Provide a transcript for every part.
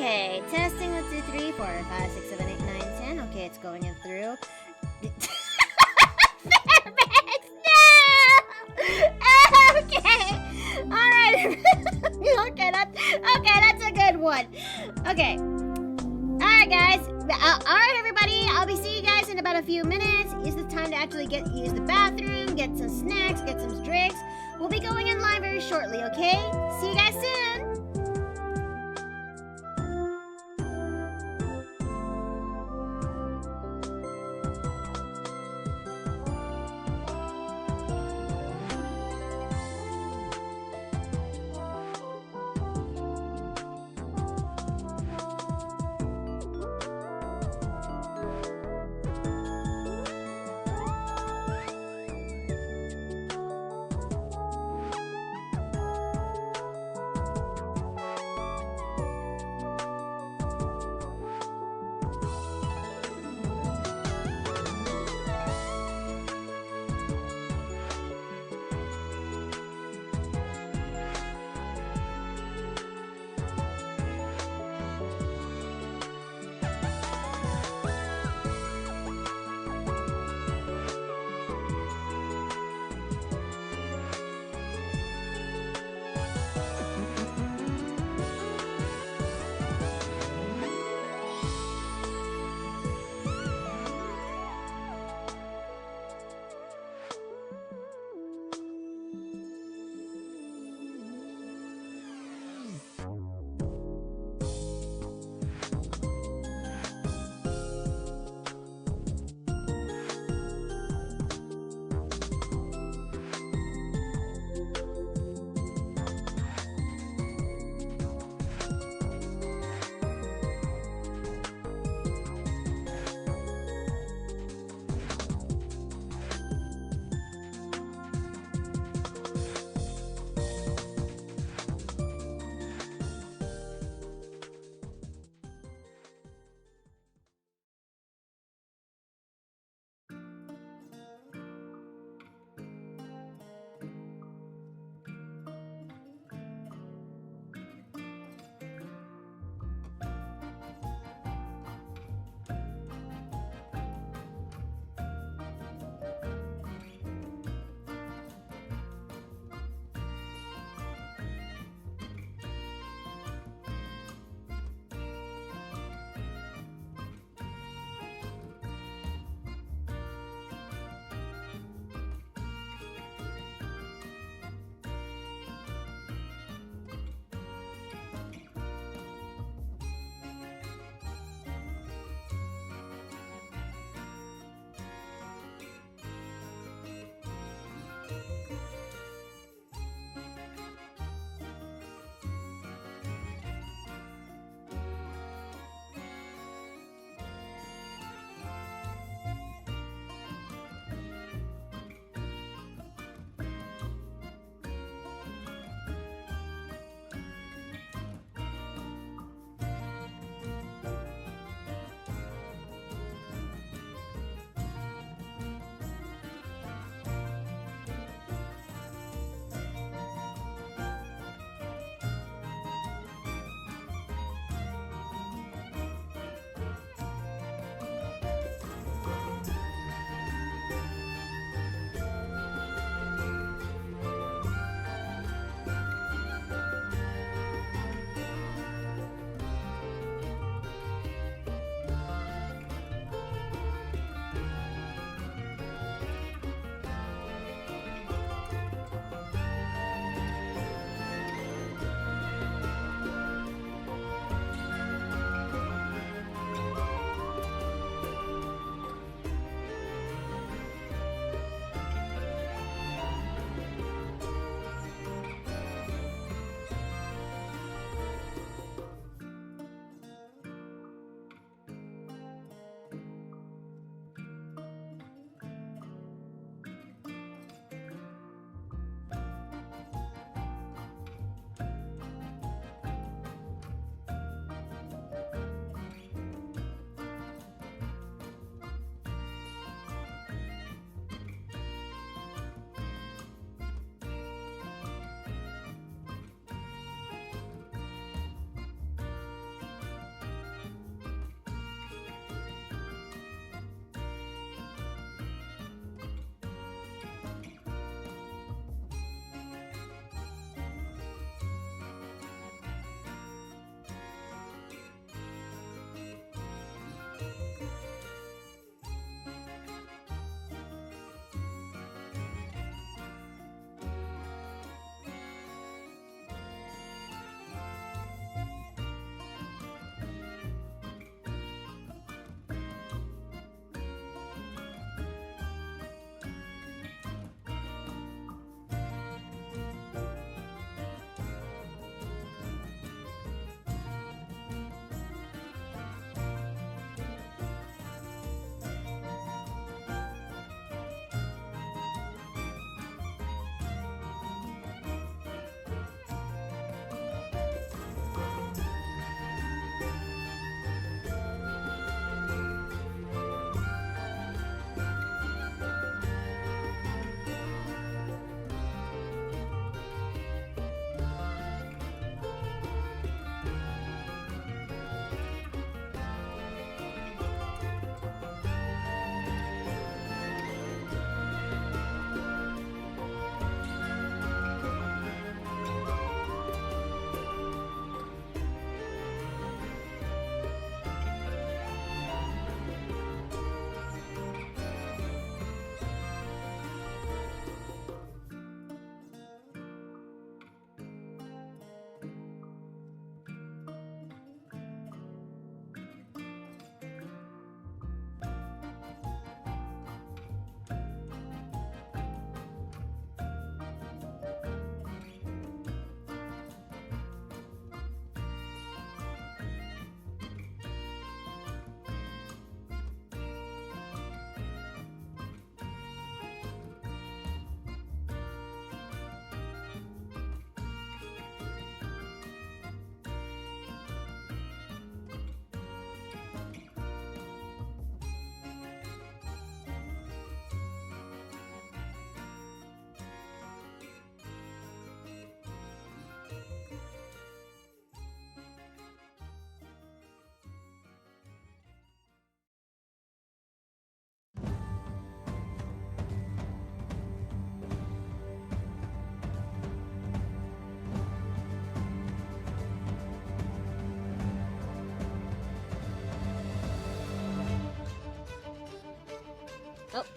Okay, testing 1, 2, 3, 4, 5, 6, 7, 8, 9, 10. Okay, it's going in through. Fairbanks, no! Okay, alright. That's a good one. Okay. Alright, guys. Alright, everybody. I'll be seeing you guys in about a few minutes. Use the time to actually use the bathroom, get some snacks, get some drinks. We'll be going in line very shortly, okay? See you guys soon.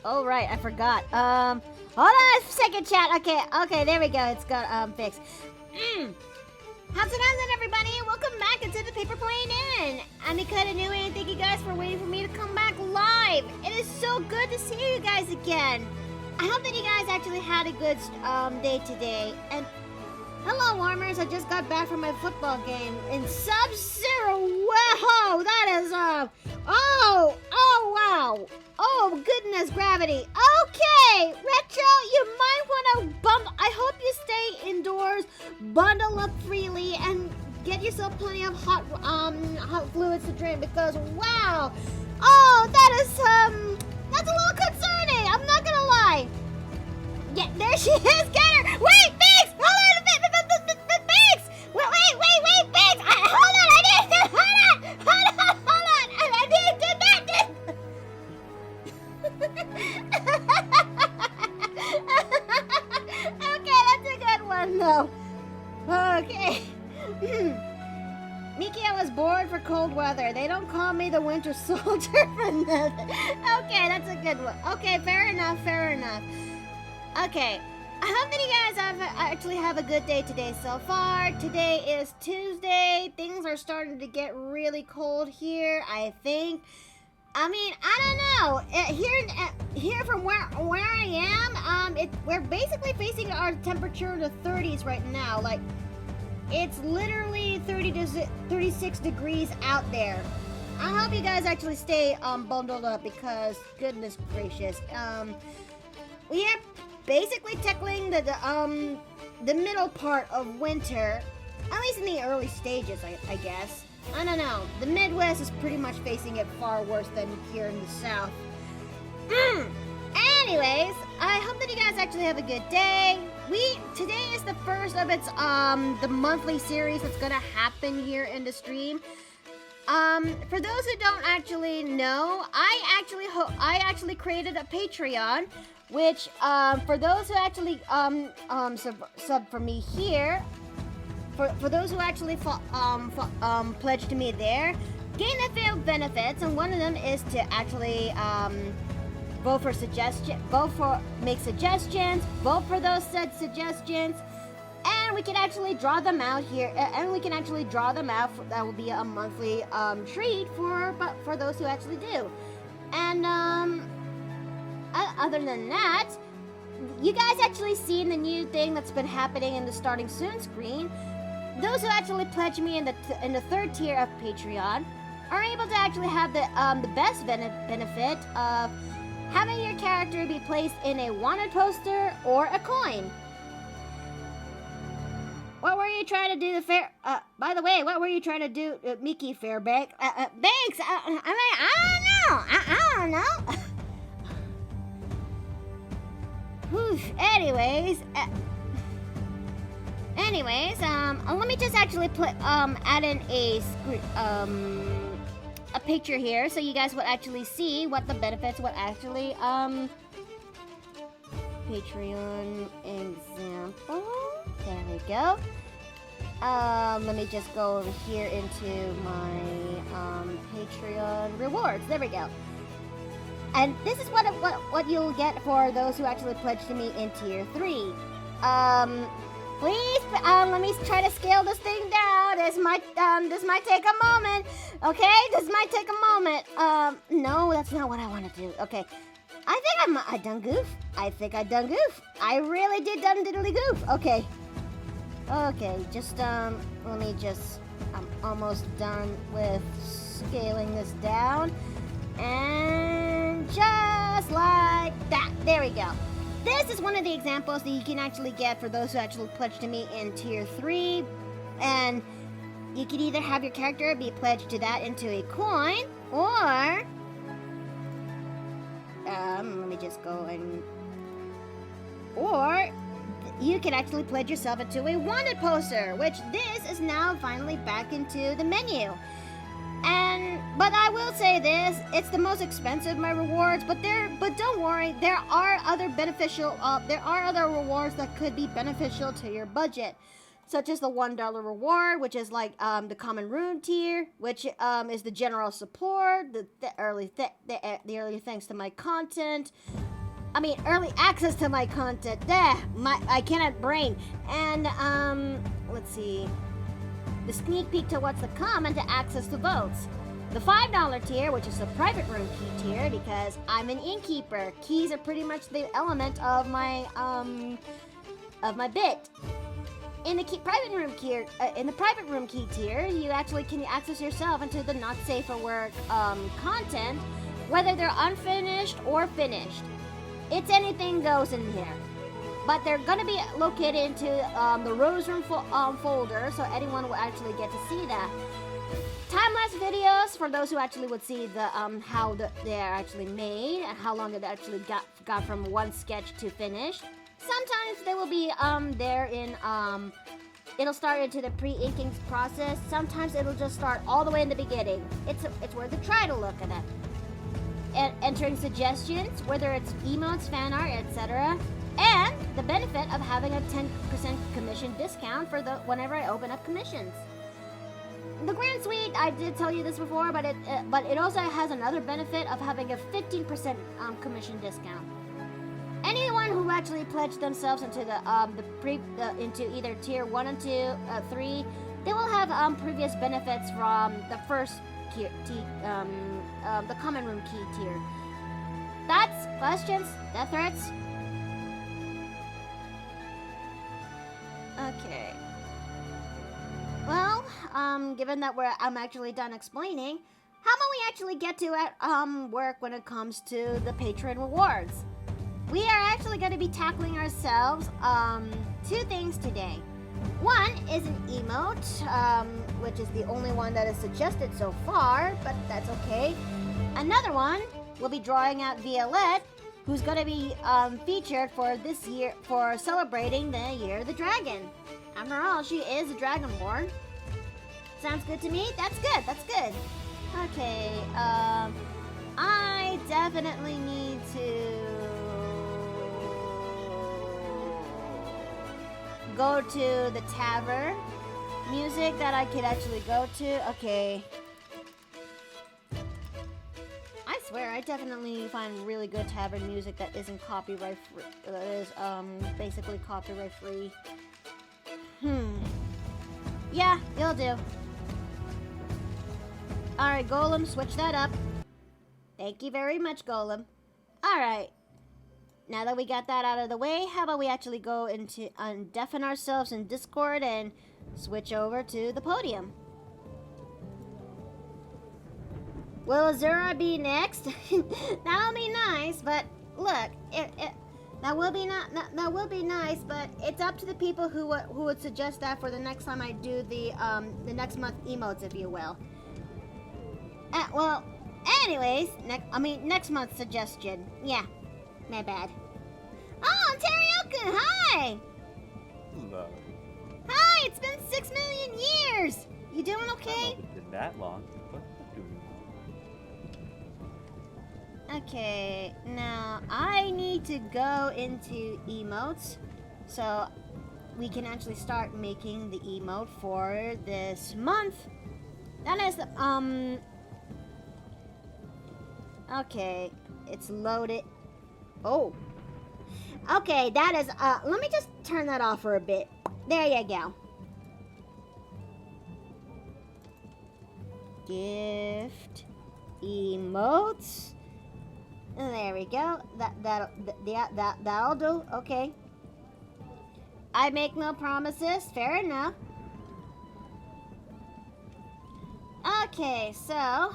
Oh, right, I forgot. Hold on a second, chat. Okay, there we go. It's got, fixed. How's it going, everybody? Welcome back into the Paper Plane Inn. I'm Dakota New, and thank you guys for waiting for me to come back live. It is so good to see you guys again. I hope that you guys actually had a good, day today. And hello, Warmers. I just got back from my football game in Sub-Zero. Whoa, that is, oh, wow. Oh, goodness, gravity. Okay, Retro, you might want to I hope you stay indoors, bundle up freely, and get yourself plenty of hot fluids to drink because, wow. Oh, that is, that's a little concerning. I'm not gonna lie. Yeah, there she is. Get her. Wait, Biggs! Hold on a bit. Biggs! Wait, Biggs! Hold on, I need to... Hold on. I need to do that. Okay, that's a good one, though. Okay. Miki, I was bored for cold weather. They don't call me the Winter Soldier for nothing. Okay, that's a good one. Okay, fair enough. Okay, I hope that you guys actually have a good day today so far. Today is Tuesday. Things are starting to get really cold here, I think. I mean, I don't know. Here from where I am, we're basically facing our temperature in the 30s right now. Like, it's literally 30 to 36 degrees out there. I hope you guys actually stay bundled up because, goodness gracious, we are basically tackling the middle part of winter, at least in the early stages, I guess. I don't know. The Midwest is pretty much facing it far worse than here in the South. Anyways, I hope that you guys actually have a good day. Today is the first of its the monthly series that's gonna happen here in the stream. For those who don't actually know, I actually created a Patreon, which for those who actually sub for me here, for those who actually pledge to me there, gain a few benefits, and one of them is to actually make suggestions, vote for those said suggestions, and we can actually draw them out here. That will be a monthly treat for those who actually do. And other than that, you guys actually seen the new thing that's been happening in the starting soon screen. Those who actually pledge me in the third tier of Patreon are able to actually have the best benefit of having your character be placed in a wanted poster or a coin. What were you trying to do, by the way, what were you trying to do, Mickey Fairbank? Banks, I don't know. Whew, anyways, let me just actually add in a picture here so you guys would actually see what the benefits would actually, Patreon example. There we go. Let me just go over here into my Patreon rewards. There we go. And this is what you'll get for those who actually pledge to me in tier 3. Please, let me try to scale this thing down. This might take a moment. Okay, this might take a moment. No, that's not what I want to do. Okay. I think I done goof. I really did done diddly goof. Okay, just, I'm almost done with scaling this down. And just like that. There we go. This is one of the examples that you can actually get for those who actually pledge to me in tier 3. And you can either have your character be pledged to that into a coin, or let me just go and... Or you can actually pledge yourself into a wanted poster, which this is now finally back into the menu. But I will say this, it's the most expensive of my rewards, but don't worry, there are other rewards that could be beneficial to your budget. such as the $1 reward, which is like the common room tier, which is the general support, the early thanks to my content. I mean, early access to my content. I cannot brain. And let's see, the sneak peek to what's to come and to access to votes. The $5 tier, which is the private room key tier, because I'm an innkeeper. Keys are pretty much the element of my bit. In the private room key tier, you actually can access yourself into the not safe for work content, whether they're unfinished or finished. It's anything goes in here, but they're gonna be located into the Rose Room folder, so anyone will actually get to see that. Time-lapse videos for those who actually would see the how they're actually made and how long it actually got from one sketch to finished. Sometimes they will be there in it'll start into the pre-inking process. Sometimes it'll just start all the way in the beginning. It's worth a try to look at it. And entering suggestions, whether it's emotes, fan art, etc. And the benefit of having a 10% commission discount for whenever I open up commissions. The Grand Suite, I did tell you this before, but it also has another benefit of having a 15% commission discount. Anyone who actually pledged themselves into into either tier 1 and 2, 3, they will have previous benefits from the first tier, the common room key tier. Thoughts, questions, death threats? Okay. Well, given that I'm actually done explaining, how about we actually get to work when it comes to the patron rewards? We are actually going to be tackling ourselves two things today. One is an emote, which is the only one that is suggested so far, but that's okay. Another one will be drawing out Violette, who's going to be featured for this year for celebrating the Year of the Dragon. After all, she is a Dragonborn. Sounds good to me? That's good, that's good. Okay, I definitely need to go to the tavern music that I could actually go to. Okay. I swear, I definitely find really good tavern music that isn't copyright free. That is basically copyright free. Yeah, you'll do. Alright, Golem, switch that up. Thank you very much, Golem. Alright. Now that we got that out of the way, how about we actually go into undeafen ourselves in Discord and switch over to the podium. Will Azura be next? That'll be nice, but look, that will be nice, but it's up to the people who would suggest that for the next time I do the next month emotes, if you will. Well, anyways, next month's suggestion. Yeah, my bad. Oh, Teriyuku, hi! Hello. Hi, it's been 6 million years! You doing okay? I don't know if it's been that long, but I'm doing well. Okay, now I need to go into emotes, so we can actually start making the emote for this month. That is the, okay, it's loaded. Oh. Okay, that is, let me just turn that off for a bit. There you go. Gift emotes. There we go. That'll do. Okay. I make no promises. Fair enough. Okay, so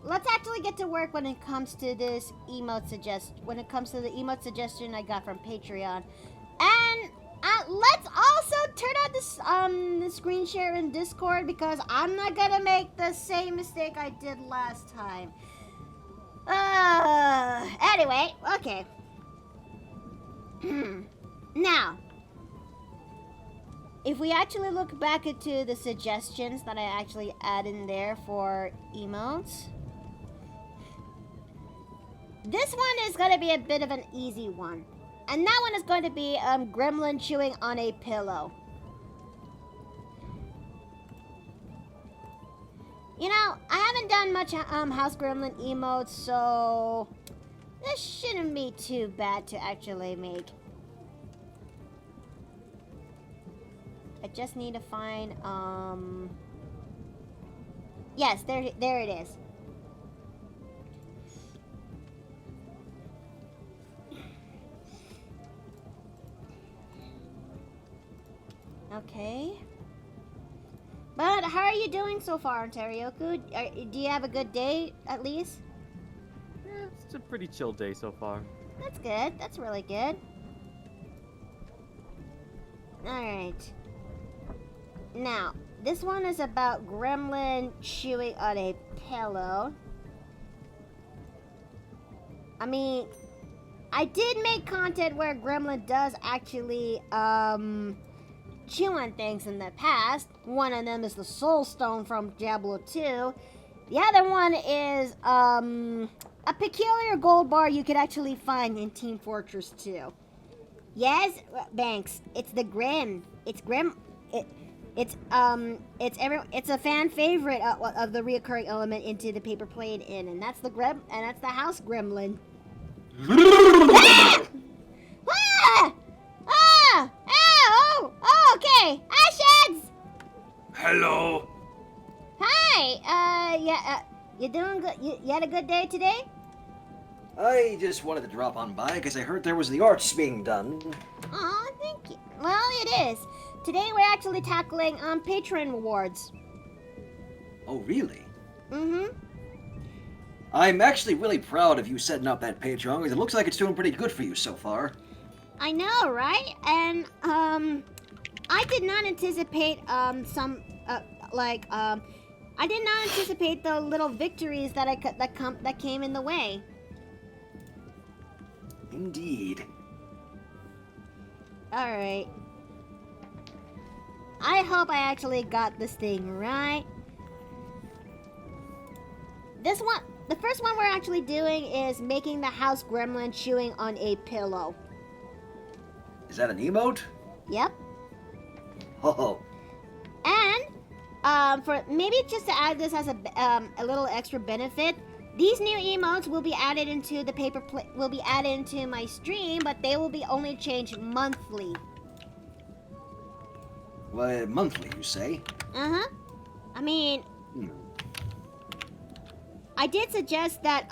let's actually get to work when it comes to this emote suggestion I got from Patreon. And let's also turn on the screen share in Discord, because I'm not gonna make the same mistake I did last time. Anyway, okay. Now, if we actually look back into the suggestions that I actually add in there for emotes, this one is going to be a bit of an easy one. And that one is going to be Gremlin chewing on a pillow. You know, I haven't done much House Gremlin emotes, so this shouldn't be too bad to actually make. I just need to find yes, there it is. Okay. But how are you doing so far, Ontarioku? Do you have a good day, at least? Yeah, it's a pretty chill day so far. That's good. That's really good. Alright. Now, this one is about Gremlin chewing on a pillow. I mean, I did make content where Gremlin does actually, chew on things in the past. One of them is the Soul Stone from Diablo 2. The other one is a peculiar gold bar you could actually find in Team Fortress 2. Yes, Banks. It's the Grim. It's Grim. It's a fan favorite of the reoccurring element into the paper plate in, and that's the Grim, and that's the House Gremlin. Ah! Ah! Ah! Oh, okay. Hi, Shads! Hello. Hi, you doing good? You had a good day today? I just wanted to drop on by because I heard there was the arts being done. Aw, thank you. Well, it is. Today we're actually tackling patron rewards. Oh, really? Mm-hmm. I'm actually really proud of you setting up that Patreon because it looks like it's doing pretty good for you so far. I know, right? And I did not anticipate I did not anticipate the little victories that came in the way. Indeed. All right. I hope I actually got this thing right. The first one we're actually doing is making the House Gremlin chewing on a pillow. Is that an emote? Yep. Oh. And for maybe just to add this as a little extra benefit, these new emotes will be added into the will be added into my stream, but they will be only changed monthly. Well, monthly, you say? Uh-huh. I mean, I did suggest that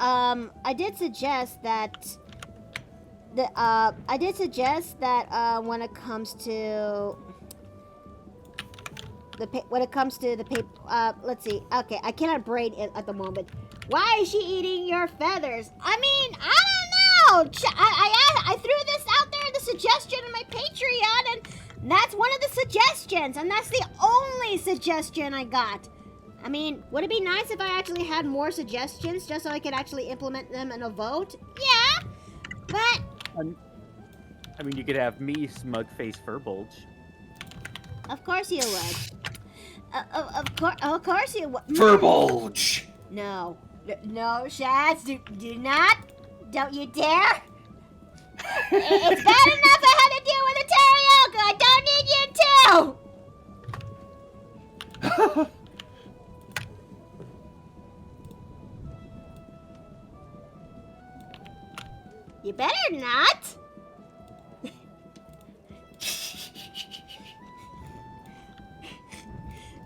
when it comes to the paper, let's see. Okay, I cannot braid it at the moment. Why is she eating your feathers? I mean, I don't know. I threw this out there, the suggestion in my Patreon, and that's one of the suggestions, and that's the only suggestion I got. I mean, would it be nice if I actually had more suggestions just so I could actually implement them in a vote? Yeah, but... I mean, you could have me, Smug-Face Furbulge. Of course you would. Of course you would. Furbulge! No, Shads, do not. Don't you dare. It's bad enough I had to deal with a Teriyoko. I don't need you too. You better not.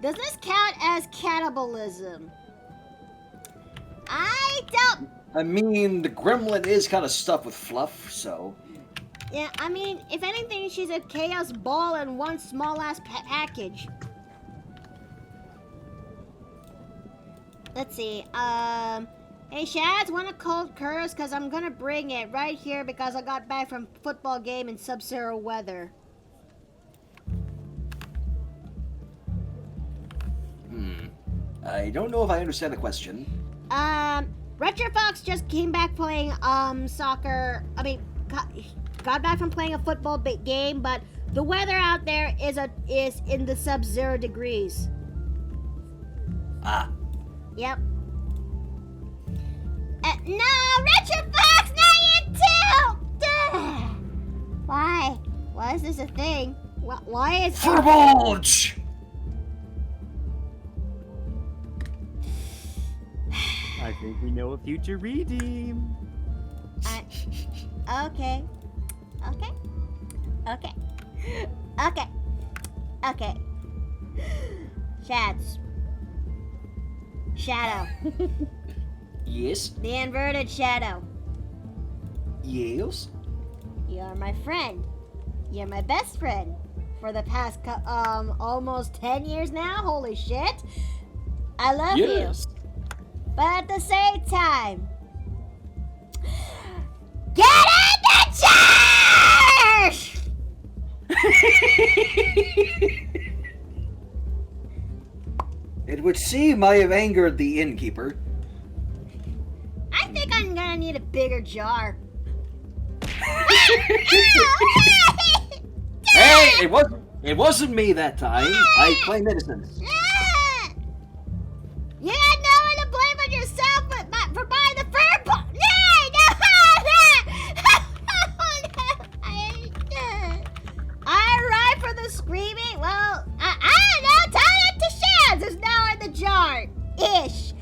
Does this count as cannibalism? I don't... I mean, the gremlin is kind of stuffed with fluff, so... Yeah, I mean, if anything, she's a chaos ball in one small-ass package. Let's see, Hey, Shads, want a cold curse? Because I'm gonna bring it right here because I got back from football game in sub-zero weather. I don't know if I understand the question. Retrofox just came back playing, soccer. I mean, got back from playing a football game, but the weather out there is in the sub-zero degrees. Ah. Yep. No, Retrofox, not you too! Why? Why is this a thing? Why is... Furbulge! think we know a future redeem. Okay. Okay. Okay. Okay. Okay. Shadow. Yes? The inverted shadow. Yes? You're my friend. You're my best friend. For the past, almost 10 years now. Holy shit. I love Yes. you. But at the same time, get in the church! It would seem I have angered the innkeeper. I think I'm gonna need a bigger jar. Hey, it wasn't me that time. I claim innocence. You had no one to blame but yourself for buying the fur ball. Alright for the screaming. Well, I don't know. Tell it to Shaz. It's now in the jar. Ish.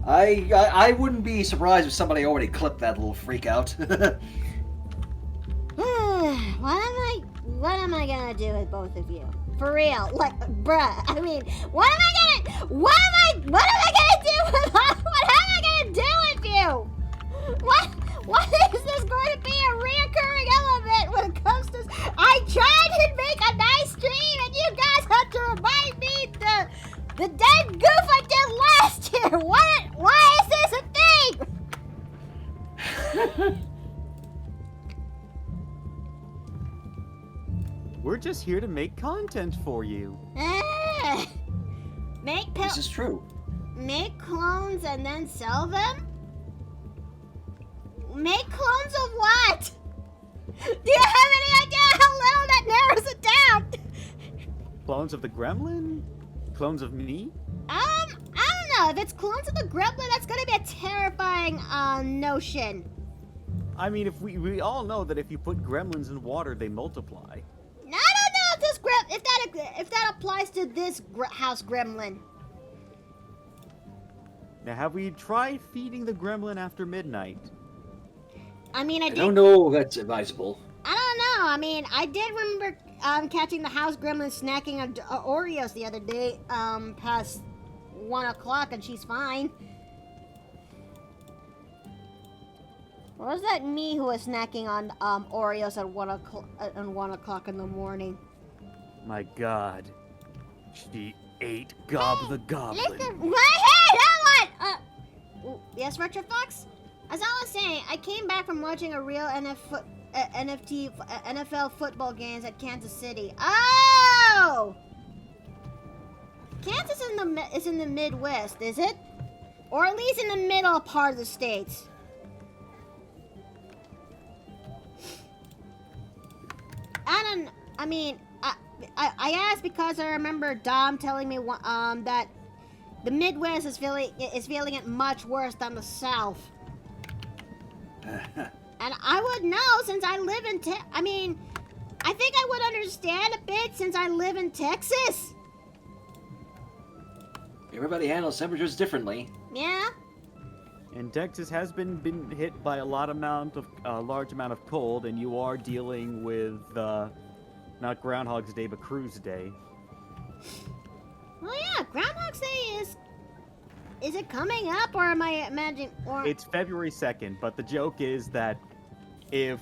I wouldn't be surprised if somebody already clipped that little freak out. What am I gonna do with both of you? For real, like, bruh. I mean, what am I gonna do? What am I gonna do with you? What is this going to be a reoccurring element when it comes to? I tried to make a nice stream, and you guys have to remind me the dead goof I did last year. Why is this a thing? We're just here to make content for you. This is true. Make clones and then sell them? Make clones of what? Do you have any idea how little that narrows it down? Clones of the gremlin? Clones of me? I don't know. If it's clones of the gremlin, that's gonna be a terrifying notion. I mean, if we all know that if you put gremlins in water, they multiply. I don't know if that applies to this house gremlin. Now, have we tried feeding the gremlin after midnight? I mean, I don't know if that's advisable. I don't know. I mean, I did remember catching the house gremlin snacking on Oreos the other day, past 1 o'clock, and she's fine. Or was that me who was snacking on Oreos at 1 o'clock in the morning? My God, she ate Gob the Goblin. Listen, hey, that one! Yes, Retro Fox? As I was saying, I came back from watching a real NFL football games at Kansas City. Oh! Kansas is in the Midwest, is it? Or at least in the middle part of the states. I asked because I remember Dom telling me that the Midwest is feeling it much worse than the South. And I would know since I live in I think I would understand a bit since I live in Texas. Everybody handles temperatures differently. Yeah. And Texas has been hit by a large amount of cold, and you are dealing with not Groundhog's Day, but Cruise Day. Well, yeah, Groundhog's Day is it coming up, or am I imagining? Or It's February 2nd, but the joke is that if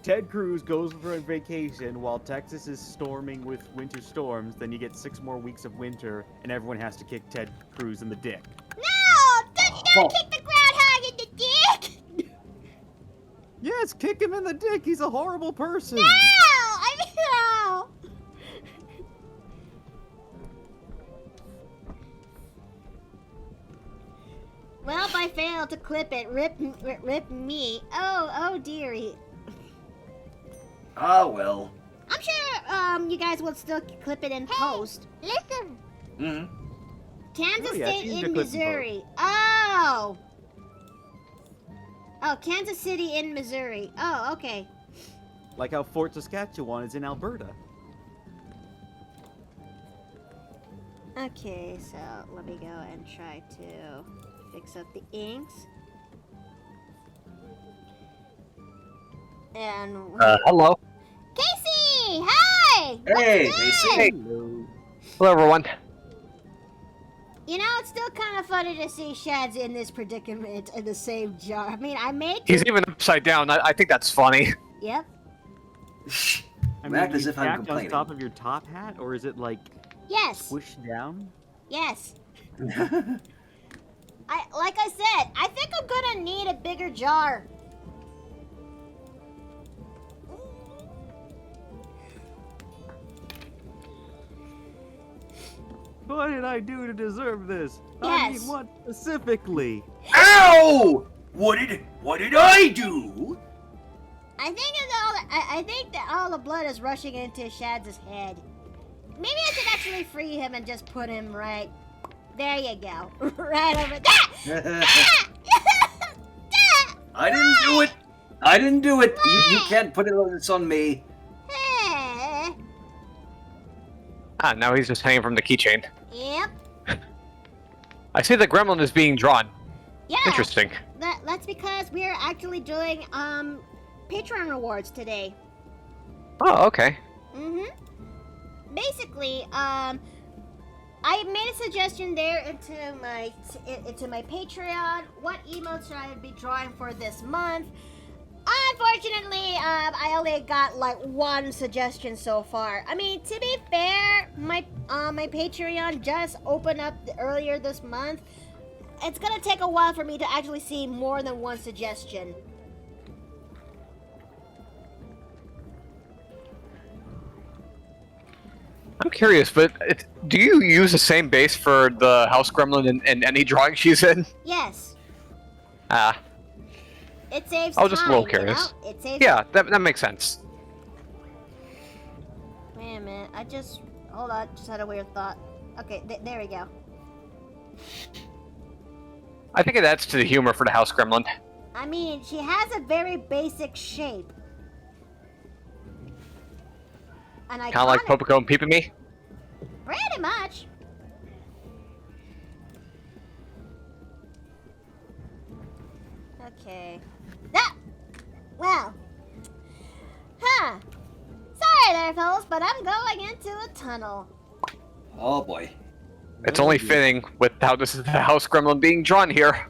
Ted Cruz goes for a vacation while Texas is storming with winter storms, then you get 6 more weeks of winter, and everyone has to kick Ted Cruz in the dick. No! Don't kick the groundhog in the dick! Yes, kick him in the dick. He's a horrible person. No! No! Well, if I fail to clip it, rip me. Oh dearie. Ah, well. I'm sure you guys will still clip it in post. Listen. Mm-hmm. Kansas Oh, yeah, State it's easy to in clip in Missouri. Oh, Kansas City in Missouri. Oh, okay. Like how Fort Saskatchewan is in Alberta. Okay, so let me go and try to fix up the inks. And Hello. Casey, hi. Hey, What's Casey. good? Hello. Hello, everyone. You know, it's still kind of funny to see Shad's in this predicament in the same jar. I mean, I made He's him. even upside down. I think that's funny. Yep. I You act mean, as you if I'm jacked on complaining. top of your top hat, or is it like Yes. squished down? Yes. Like I said, I think I'm gonna need a bigger jar. What did I do to deserve this? I Yes. mean, what specifically? Ow! What did I do? I think that all the blood is rushing into Shad's head. Maybe I should actually free him and just put him right. There you go. Right over there. I didn't do it. I didn't do it. You can't put this on me. Ah, now he's just hanging from the keychain. Yep. I see the gremlin is being drawn. Yeah. Interesting. That's because we're actually doing Patreon rewards today. Oh, okay. Basically, I made a suggestion there into my Patreon. What emotes should I be drawing for this month? Unfortunately, I only got like one suggestion so far. I mean, to be fair, my Patreon just opened up earlier this month. It's gonna take a while for me to actually see more than one suggestion. I'm curious, but do you use the same base for the house gremlin in any drawing she's in? Yes, Ah, it saves I was just a little time, you know? curious. It saves. Yeah, that makes sense. Wait a minute. Hold on. Just had a weird thought. Okay, there we go. I think it adds to the humor for the house gremlin. I mean, she has a very basic shape. And I Kind of like Popico and Peep-a-Me. Pretty much. Okay. Ah! Well. Huh. Sorry there, fellas, but I'm going into a tunnel. Oh boy. It's only fitting with how this is the house gremlin being drawn here.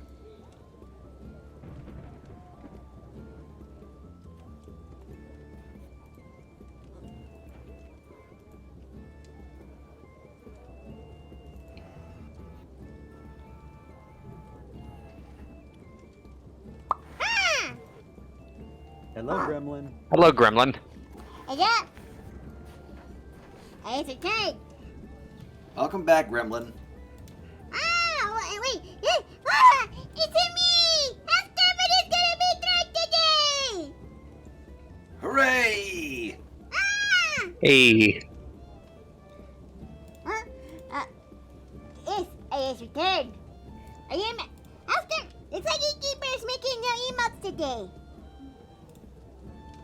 Hello, Gremlin. Hello, gremlin. Yeah. It's a cake. Welcome back, Gremlin. Ah, wait. It's me! Afterman is gonna be tried today! Hooray! Ah! Hey. Huh? It's returned. Are you After? Looks like Keeper's making new emotes today.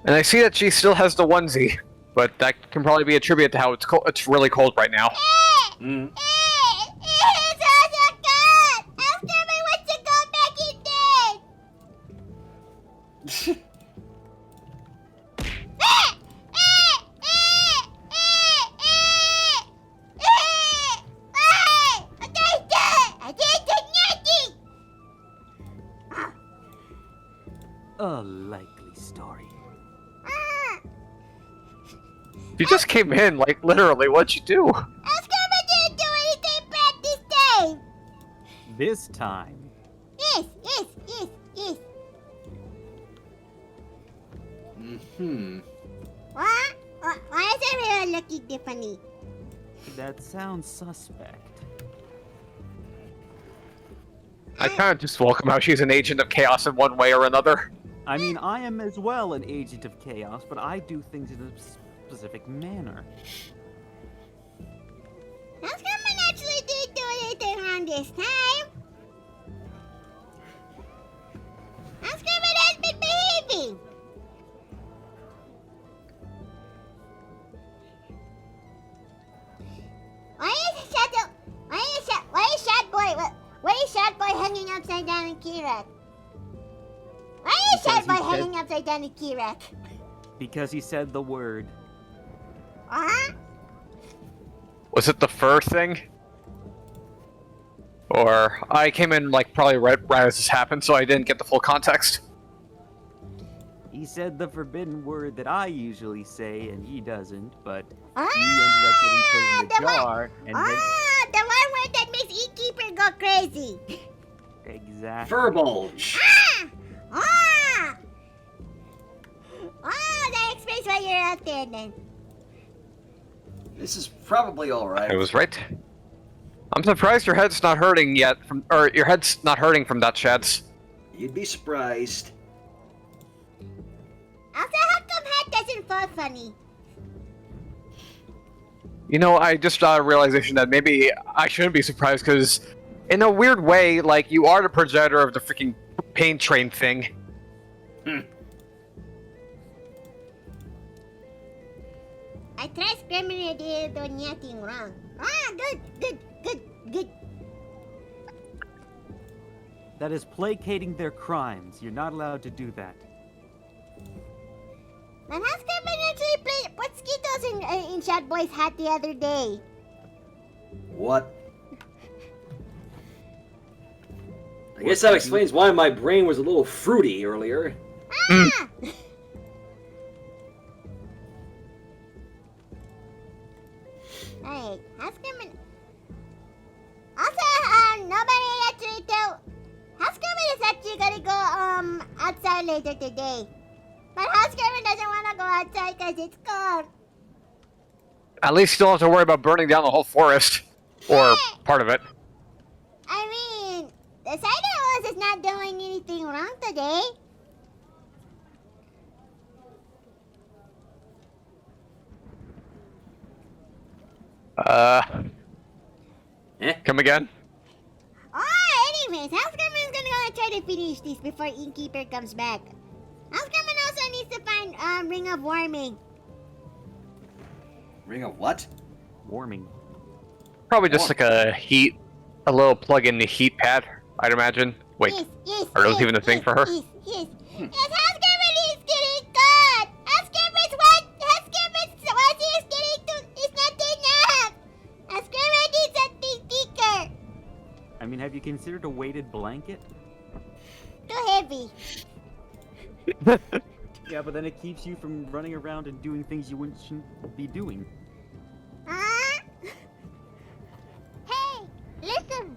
And I see that she still has the onesie, but that can probably be attributed to how it's cold. It's really cold right now. Mm. It's also good! Afterman wants to go back in bed! A likely story. You just came in, like, literally. What'd you do? Afterman didn't do anything bad this time! This time. Yes. Mm-hmm. What? Why is everyone looking differently? That sounds suspect. I kind of just welcome how she's an agent of chaos in one way or another. I mean, I am as well an agent of chaos, but I do things in a specific manner. Afterman actually did do anything wrong this time. Afterman has been behaving. Why is Shadow? Kirek? Why is Because Shad he Boy said- hanging upside down to Kirek? Because he said the word. Huh? Was it the fur thing? Or I came in like probably right as this happened, so I didn't get the full context. He said the forbidden word that I usually say, and he doesn't, but Ah, he ended up getting put in the the one- jar, and then... the one word that makes Innkeeper go crazy. Exactly. Fur bulge. Ah! That explains why you're out there then. This is probably alright. I was right. I'm surprised your head's not hurting yet or your head's not hurting from that, Shads. You'd be surprised. Also, how come hat doesn't fall funny? You know, I just got a realization that maybe I shouldn't be surprised because, in a weird way, like, you are the progenitor of the freaking pain train thing. I tried screaming and didn't do nothing wrong. Good. That is placating their crimes. You're not allowed to do that. Man, how screaming actually put Skittles in Shad Boy's hat the other day? What? I guess that explains why my brain was a little fruity earlier. Ah! Alright, how screaming... Also, nobody actually told... House Kermit is actually gonna go, outside later today. But House Kermit doesn't wanna go outside because it's cold. At least you don't have to worry about burning down the whole forest. Or part of it. I mean, the Silent is not doing anything wrong today. Come again? Oh, anyways, House Kermit is gonna try to finish this before Innkeeper comes back. House Kermit also needs to find, Ring of Warming. Ring of what? Warming. Probably just like a little plug-in heat pad, I'd imagine. Wait, Yes, are those even a thing for her? Yes, House Kermit is getting cold. House Kermit's what he's getting to is not enough. House Kermit needs something thicker. I mean, have you considered a weighted blanket? Too heavy. Yeah, but then it keeps you from running around and doing things you shouldn't be doing. Huh? Hey, listen.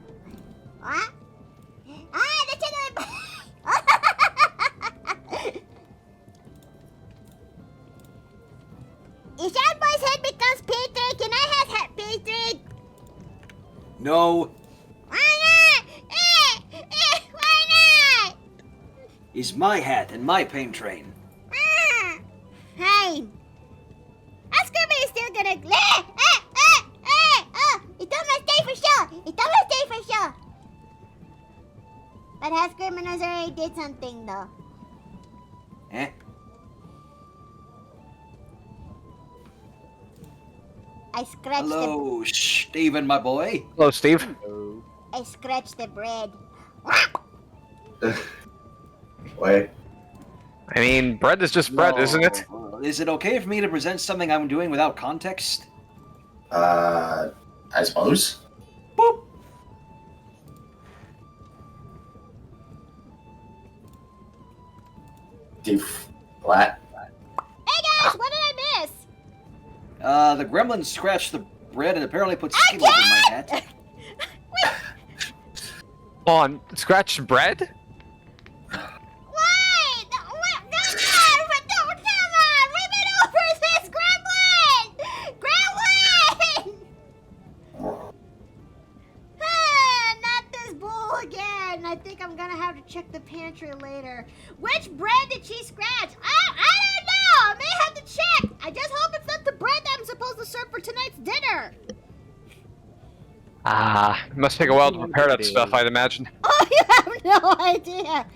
What? That's another... If Shad Boy's head becomes painted, can I have head painted? No. Why not? Why not? It's my hat and my pain train. Fine. Oscar is still gonna... It's almost day for sure. But House Criminals already did something, though. Eh? I scratched Hello, Steven, my boy. Hello, Steve. Oh. I scratched the bread. Wait. I mean, bread is just bread, isn't it? Is it okay for me to present something I'm doing without context? I suppose. Boop. What? Hey guys, what did I miss? The gremlin scratched the bread and apparently put Skittles in my hat. On scratched bread? Why? Come on! Leave it over this gremlin! Not this bull again. I think I'm gonna have to check the pantry later. Which bread did she scratch? I don't know. I may have to check. I just hope it's not the bread that I'm supposed to serve for tonight's dinner. It must take a while to prepare that stuff, I'd imagine. Oh, you have no idea.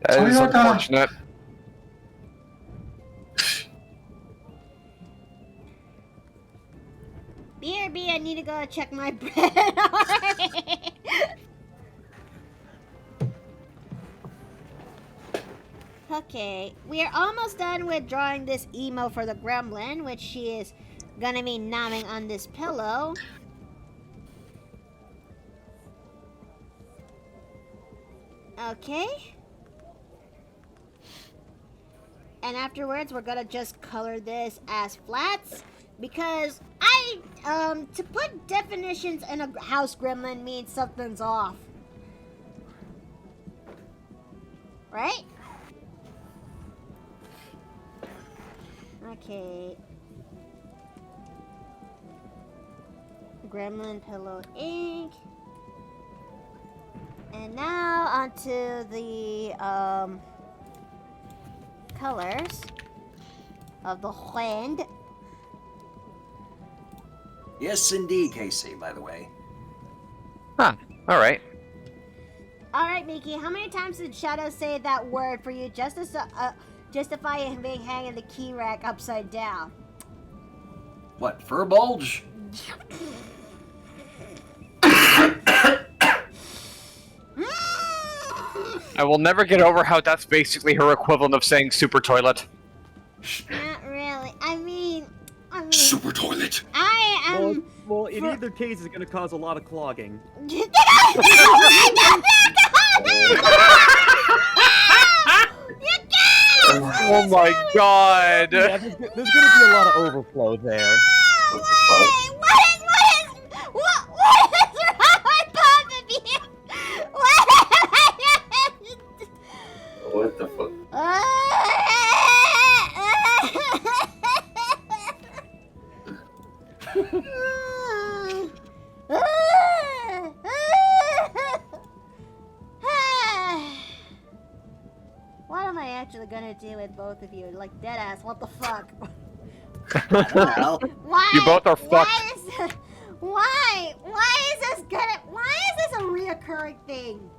That is unfortunate. BRB, I need to go check my bread already. Okay, we are almost done with drawing this emo for the gremlin, which she is gonna be nomming on this pillow. Okay. And afterwards, we're gonna just color this as flats because to put definitions in a house gremlin means something's off. Right? Okay. Gremlin pillow ink. And now onto the colors of the hand. Yes, indeed, Casey, by the way. Huh. Alright. Alright, Miki, how many times did Shadow say that word for you just to justify him being hanging the key rack upside down? What, fur bulge? I will never get over how that's basically her equivalent of saying super toilet. Not really. I mean, Super toilet. I am. Well, in either case, it's going to cause a lot of clogging. Oh my god! Yeah, there's going to be a lot of overflow there. What the fuck? What is wrong with both of you? What the fuck? What am I actually gonna do with both of you? Like deadass, what the fuck? Well, Why? You both are fucked. Why is this a reoccurring thing?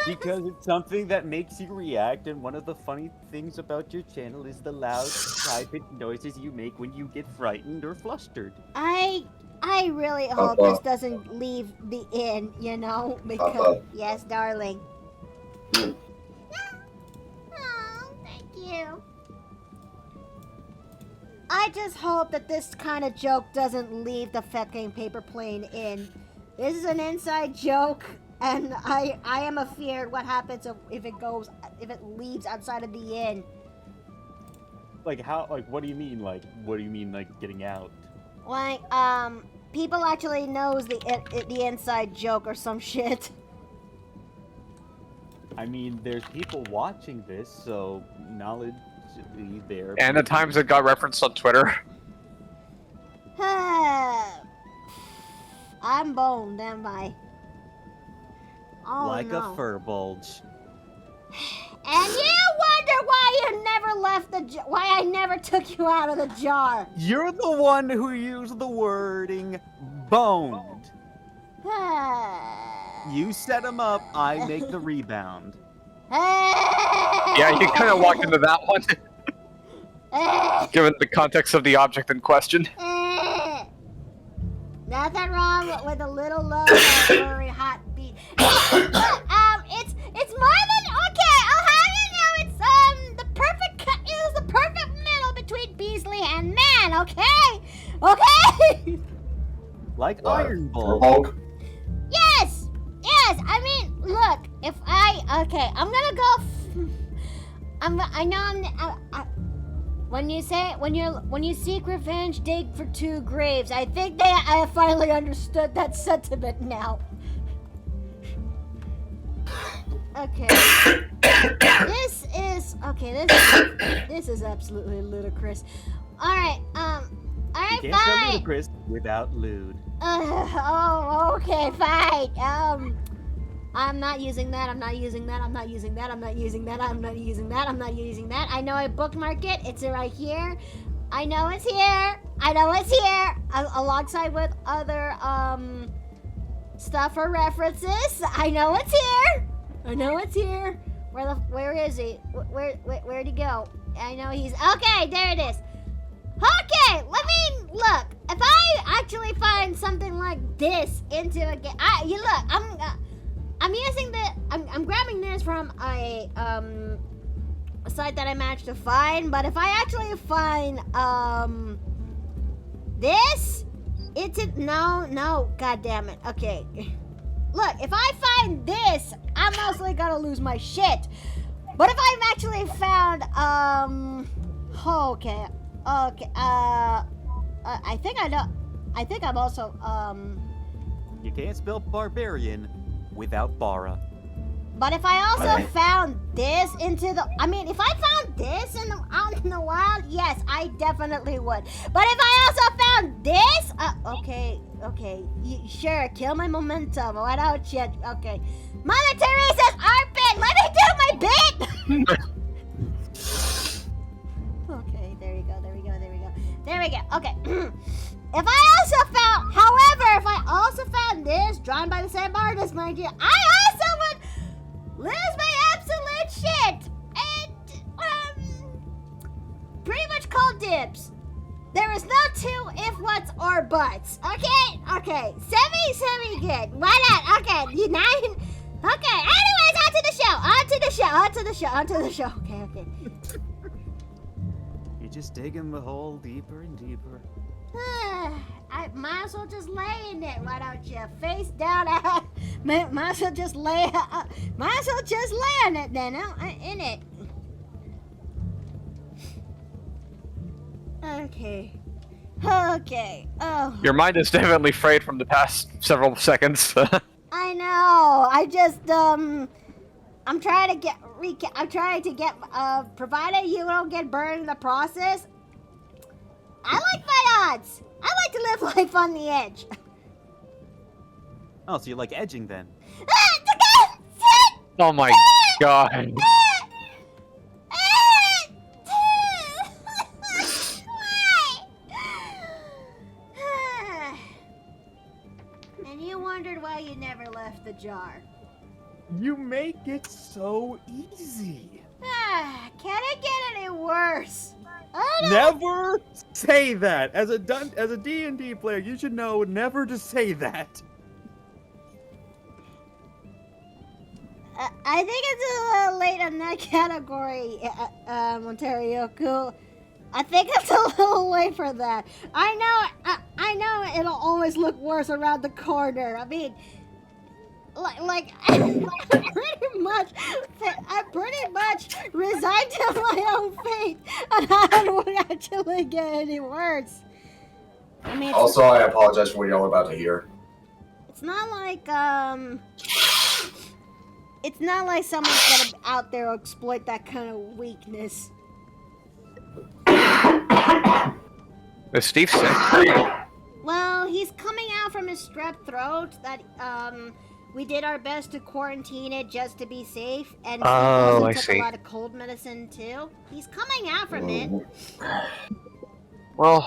Because it's something that makes you react, and one of the funny things about your channel is the loud, high-pitched noises you make when you get frightened or flustered. I really hope Papa. this doesn't leave the inn, you know? Because yes, darling. Mm. Oh, thank you. I just hope that this kind of joke doesn't leave the fucking paper plane inn. This is an inside joke, and I am afeared what happens if it leaves outside of the inn. Like, how, like, what do you mean, like, getting out? Like, people actually knows the inside joke or some shit. I mean, there's people watching this, so knowledge is there. And the times it got referenced on Twitter. I'm boned, am I? Oh, Like no. a fur bulge. And you wonder why you never left why I never took you out of the jar. You're the one who used the wording boned. You set him up, I make the rebound. Yeah, you kind of walked into that one, given the context of the object in question. Nothing wrong with a little low, very hot beat. It's more than okay. I'll have you know it's the perfect cut. It was the perfect middle between Beasley and Man. Okay, okay. Like What? Iron Fur Bull. bulge? Yes. I mean, look. If I'm gonna go. When you seek revenge, dig for 2 graves. I think I finally understood that sentiment now. Okay. This is absolutely ludicrous. All right. You can't spell ludicrous without lewd. Okay, fine. I'm not using that. I'm not using that. I'm not using that. I'm not using that. I'm not using that. I'm not using that. I know I bookmark it. It's right here. I know it's here. Alongside with other stuff or references. I know it's here. Where is he? Where'd he go? I know he's okay. There it is. Okay, let me look. If I actually find something like this into a game, I'm using I'm grabbing this from a site that I managed to find, but if I actually find this, no, god damn it. Okay. Look, if I find this, I'm mostly gonna lose my shit. But if I've actually found okay. I think I know. I think I'm also You can't spell barbarian without bara. But if I also Right. found this into the, I mean, if I found this out in the wild, yes, I definitely would. But if I also found this, okay, sure, kill my momentum. Why don't you? Okay, Mother Teresa's armpit. Let me do my bit. Okay, there we go. Okay. If I also found, however, if I also found this drawn by the same artist, mind you, I also would lose my absolute shit and pretty much call dibs. There is no two if, whats, or buts. Okay. Semi good. Why not? Okay, you nine. Okay. Anyways, on to the show. Okay. You're just digging the hole deeper and deeper. I might as well just lay in it. Why don't you? Face down. Might as well just lay. Might as well just lay on it then. In it. Okay. Oh. Your mind is definitely frayed from the past several seconds. I know. I just I'm trying to get provided you don't get burned in the process. I like my odds. I like to live life on the edge. Oh, so you like edging then? Oh my god. And you wondered why you never left the jar. You make it so easy. Can it get any worse? Never say that. As a D&D player, you should know never to say that. I think it's a little late in that category, Ontario. Cool. I think it's a little late for that. I know it'll always look worse around the corner. I mean, like I'm pretty much resigned to my own fate, and I don't actually get any worse. I mean, Also, I apologize for what y'all are about to hear. it's not like someone's gonna out there exploit that kind of weakness. Is Steve sick? Well, he's coming out from his strep throat that we did our best to quarantine it just to be safe, and he also I took see. a lot of cold medicine too. He's coming out from it. Well,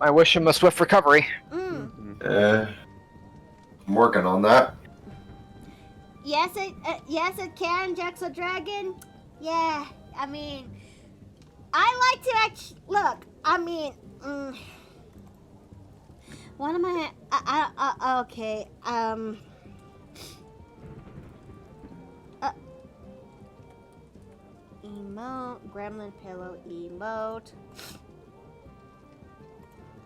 I wish him a swift recovery. Mm. I'm working on that. Yes, it can, Jaxo Dragon. Yeah, I mean, I like to look. I mean, what am I? Okay. Emote, gremlin pillow, emote.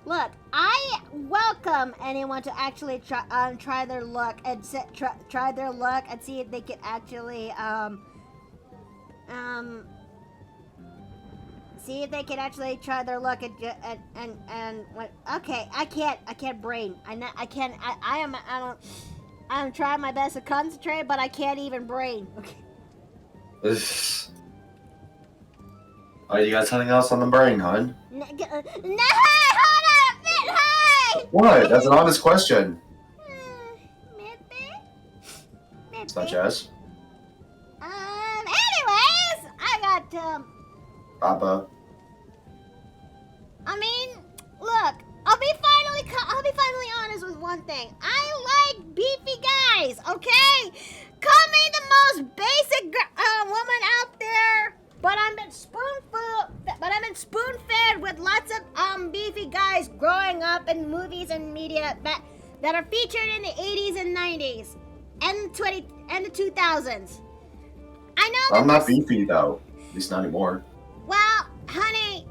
Look, I welcome anyone to actually try their luck and try their luck and see if they can actually see if they can actually try their luck and what? Okay, I can't brain. I'm trying my best to concentrate, but I can't even brain. Okay. Oh, you got something else on the brain, hon? No, hold up, hi. What? That's an honest question. Maybe. Such as? Anyways, I got Papa. I mean, look, I'll be finally honest with one thing. I like beefy guys, okay? Call me the most basic woman out there, but I've been spoon-fed with lots of beefy guys growing up in movies and media that are featured in the 80s and 90s and the 2000s. I know that I'm not beefy though. least not anymore. Well, honey,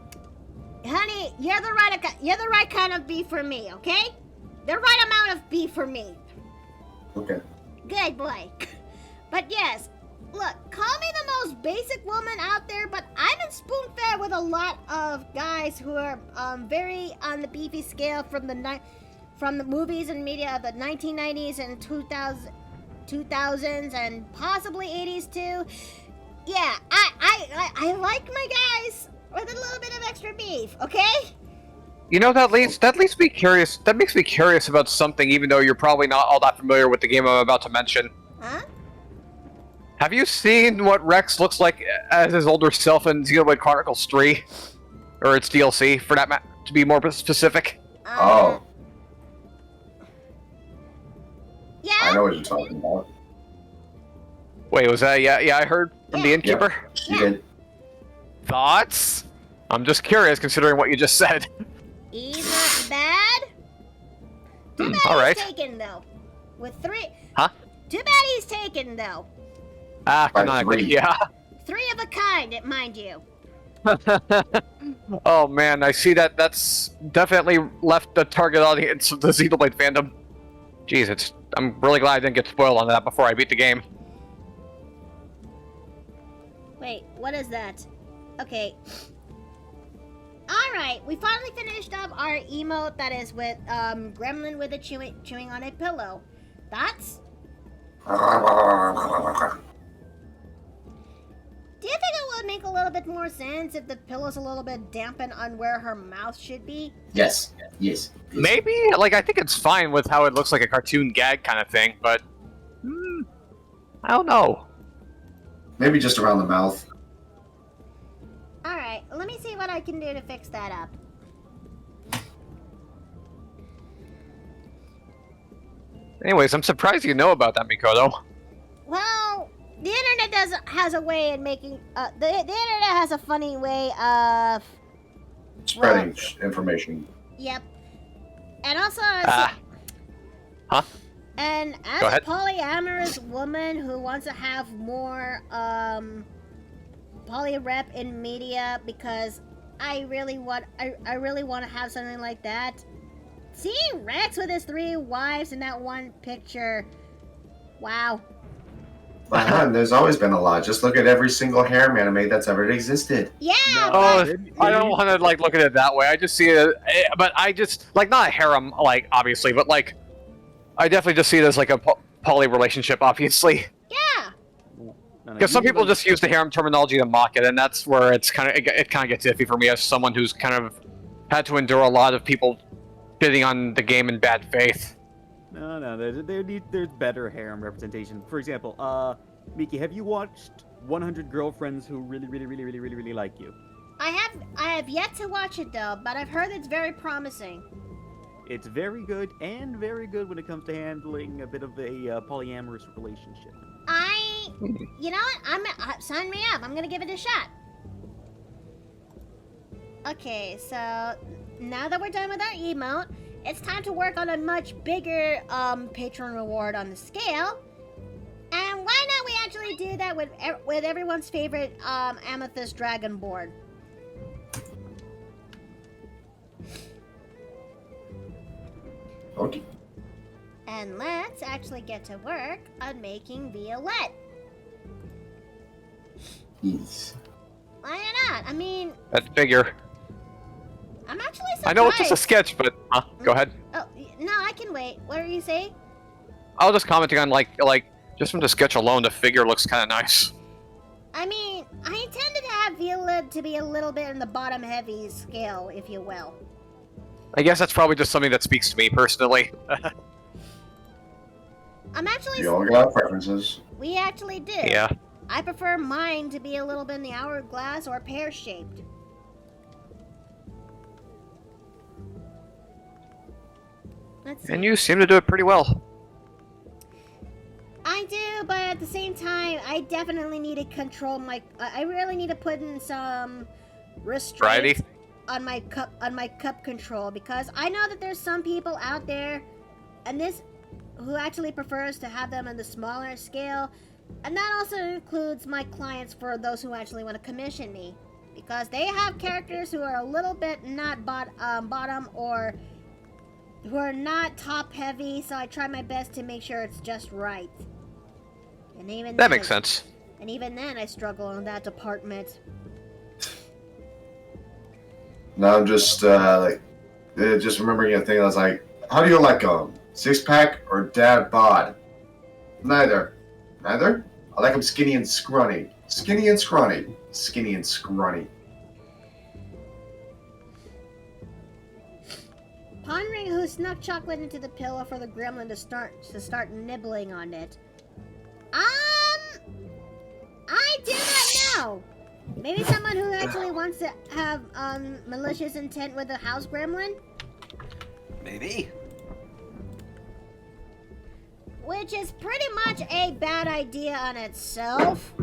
you're the right kind of beef for me, okay? The right amount of beef for me. Okay. Good boy. But yes, look, call me the most basic woman out there, but I've been spoon-fed with a lot of guys who are very on the beefy scale from the movies and media of the 1990s and 2000s and possibly 80s too. Yeah, I like my guys with a little bit of extra beef, okay? You know, that leads me curious. That makes me curious about something, even though you're probably not all that familiar with the game I'm about to mention. Huh? Have you seen what Rex looks like as his older self in Xenoblade Chronicles 3? Or its DLC, for that to be more specific? Oh, Yeah? I know what you're talking about. Wait, was that? Yeah, I heard from the Yeah. innkeeper. She did. Thoughts? I'm just curious, considering what you just said. He's not bad. Too bad All right. he's taken, though. With 3... Huh? Too bad he's taken, though. Ah, By canonically, 3. yeah. 3 of a kind, mind you. Oh man, I see that. That's definitely left the target audience of the Xenoblade fandom. Jeez, I'm really glad I didn't get spoiled on that before I beat the game. Wait, what is that? Okay. Alright, we finally finished up our emote that is with Gremlin with a chewing on a pillow. Thoughts? Do you think it would make a little bit more sense if the pillow's a little bit dampened on where her mouth should be? Yes. Yes. Maybe? Like, I think it's fine with how it looks like a cartoon gag kind of thing, but... I don't know. Maybe just around the mouth. Alright, let me see what I can do to fix that up. Anyways, I'm surprised you know about that, Mikoto. Well, the internet has a way of making... the internet has a funny way of... Spreading information. Yep. And also... Huh? And as Go a ahead. polyamorous woman who wants to have more, polyrep in media because I really want to have something like that. Seeing Rex with his 3 wives in that one picture, wow. But hun, there's always been a lot. Just look at every single harem anime that's ever existed. Yeah, No. but Oh, I don't want to, like, look at it that way. I just see it... But I just... Like, not a harem, like, obviously, but, like... I definitely just see it as, like, a poly relationship, obviously. yeah. Because some people just use the harem terminology to mock it, and that's where it kind of gets iffy for me as someone who's kind of had to endure a lot of people bidding on the game in bad faith. No, there's better harem representation. For example, Miki, have you watched 100 Girlfriends Who really like you? I have yet to watch it though, but I've heard it's very promising. It's very good and very good when it comes to handling a bit of a polyamorous relationship. You know what? Sign me up. I'm gonna give it a shot. Okay, so now that we're done with our emote, it's time to work on a much bigger patron reward on the scale. And why not we actually do that with everyone's favorite Amethyst Dragon board? Okay. And let's actually get to work on making Violette. Yes. Why not? I mean, That figure. I'm actually surprised. I know it's just a sketch, but... go ahead. Oh, no, I can wait. What are you saying? I was just commenting on, like, just from the sketch alone, the figure looks kind of nice. I mean, I intended to have Violette to be a little bit in the bottom heavy scale, if you will. I guess that's probably just something that speaks to me, personally. I'm actually... We all got preferences. We actually do. Yeah. I prefer mine to be a little bit in the hourglass or pear-shaped. Let's see. And you seem to do it pretty well. I do, but at the same time, I definitely need to control my... I really need to put in some restraints Variety? on my cup control, because I know that there's some people out there, and this, who actually prefers to have them on the smaller scale, And that also includes my clients for those who actually want to commission me. Because they have characters who are a little bit not bottom or who are not top heavy, so I try my best to make sure it's just right. And even That makes sense. And even then I struggle in that department. Now I'm just just remembering a thing. I was like, how do you like them? 6-pack or dad bod? Neither. Neither? I like them skinny and scrawny. Skinny and scrawny. Skinny and scrawny. Pondering who snuck chocolate into the pillow for the gremlin to start nibbling on it. I do not know. Maybe someone who actually wants to have malicious intent with the house gremlin? Maybe. Which is pretty much a bad idea on itself.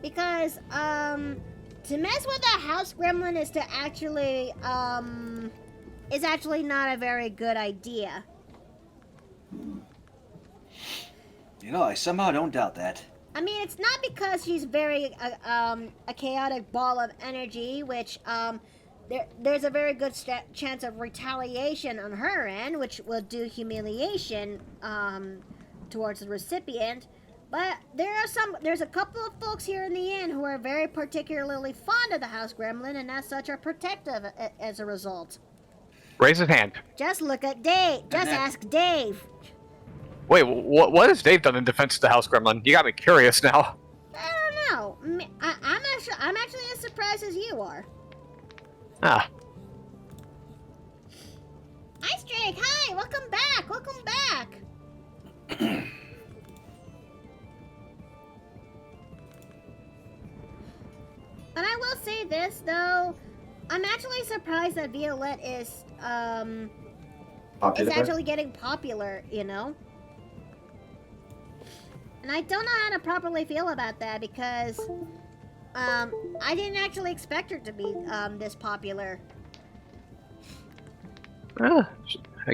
Because, to mess with a house gremlin is actually not a very good idea. You know, I somehow don't doubt that. I mean, it's not because she's very, a chaotic ball of energy, which, there's a very good chance of retaliation on her end, which will do humiliation, towards the recipient. But there's a couple of folks here in the inn who are very particularly fond of the house gremlin, and as such are protective as a result. Raise his hand. Just look at Dave. Just ask Dave. Wait, what has Dave done in defense of the house gremlin? You got me curious now. I don't know. I'm actually as surprised as you are. Ah. Ice Drake, hi! Welcome back! Welcome back! And I will say this, though. I'm actually surprised that Violette is actually getting popular, you know? And I don't know how to properly feel about that because I didn't actually expect her to be this popular. I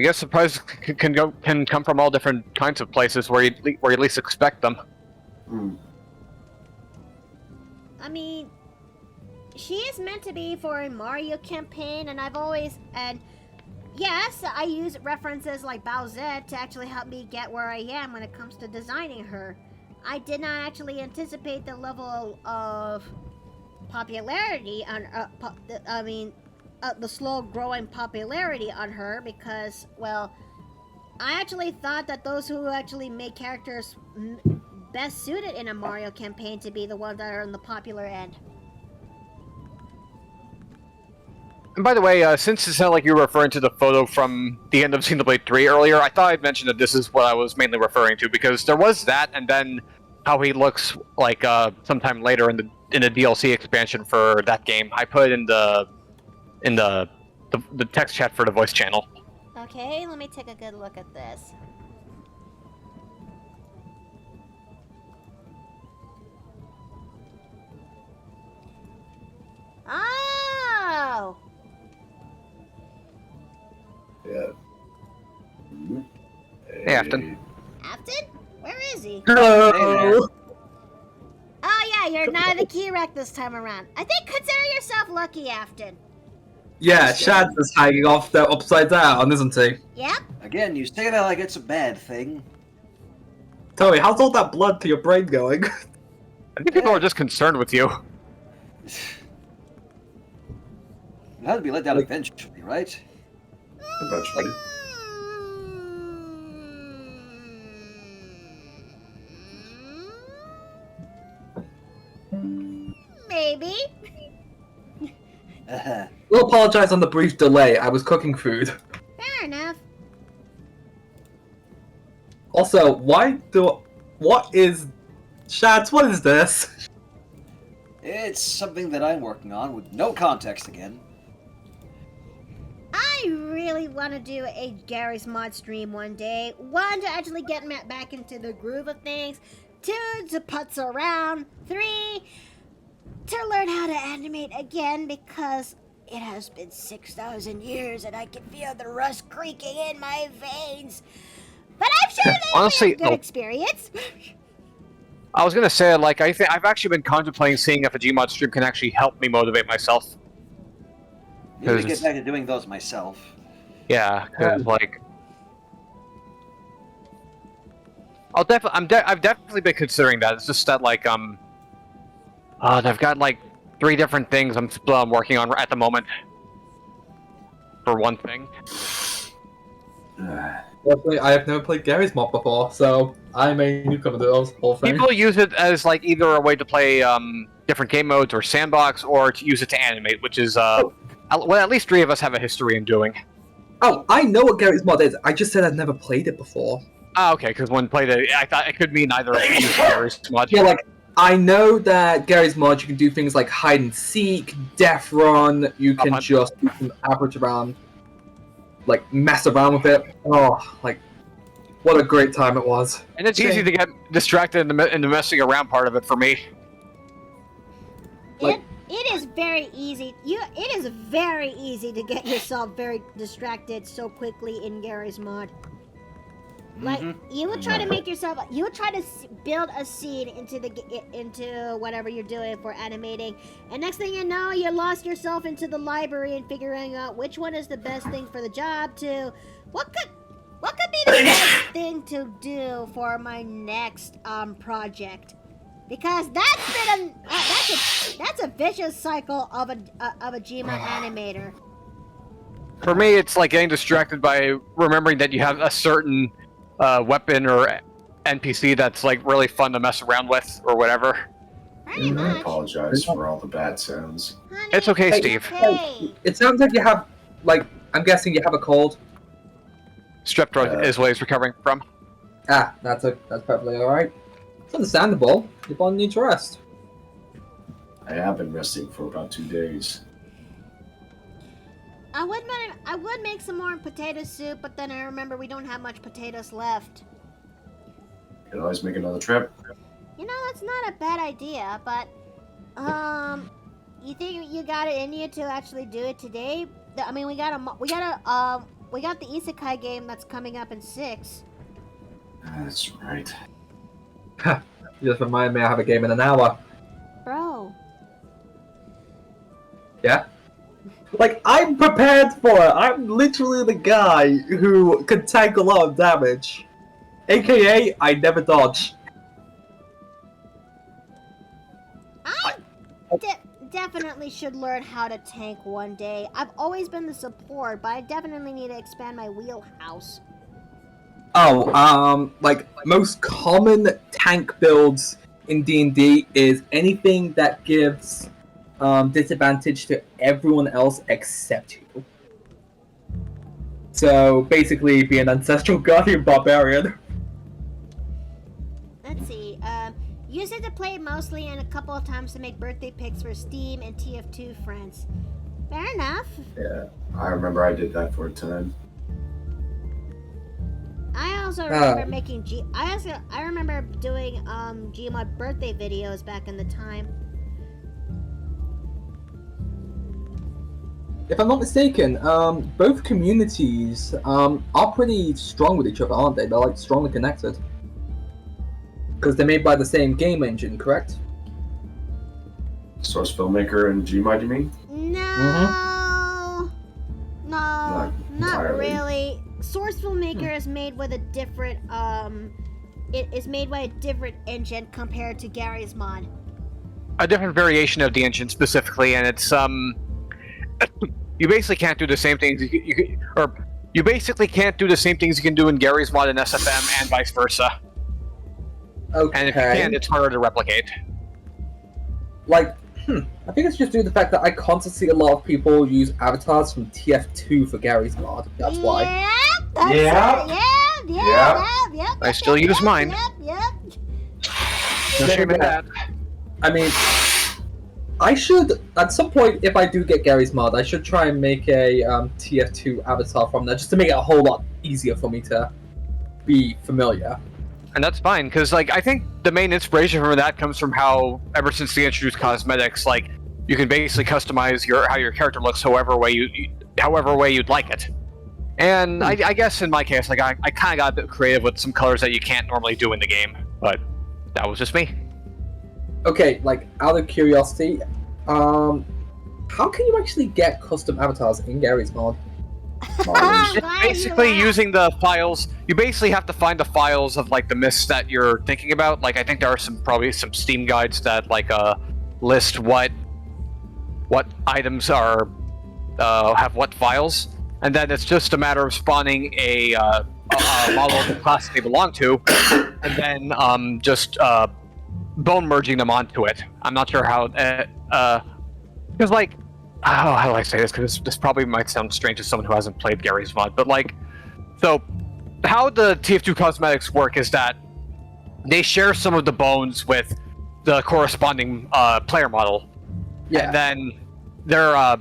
guess surprises can come from all different kinds of places where you at least expect them. I mean, she is meant to be for a Mario campaign, and yes, I use references like Bowsette to actually help me get where I am when it comes to designing her. I did not actually anticipate the level of popularity on, the slow growing popularity on her because, well, I actually thought that those who actually make characters best suited in a Mario campaign to be the ones that are on the popular end. And by the way, since it sounded like you were referring to the photo from the end of Xenoblade 3 earlier, I thought I'd mention that this is what I was mainly referring to, because there was that, and then how he looks like sometime later in the DLC expansion for that game. I put in the text chat for the voice channel. Okay, let me take a good look at this. Oh! Yeah. Hey, Afton. Afton? Where is he? Hello. Oh yeah, you're not the key wreck this time around. I think consider yourself lucky, Afton. Yeah, Shad's is hanging off there upside down, isn't he? Yep. Again, you say that like it's a bad thing. Tell me, how's all that blood to your brain going? I think people are just concerned with you. You have to be let down eventually, right? Eventually. Maybe. We'll apologize on the brief delay. I was cooking food. Fair enough. Also, what is Shads? What is this? It's something that I'm working on with no context again. I really want to do a Gary's Mod stream one day. One, to actually get back into the groove of things. 2, to putz around. 3, to learn how to animate again because it has been 6,000 years and I can feel the rust creaking in my veins. But I'm sure they Honestly, had a good experience. I was gonna say, like, I've actually been contemplating seeing if a Gmod stream can actually help me motivate myself. I need to get back to doing those myself. Yeah, because like, I've definitely been considering that. It's just that like I've got like 3 different things I'm working on at the moment. For one thing. Personally, I have never played Gary's Mod before, so I'm a newcomer to the whole thing. People use it as like either a way to play different game modes or sandbox, or to use it to animate, which is what at least 3 of us have a history in doing. Oh, I know what Gary's Mod is. I just said I've never played it before. Ah, okay, because when played it, I thought it could mean either Gary's Mod. Yeah, like, I know that Gary's Mod, you can do things like hide and seek, death run, you can just average around, like, mess around with it. Oh, like, what a great time it was. And it's easy to get distracted in the messing around part of it for me. It is very easy. It is very easy to get yourself very distracted so quickly in Gary's Mod. Like, you would try to make yourself, you would try to build a scene into whatever you're doing for animating, and next thing you know, you lost yourself into the library and figuring out which one is the best thing for the job to, what could be the best thing to do for my next project, because that's a vicious cycle of a Gmod animator. For me, it's like getting distracted by remembering that you have a certain weapon or NPC that's like really fun to mess around with or whatever. Pretty I much. apologize for all the bad sounds. Honey, It's okay, Hey, Steve. hey. It sounds like you have, like, I'm guessing you have a cold. Strep throat is what he's recovering from. Ah, that's perfectly alright. It's understandable. Your body needs rest. I have been resting for about 2 days. I would make some more potato soup, but then I remember we don't have much potatoes left. You can always make another trip. You know, that's not a bad idea, but you think you got it in you to actually do it today? I mean, we got the Isekai game that's coming up in 6. That's right. You just remind me I have a game in an hour. Bro. Yeah? Like, I'm prepared for it. I'm literally the guy who can tank a lot of damage. AKA, I never dodge. I definitely should learn how to tank one day. I've always been the support, but I definitely need to expand my wheelhouse. Oh, like, most common tank builds in D&D is anything that gives disadvantage to everyone else except you. So, basically, be an Ancestral Guardian Barbarian. Let's see. Use it to play mostly and a couple of times to make birthday pics for Steam and TF2 friends. Fair enough. Yeah, I remember I did that for a time. I also remember making I remember doing Gmod birthday videos back in the time. If I'm not mistaken, both communities are pretty strong with each other, aren't they? They're like strongly connected. Because they're made by the same game engine, correct? Source Filmmaker and Gmod, you mean? No, not entirely. really. Source Filmmaker is made with a different it is made by a different engine compared to Gary's Mod. A different variation of the engine specifically, and it's you basically can't do the same things you basically can't do the same things you can do in Gary's Mod and SFM and vice versa. Okay. And if you can, it's harder to replicate. Like, I think it's just due to the fact that I constantly see a lot of people use avatars from TF2 for Gary's Mod. That's why. Yep, that's Yeah. it. Yep. I still use mine. Yep. No shame in that. I mean, I should, at some point, if I do get Gary's Mod, I should try and make a TF2 avatar from there, just to make it a whole lot easier for me to be familiar. And that's fine, because like I think the main inspiration for that comes from how, ever since they introduced cosmetics, like you can basically customize how your character looks however way you'd like it. And I guess in my case, like I kind of got a bit creative with some colors that you can't normally do in the game, but that was just me. Okay, like out of curiosity, how can you actually get custom avatars in Gary's mod? I'm glad you Basically, laughed. using the files, you basically have to find the files of like the myths that you're thinking about. Like I think there are probably some Steam guides that like list what items are have what files, and then it's just a matter of spawning a model of the class they belong to, and then just bone merging them onto it. I'm not sure how because like. Oh, how do I say this? Because this probably might sound strange to someone who hasn't played Gary's mod, but like, so how the TF2 cosmetics work is that they share some of the bones with the corresponding player model, and then the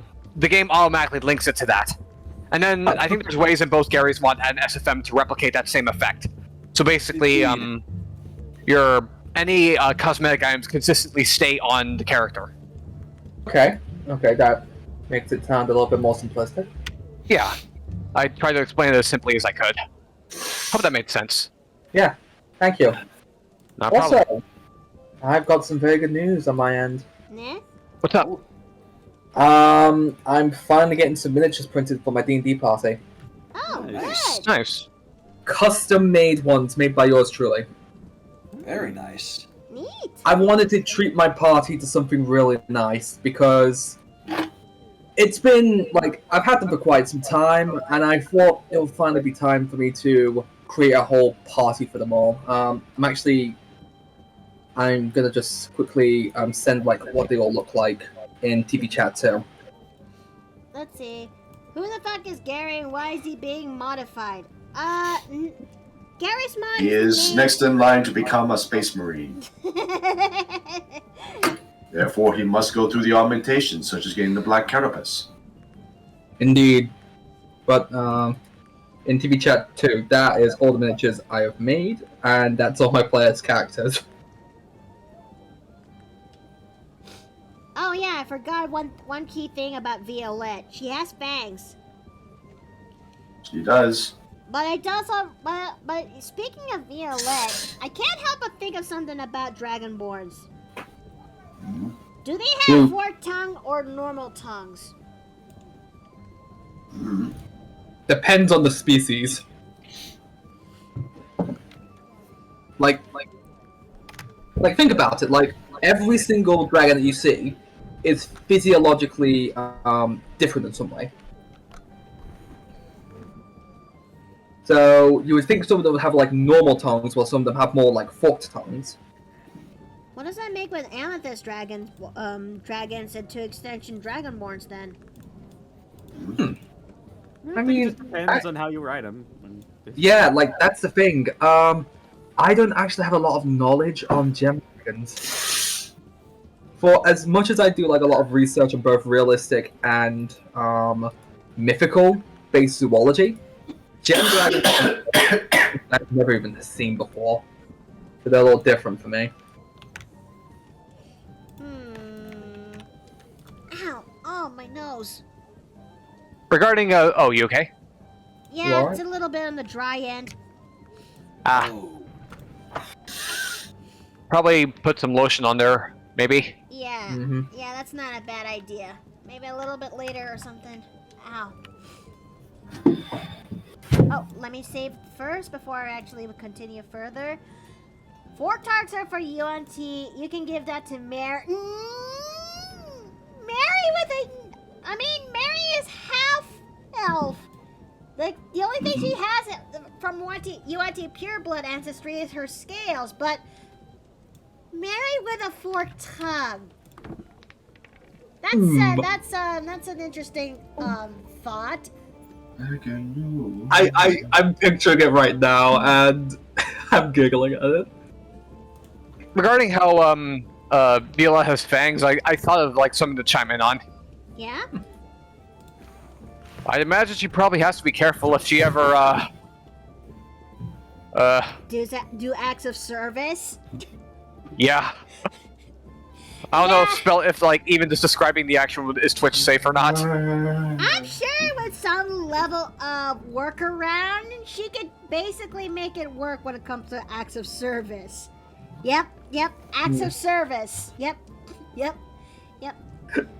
game automatically links it to that. And then I think there's ways in both Gary's mod and SFM to replicate that same effect. So basically, any cosmetic items consistently stay on the character. Okay, that makes it sound a little bit more simplistic. Yeah, I tried to explain it as simply as I could. Hope that made sense. Yeah, thank you. Not a problem. Also, I've got some very good news on my end. Nah? What's up? I'm finally getting some miniatures printed for my D&D party. Oh, Nice. good. Nice. Custom-made ones, made by yours truly. Very nice. Neat. I wanted to treat my party to something really nice, because it's been, like, I've had them for quite some time, and I thought it'll finally be time for me to create a whole party for them all. I'm gonna just quickly send, like, what they all look like in TV chat too. Let's see. Who the fuck is Gary and why is he being modified? Gary's mod He is next in line to become a space marine. Therefore, he must go through the augmentation, such as getting the black carapace. Indeed. But, in TV chat too, that is all the miniatures I have made, and that's all my players' characters. Oh yeah, I forgot one key thing about Violette. She has fangs. She does. But it does but speaking of Violette, I can't help but think of something about Dragonborns. Mhm. Do they have forked tongue or normal tongues? Mhm. Depends on the species. Like, think about it. Like, every single dragon that you see is physiologically different in some way. So you would think some of them would have like normal tongues, while some of them have more like forked tongues. What does that make with amethyst dragons and to extension dragonborns then? I mean, Depends on how you ride them. yeah, like that's the thing. I don't actually have a lot of knowledge on gem dragons. For as much as I do like a lot of research on both realistic and mythical based zoology, gem dragons I've never even seen before. So they're a little different for me. Ow! Oh, my nose. Regarding, oh, you okay? Yeah, What? it's a little bit on the dry end. Oh. Probably put some lotion on there, maybe. Yeah, Mhm. yeah, that's not a bad idea. Maybe a little bit later or something. Ow. Oh, let me save first before I actually continue further. 4 targets are for UNT. You can give that to Mary. Mary Mary is half elf. Like, the only thing she has from UNT pureblood ancestry is her scales, but Mary with a forked tongue. That's an interesting thought. I'm picturing it right now, and I'm giggling at it. Regarding how Viola has fangs, I thought of like something to chime in on. Yeah? I'd imagine she probably has to be careful if she ever Do acts of service? yeah. I don't know if like even just describing the action is Twitch safe or not. I'm sure with some level of workaround, she could basically make it work when it comes to acts of service. Yep, acts of service. Yep.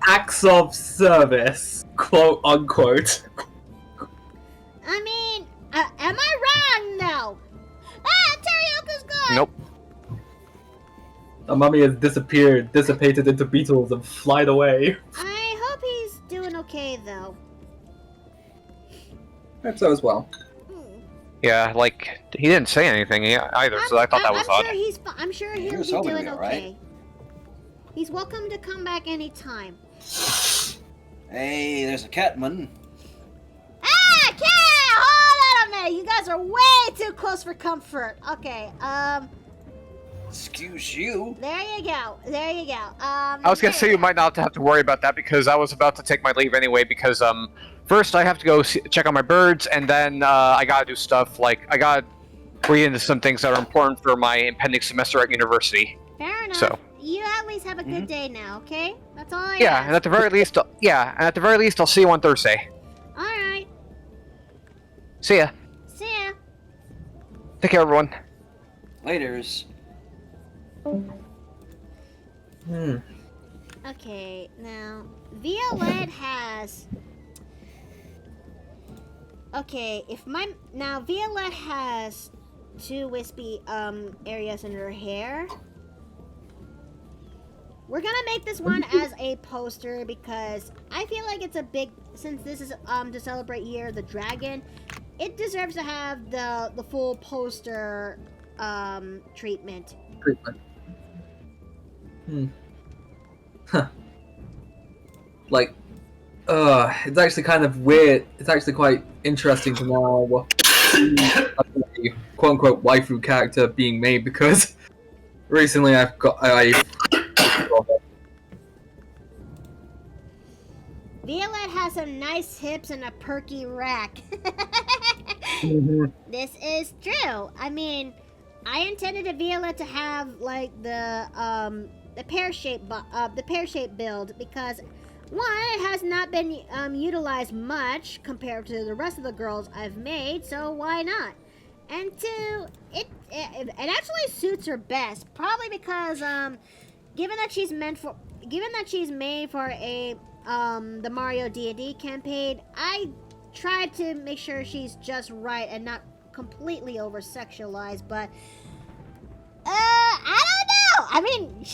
Acts of service, quote unquote. I mean, am I wrong though? Teriyuku's gone. Nope. The mummy has disappeared, dissipated into beetles, and flied away. I hope he's doing okay though. Hope so as well. Yeah, like he didn't say anything either, so I thought that was I'm odd. sure I'm sure He he'll was be hoping to doing be okay. alright. He's welcome to come back anytime. Hey, there's a Catman. Cat! Hold on a minute. You guys are way too close for comfort. Okay. Excuse you. There you go. I was gonna say you might not have to worry about that because I was about to take my leave anyway because first I have to go check on my birds and then I gotta do stuff like I gotta read into some things that are important for my impending semester at university. Fair enough. So. You at least have a good day now, okay? That's all I Yeah, ask. and at the very least, I'll see you on Thursday. All right. See ya. See ya. Take care, everyone. Laters. Okay, now Violette has. Okay, now Violette has 2 wispy areas in her hair. We're gonna make this one as a poster because I feel like it's a big, since this is to celebrate Year of the Dragon, it deserves to have the full poster treatment. Huh. Like, it's actually kind of weird. It's actually quite interesting to now see a quote-unquote waifu character being made because recently Violette has some nice hips and a perky rack. This is true. I mean, I intended Violette to have like the pear-shaped build because one, it has not been utilized much compared to the rest of the girls I've made, so why not? And 2, it actually suits her best, probably because given that she's made for a the Mario D&D campaign, I tried to make sure she's just right and not completely over sexualized, but I don't know. I mean,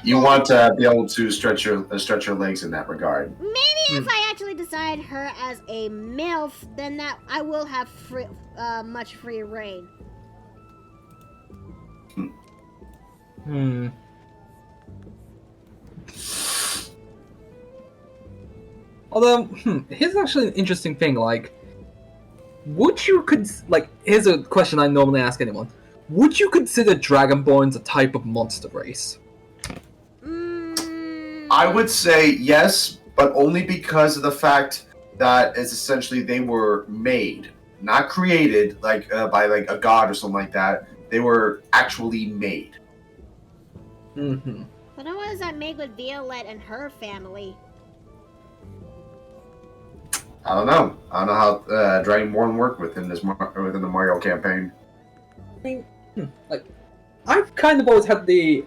You want to be able to stretch your legs in that regard. maybe if I actually decide her as a MILF, then that I will have much free reign. Although, here's actually an interesting thing. Like, would you here's a question I normally ask anyone. Would you consider Dragonborns a type of monster race? I would say yes, but only because of the fact that it's essentially they were made, not created like by like a god or something like that. They were actually made. But what does that make with Violette and her family? I don't know. I don't know how Dragonborn work within the Mario campaign. I mean, like, I've kind of always had the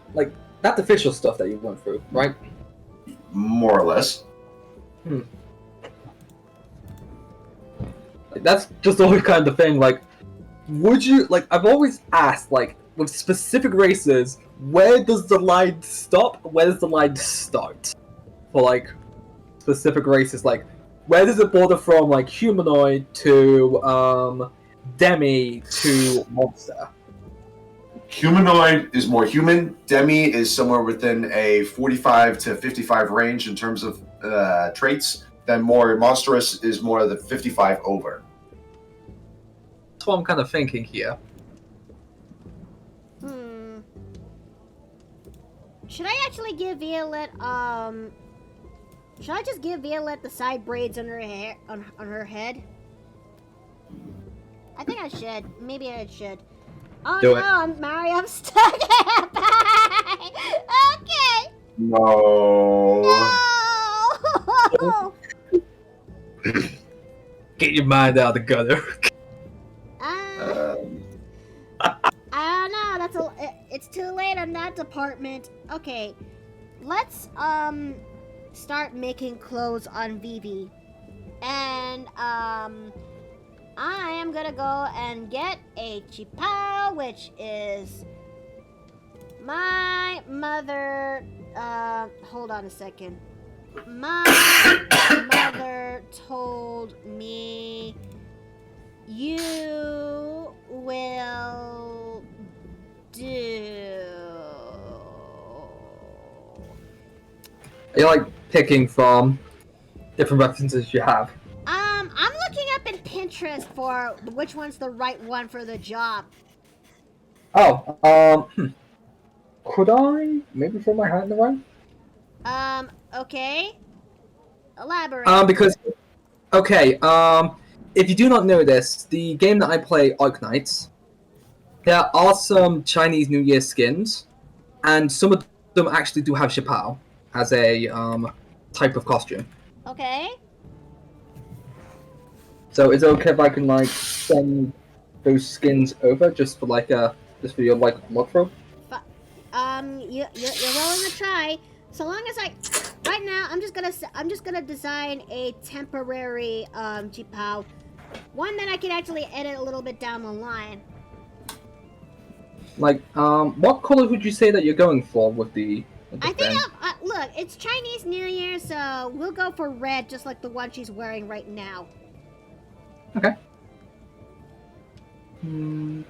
that official stuff that you went through, right? More or less. Like, that's just always kind of the thing. Like, would you I've always asked, like, with specific races, where does the line stop? Where does the line start? For like specific races, like, where does it border from, like, humanoid to demi to monster? Humanoid is more human. Demi is somewhere within a 45 to 55 range in terms of traits. Then more monstrous is more the 55 over. That's what I'm kind of thinking here. Should I actually give Violette should I just give Violette the side braids on her hair on her head? I think I should. Maybe I should. Oh Do no, it. I'm Mario. I'm stuck. Bye. Okay. No. No. Get your mind out of the gutter. I don't know. It's too late on that department. Okay, let's start making clothes on Vivi, and I am gonna go and get a chipao, which is my mother. Hold on a second. My mother told me you will do. Are you like picking from different references you have? I'm looking up in Pinterest for which one's the right one for the job. Oh, could I maybe throw my hat in the ring? Okay. Elaborate. Because, okay, if you do not know this, the game that I play, Arknights, there are some Chinese New Year skins, and some of them actually do have Chipao as a type of costume. Okay. So is it okay if I can like send those skins over just for your like look through? You're willing to try. So long as right now, I'm just gonna design a temporary chipao, one that I can actually edit a little bit down the line. Like, what color would you say that you're going for with the I thing? think look, it's Chinese New Year, so we'll go for red, just like the one she's wearing right now. Okay. I'm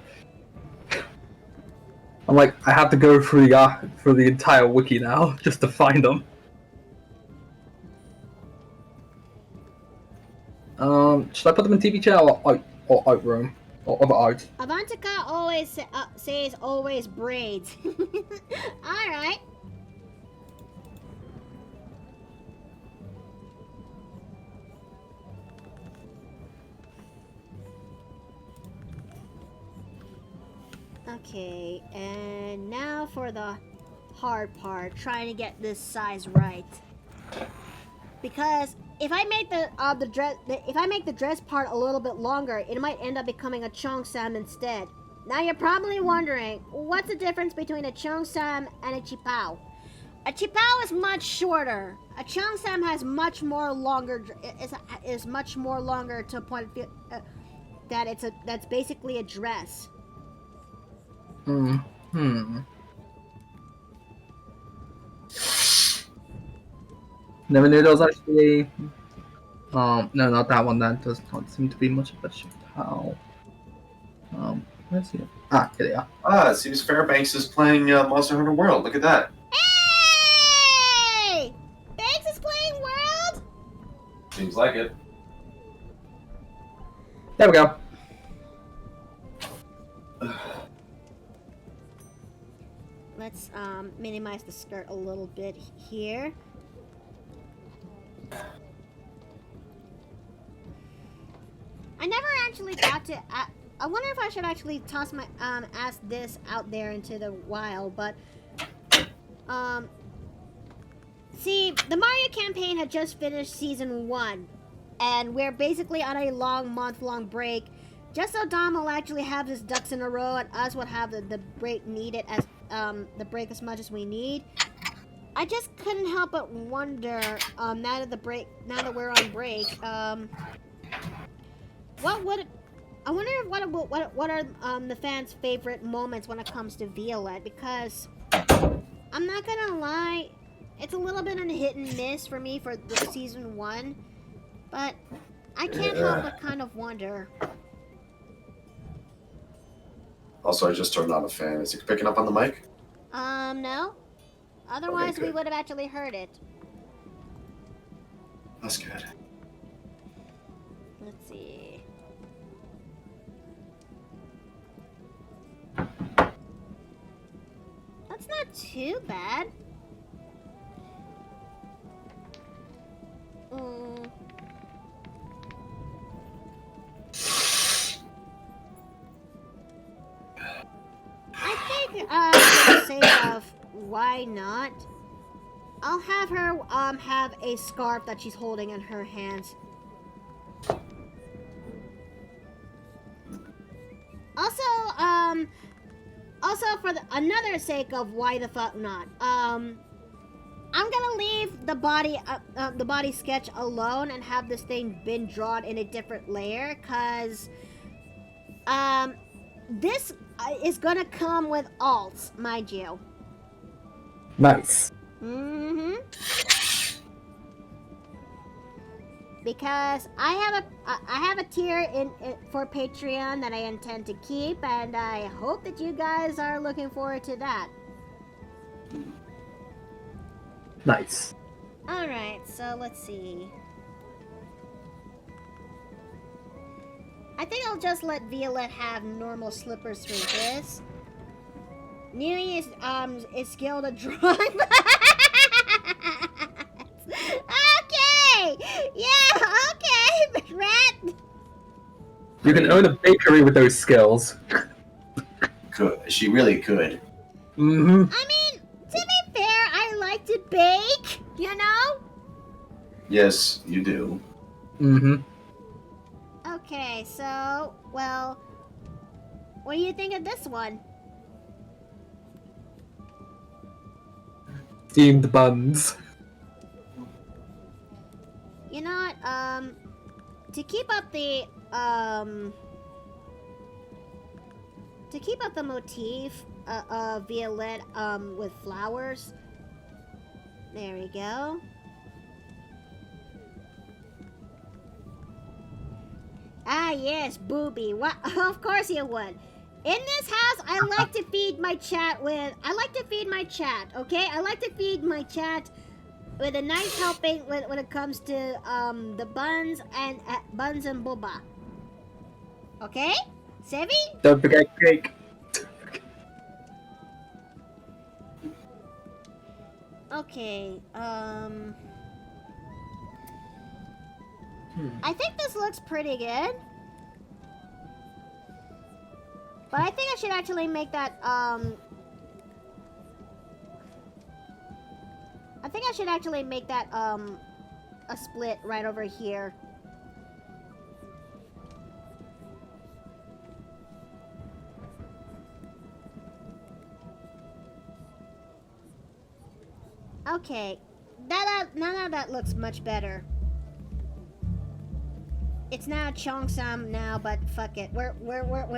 like, I have to go through the entire wiki now just to find them. Should I put them in TV chat or out room or other art? Avantika always says always braids. All right. Okay, and now for the hard part, trying to get this size right. Because if I make the dress part a little bit longer, it might end up becoming a cheongsam instead. Now you're probably wondering, what's the difference between a cheongsam and a chipao? A chipao is much shorter. A cheongsam has much more longer. Is much more longer to a point that that's basically a dress. Never knew there was actually. No, not that one. That does not seem to be much of a shift. How? Let's see. Here they are. It seems Fairbanks is playing Monster Hunter World. Look at that. Hey! Banks is playing World? Seems like it. There we go. Let's minimize the skirt a little bit here. I never actually got to. I wonder if I should actually toss my ask this out there into the wild, but see, the Mario campaign had just finished season 1, and we're basically on a month-long break, just so Dom will actually have his ducks in a row, and us would have the break needed as the break as much as we need. I just couldn't help but wonder, now that we're on break, I wonder what are the fans' favorite moments when it comes to Violette, because I'm not gonna lie, it's a little bit of a hit and miss for me for the season 1, but I can't help but kind of wonder. Also, I just turned on a fan. Is it picking up on the mic? No. Otherwise, Okay, we good. would have actually heard it. That's good. Let's see. That's not too bad. I think, for the sake of why not, I'll have her have a scarf that she's holding in her hands. Also, for another sake of why the fuck not, I'm gonna leave the body sketch alone and have this thing been drawn in a different layer, cause this is gonna come with alts, mind you. Nice. Mm-hmm. Because I have a tier in for Patreon that I intend to keep, and I hope that you guys are looking forward to that. Nice. All right, so let's see. I think I'll just let Violette have normal slippers for this. Nui is skilled at drawing. Okay! Yeah, okay, Rat! You can own a bakery with those skills. Could she really could? Mm-hmm. I mean, to be fair, I like to bake, you know? Yes, you do. Mm-hmm. Okay, so, well, what do you think of this one? Steamed buns. You know what, to keep up the motif of Violette, with flowers. There we go. Ah, yes, booby. What? Of course you would. In this house, I like to feed my chat, okay? I like to feed my chat with a nice helping when it comes to, the buns and boba. Okay? Sevi? Don't forget cake. Okay, I think this looks pretty good. But I think I should actually make that, a split right over here. Okay, now that looks much better. It's now Cheongsam now, but fuck it. We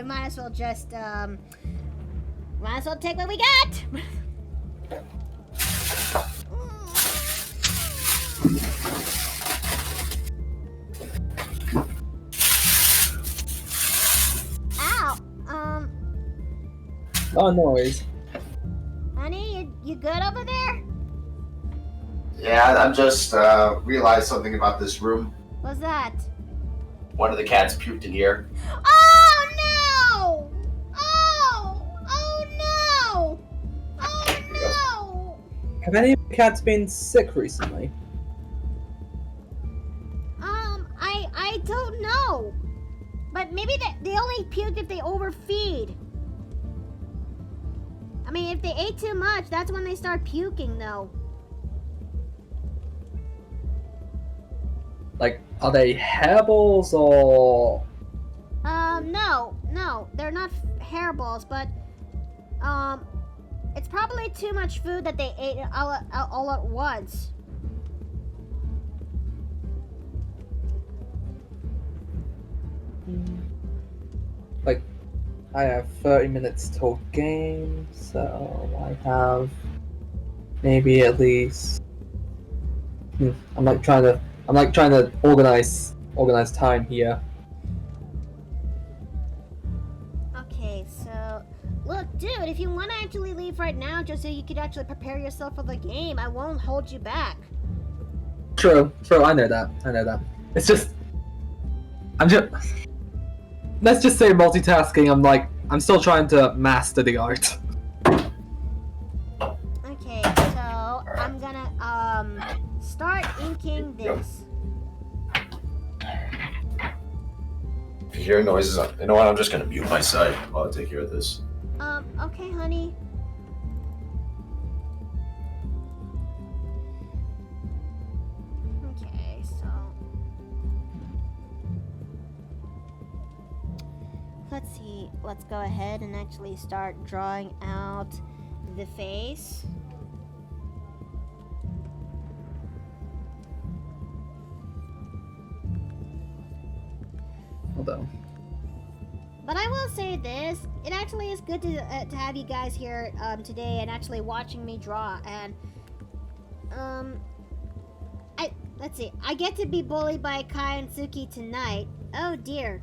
might as well just might as well take what we got. Ow. Oh, noise. Honey, you good over there? Yeah, I'm just realized something about this room. What's that? One of the cats puked in here. Oh no! Oh no! Oh no! Have any of the cats been sick recently? I don't know. But maybe they only puke if they overfeed. I mean, if they ate too much, that's when they start puking, though. Like, are they hairballs or... No, they're not hairballs, but, it's probably too much food that they ate all at once. Like, I have 30 minutes till game, so I have maybe at least... I'm like trying to organize time here. Okay, so look, dude, if you want to actually leave right now, just so you could actually prepare yourself for the game, I won't hold you back. True, I know that. It's just... Let's just say multitasking, I'm still trying to master the art. Okay, so I'm gonna start inking this. If you hear noises, you know what? I'm just gonna mute my side while I take care of this. Okay, honey. Okay, so let's see. Let's go ahead and actually start drawing out the face. Hold on. But I will say this: it actually is good to have you guys here today and actually watching me draw. And let's see. I get to be bullied by Kai and Suki tonight. Oh dear.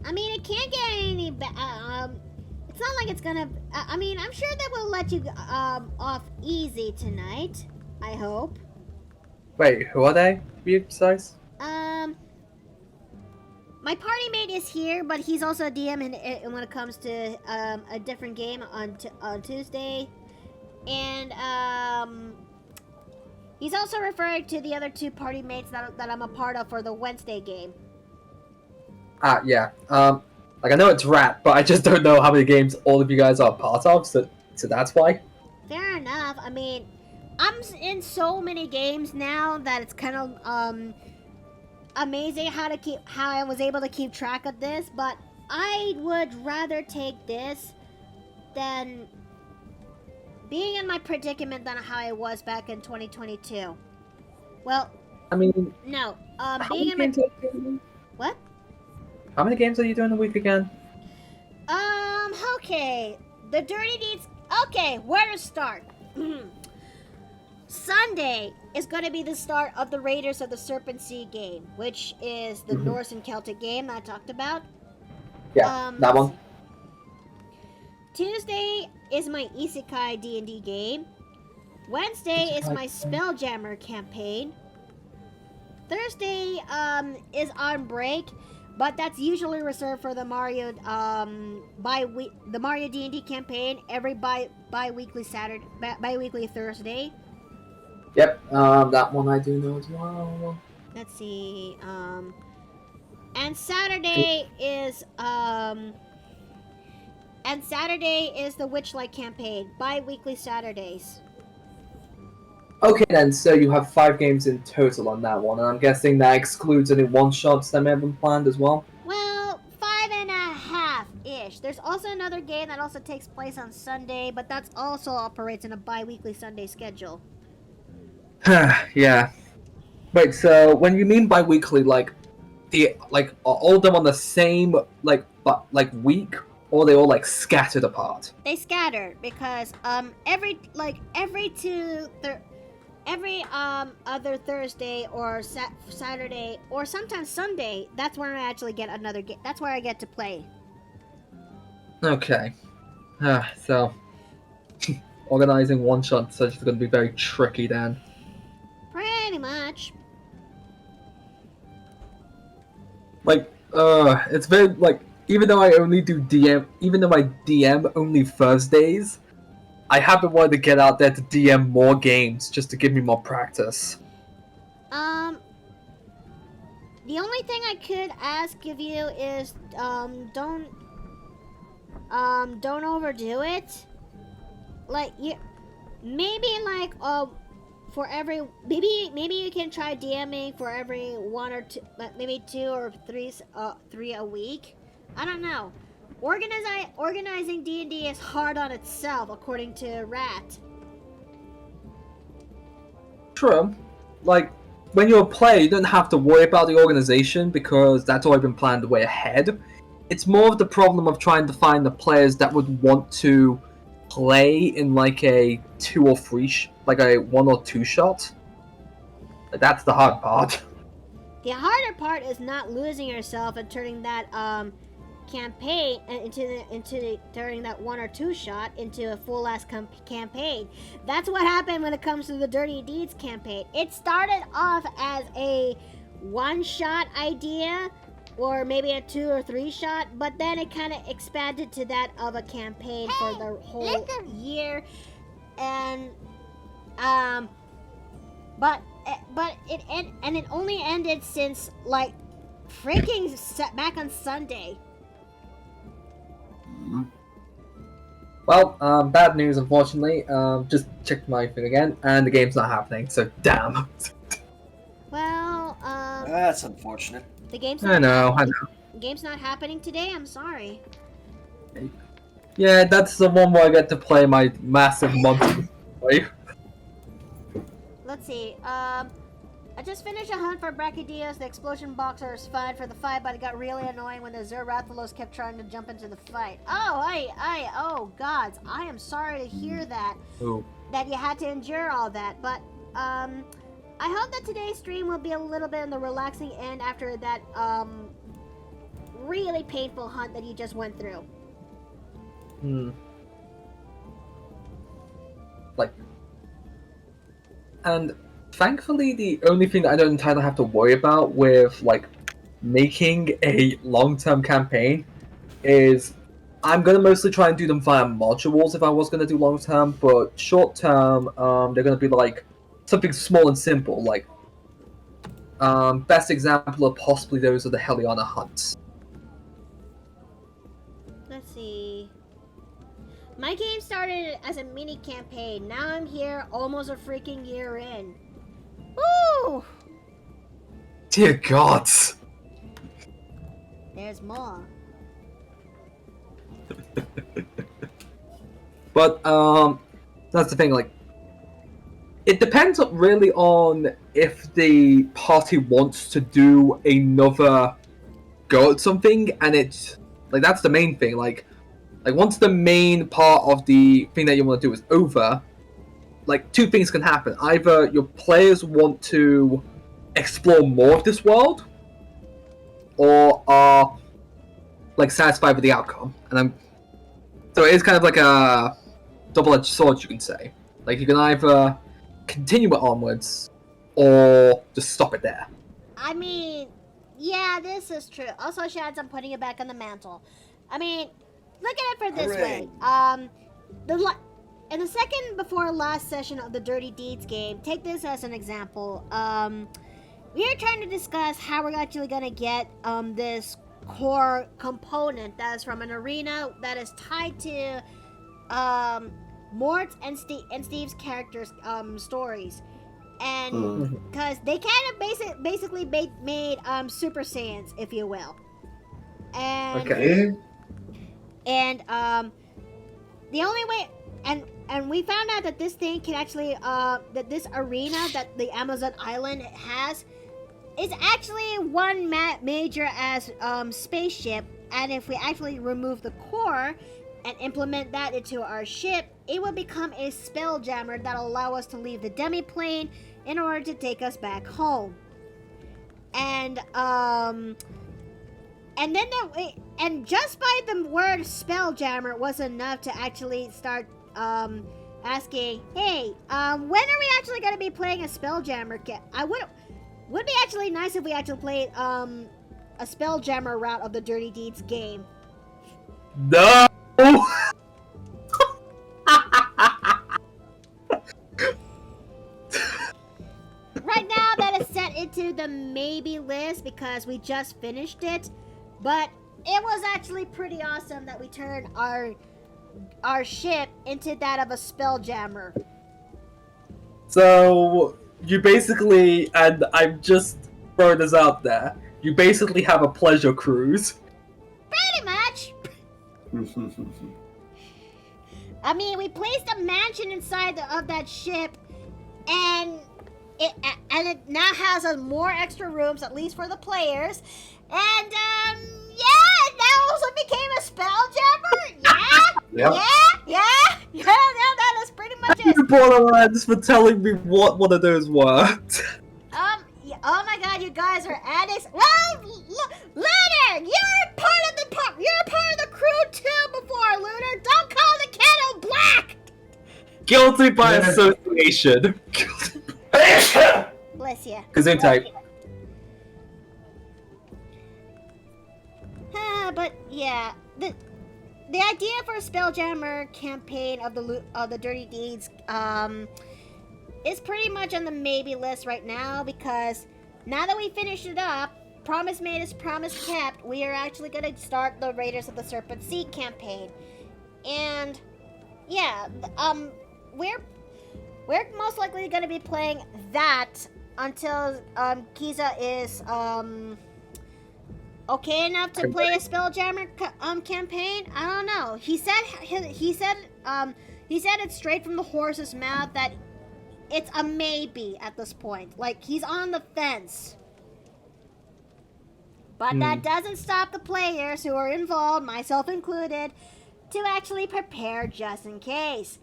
I mean, it can't get any it's not like it's gonna. I mean, I'm sure that we'll let you off easy tonight. I hope. Wait, who are they? Be precise. My party mate is here, but he's also a DM and when it comes to a different game on Tuesday, and he's also referring to the other two party mates that I'm a part of for the Wednesday game. Yeah. Like I know it's Rat, but I just don't know how many games all of you guys are part of, so that's why. Fair enough. I mean, I'm in so many games now that it's kind of amazing how I was able to keep track of this, but I would rather take this than being in my predicament than how I was back in 2022. Well, I mean, no. being in my what? How many games are you doing a week again? Okay. The Dirty Deeds. Okay, where to start? Sunday is going to be the start of the Raiders of the Serpent Sea game, which is the Norse and Celtic game that I talked about. Yeah, that one. Tuesday is my Isekai D&D game. Wednesday is my Spelljammer campaign. Thursday is on break, but that's usually reserved for the Mario the Mario D&D campaign every bi-weekly Thursday. Yep, that one I do know as well. Let's see. And Saturday is the Witchlight campaign, bi-weekly Saturdays. Okay then, so you have 5 games in total on that one, and I'm guessing that excludes any one-shots that may have been planned as well? Well, 5.5-ish. There's also another game that also takes place on Sunday, but that's also operates in a bi-weekly Sunday schedule. Yeah. Wait, so when you mean bi-weekly, are all of them on the same week, or are they all scattered apart? They scatter because every other Thursday or Saturday or sometimes Sunday, that's when I actually get another game. That's where I get to play. Okay. So organizing one shot such is going to be very tricky then. Pretty much. It's very even though I only do DM, even though I DM only Thursdays, I have been wanting to get out there to DM more games just to give me more practice. The only thing I could ask of you is don't overdo it. For every maybe you can try DMing for every 1 or 2, maybe 2 or 3 a week. I don't know. Organizing D&D is hard on itself, according to Rat. True. When you're a player, you don't have to worry about the organization because that's already been planned way ahead. It's more of the problem of trying to find the players that would want to play in a 2 or 3 a 1 or 2 shot. That's the hard part. The harder part is not losing yourself and turning that campaign turning that 1 or 2 shot into a full ass campaign. That's what happened when it comes to the Dirty Deeds campaign. It started off as a 1 shot idea, or maybe a 2 or 3 shot, but then it kind of expanded to that of a campaign for the whole year, and but it only ended since freaking back on Sunday. Well, bad news, unfortunately. Just checked my thing again, and the game's not happening, so damn. Well, That's unfortunate. The game's I not know. the game's not happening today. I'm sorry. Yeah, that's the one where I get to play my massive monster. Let's see. I just finished a hunt for Brachydios. The explosion boxer is fine for the fight, but it got really annoying when the Zerathalos kept trying to jump into the fight. Oh gods, I am sorry to hear that. Oh. That you had to endure all that, but I hope that today's stream will be a little bit on the relaxing end after that really painful hunt that you just went through. And thankfully, the only thing that I don't entirely have to worry about with making a long-term campaign is I'm gonna mostly try and do them via modules if I was gonna do long-term, but short-term, they're gonna be something small and simple, best example of possibly those are the Heliana hunts. Let's see. My game started as a mini campaign. Now I'm here almost a freaking year in. Woo! Dear God! There's more. But that's the thing. It depends really on if the party wants to do another go at something, and it's that's the main thing. Once the main part of the thing that you want to do is over, two things can happen. Either your players want to explore more of this world, or are satisfied with the outcome. So it is kind of like a double-edged sword, you can say. You can either continue it onwards, or just stop it there. I mean, yeah, this is true. Also, Shads, I'm putting it back on the mantle. I mean, look at it for this way. In the second before last session of the Dirty Deeds game, take this as an example. We are trying to discuss how we're actually going to get this core component that is from an arena that is tied to Mort's and Steve's characters' stories. And because they kind of basically made Super Saiyans, if you will. And Okay. And the only way, and we found out that this thing can actually that this arena that the Amazon island has is actually one major as spaceship. And if we actually remove the core and implement that into our ship, it will become a spelljammer that'll allow us to leave the demi-plane in order to take us back home. And and just by the word spelljammer was enough to actually start asking, hey, when are we actually going to be playing a spelljammer kit? Would be actually nice if we actually played a spelljammer route of the Dirty Deeds game. No. Right now, that is set into the maybe list because we just finished it. But it was actually pretty awesome that we turned our ship into that of a spelljammer. So you basically, and I'm just throwing this out there, you basically have a pleasure cruise. Pretty much. I mean, we placed a mansion inside of that ship, and it now has more extra rooms, at least for the players. And yeah, it now also became a spelljammer. Yeah, Yep. yeah. That is pretty much Thank it. you, Borderlands, for telling me what one of those were. Yeah, oh my God, you guys are addicts. Well, Lunar, you're part of the crew too. Before Lunar, don't call the kettle black. Guilty by association. Bless you. Gesundheit. But yeah, the idea for a Spelljammer campaign of the Dirty Deeds is pretty much on the maybe list right now, because now that we finished it up, promise made is promise kept. We are actually going to start the Raiders of the Serpent Sea campaign, and yeah, we're most likely going to be playing that until Kiza is okay enough to play a Spelljammer campaign? I don't know. He said it straight from the horse's mouth that it's a maybe at this point. Like, he's on the fence. But that doesn't stop the players who are involved, myself included, to actually prepare just in case.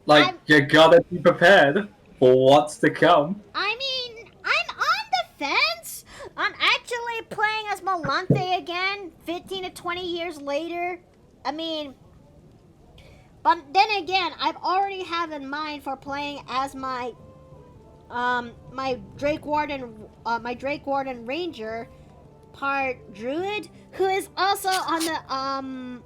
Like, you gotta be prepared for what's to come. I mean, I'm on the fence. I'm actually playing as Malanthe again, 15 to 20 years later. I mean, but then again, I've already have in mind for playing as my Drake Warden Ranger, part Druid, who is also on the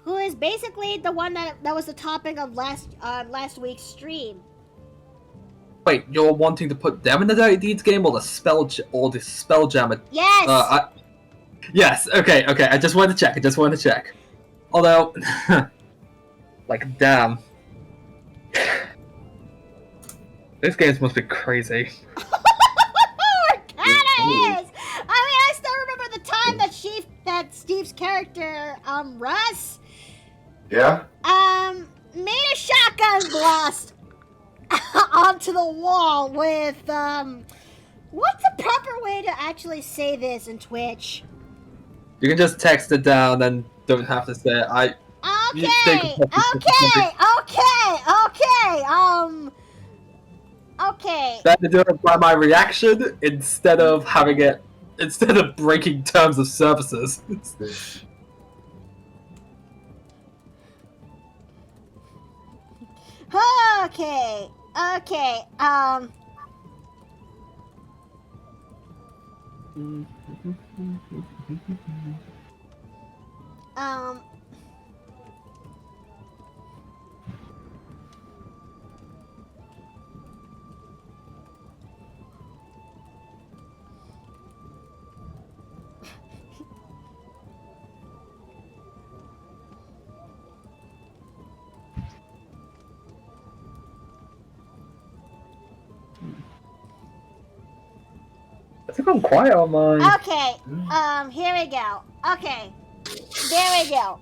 who is basically the one that was the topic of last week's stream. Wait, you're wanting to put them in the Dirty Deeds game or the Spelljammer? Yes. Yes. Okay. I just wanted to check. Although, like, damn, this game must be crazy. It kinda is. I mean, I still remember the time that Steve's character, Russ, Yeah? made a shotgun blast onto the wall with, what's the proper way to actually say this in Twitch? You can just text it down and don't have to say it. Okay. Better do it by my reaction instead of breaking terms of services. Okay. It's gone quiet on mine. Okay, here we go. Okay, there we go.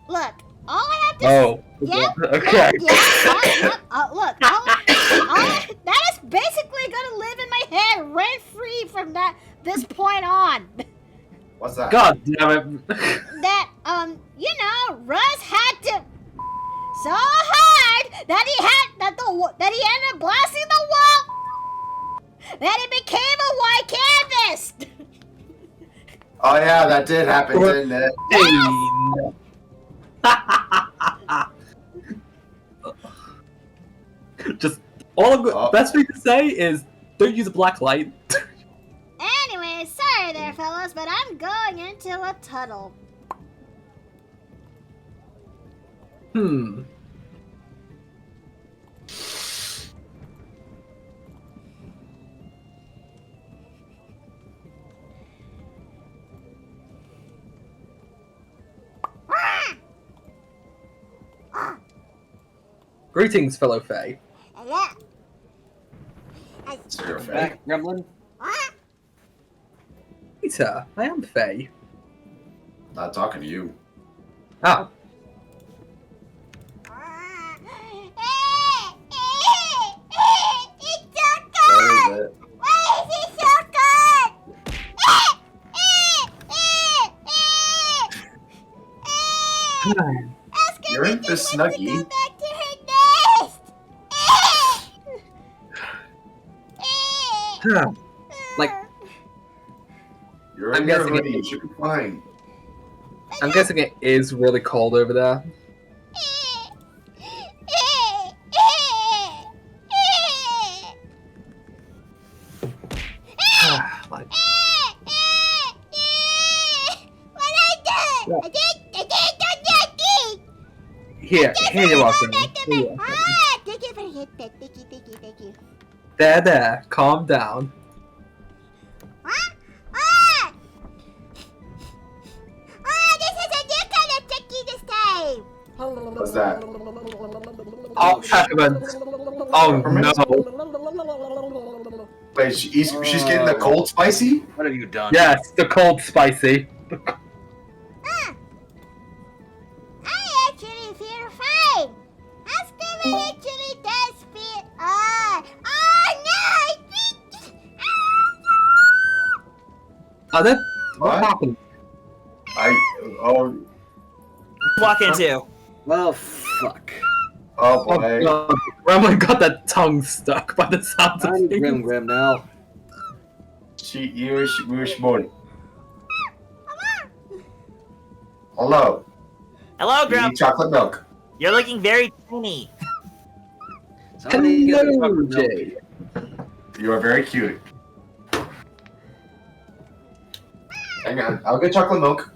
Look, all I have to Okay. look, that is basically gonna live in my head rent free from this point on. What's that? God damn it. That Russ had to so hard that he ended up blasting the wall that it became a white canvas. Oh yeah, that did happen, didn't it? Just best thing to say is don't use a black light. Anyway, sorry there, fellas, but I'm going into a tunnel. Greetings, fellow Fae. Yeah. So you're a Fae? Back, Gremlin. Peter, I am Fae. Not talking to you. Oh. It's so What good! is it? Why is it so good? You're in the Snuggie. Go back to her nest! Like, You're I'm in your guessing hoodie. You should be fine. I'm guessing it is really cold over there. Like, here you're welcome. Thank you for hit that. Thank you. There, calm down. This is a new kind of cookie this time. What's that? hot peppermint. Oh no. Wait, she's getting the cold spicy? What have you done? Yes, the cold spicy. I actually feel fine. Huskman actually does feel. Oh no! What What? happened? Oh Walk into. Well, fuck. oh Oh boy. god. Gremlin got that tongue stuck by the sound of I'm things. Grim now. Wishbone. Hello. Hello, You Grump. need chocolate milk. You're looking very tiny. Somebody get the Hello, fucking milk. Jay. You are very cute. Hang on, I'll get chocolate milk.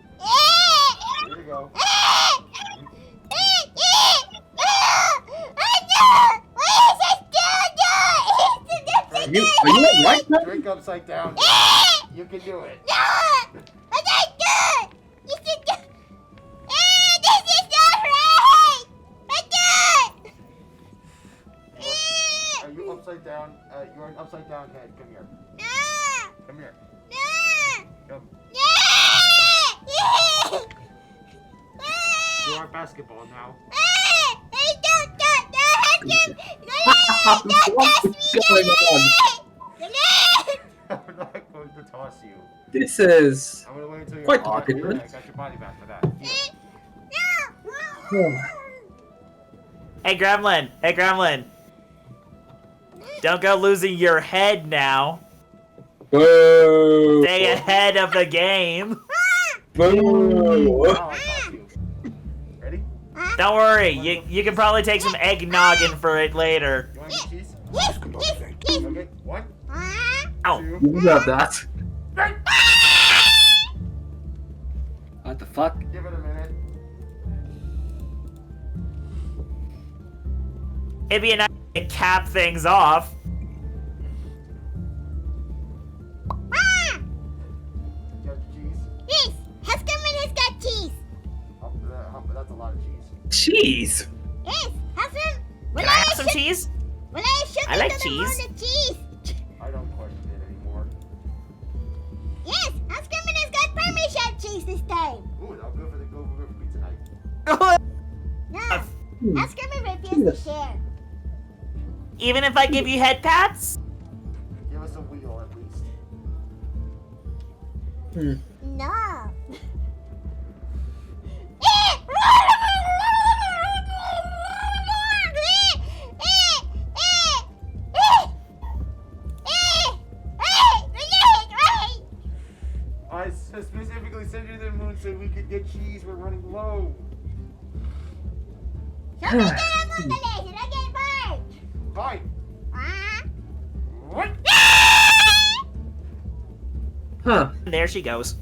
Here you go. Are you alright? Drink upside down. You can do it. Are you upside down? You're an upside down head. Come here. Come here. Come. You are basketball now. What's going on? I'm not going to toss you. This is I'm gonna wait until you're Quite off. different. I got your body back for that. Hey, Gremlin. Hey, Gremlin. Don't go losing your head now. boo. Stay ahead of the game. Boo. Now I'll toss you. Ready? Don't worry. You can probably take some eggnogging for it later. You want any cheese? Yes, Okay. One, Ow. two, You love that. What the fuck? give it a minute. It'd be a nice way to cap things off. You got cheese? Yes, Huskerman has got cheese. That's a lot of cheese. Cheese. Yes, Huskerman. Can I have some cheese? I like cheese. cheese. I don't question it anymore. Yes, Huskerman has got Parmesan cheese this time. Ooh, that'll go for pizza night. No, Hmm. Huskerman refuses to share. Even if I give you head pats? Give us a wheel at least. No. I specifically sent you to the moon so we could get cheese. We're running low. Somebody get a moongalay and I get burned. Fine. What? Huh. There she goes.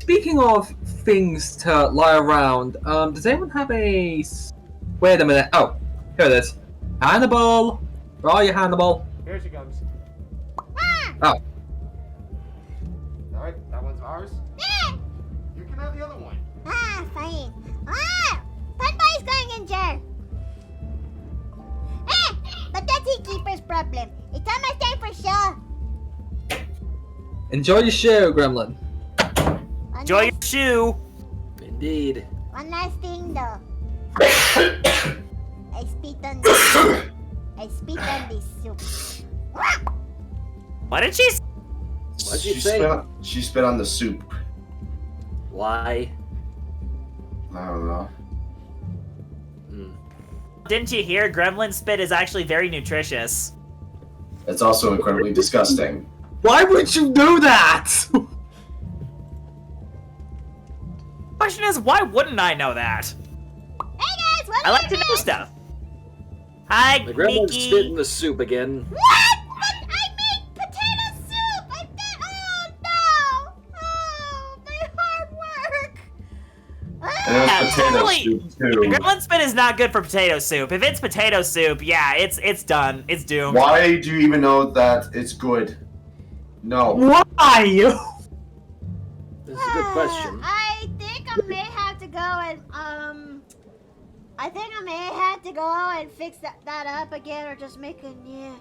Speaking of things to lie around, does anyone have a... Wait a minute. Oh, here it is. Hannibal! Where are you, Hannibal? Here she comes. Oh. Alright, that one's ours. You can have the other one. Fine. Funboy's going in jail. But that's the keeper's problem. It's almost time for show. Enjoy your show, Gremlin. Enjoy your shoe. Indeed. One last thing though. I spit on this. I spit on this soup. What did she say? What'd you say? She spit on the soup. Why? I don't know. Didn't you hear? Gremlin spit is actually very nutritious. It's also incredibly disgusting. Why would you do that? Question is, why wouldn't I know that? Hey guys, what? I like to know stuff. Hi, My grandma Nikki. spit in the soup again. What? But I made potato soup. I did. Oh no! Oh, my hard work. And it was potato Really, soup too. gremlin spit is not good for potato soup. If it's potato soup, yeah, it's done. It's doomed. Why do you even know that it's good? No. Why? This is a good question. I think I may have to go and fix that up again, or just make a new.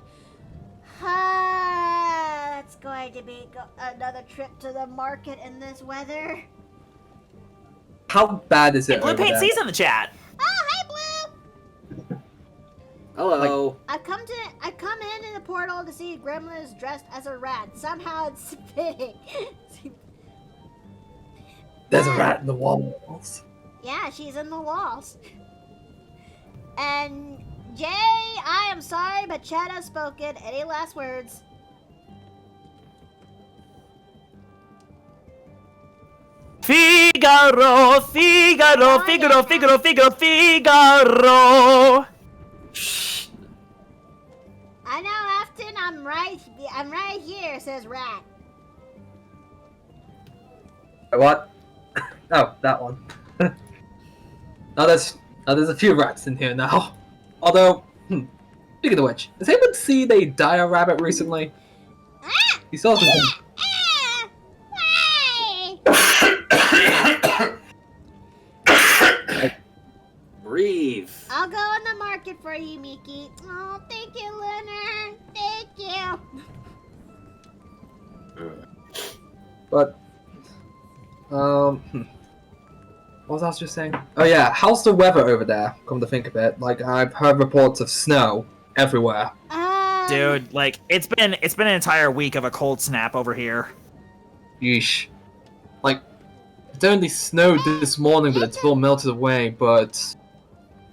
It's going to be another trip to the market in this weather. How bad is it? Hey, Blue over Paint there? C's in the chat. Oh, hi, Blue. Hello. I come in the portal to see Gremlin is dressed as a rat. Somehow it's fitting. There's a rat in the walls. Yeah, she's in the walls. And Jay, I am sorry, but Chad has spoken. Any last words? Figaro, Figaro, Figaro, Figaro, Figaro, Figaro. I know, Afton. I'm right here. Says rat. What? Oh, that one. Now there's a few rats in here now. Although, speaking of which, has anyone seen a dire rabbit recently? Ah! You saw something. Breathe. I'll go on the market for you, Miki. Oh, thank you, Leonard. Thank you. But, what was I just saying? Oh yeah, how's the weather over there? Come to think of it, like I've heard reports of snow everywhere. Dude, like it's been an entire week of a cold snap over here. Yeesh. Like, it only snowed this morning, but it's all melted away. But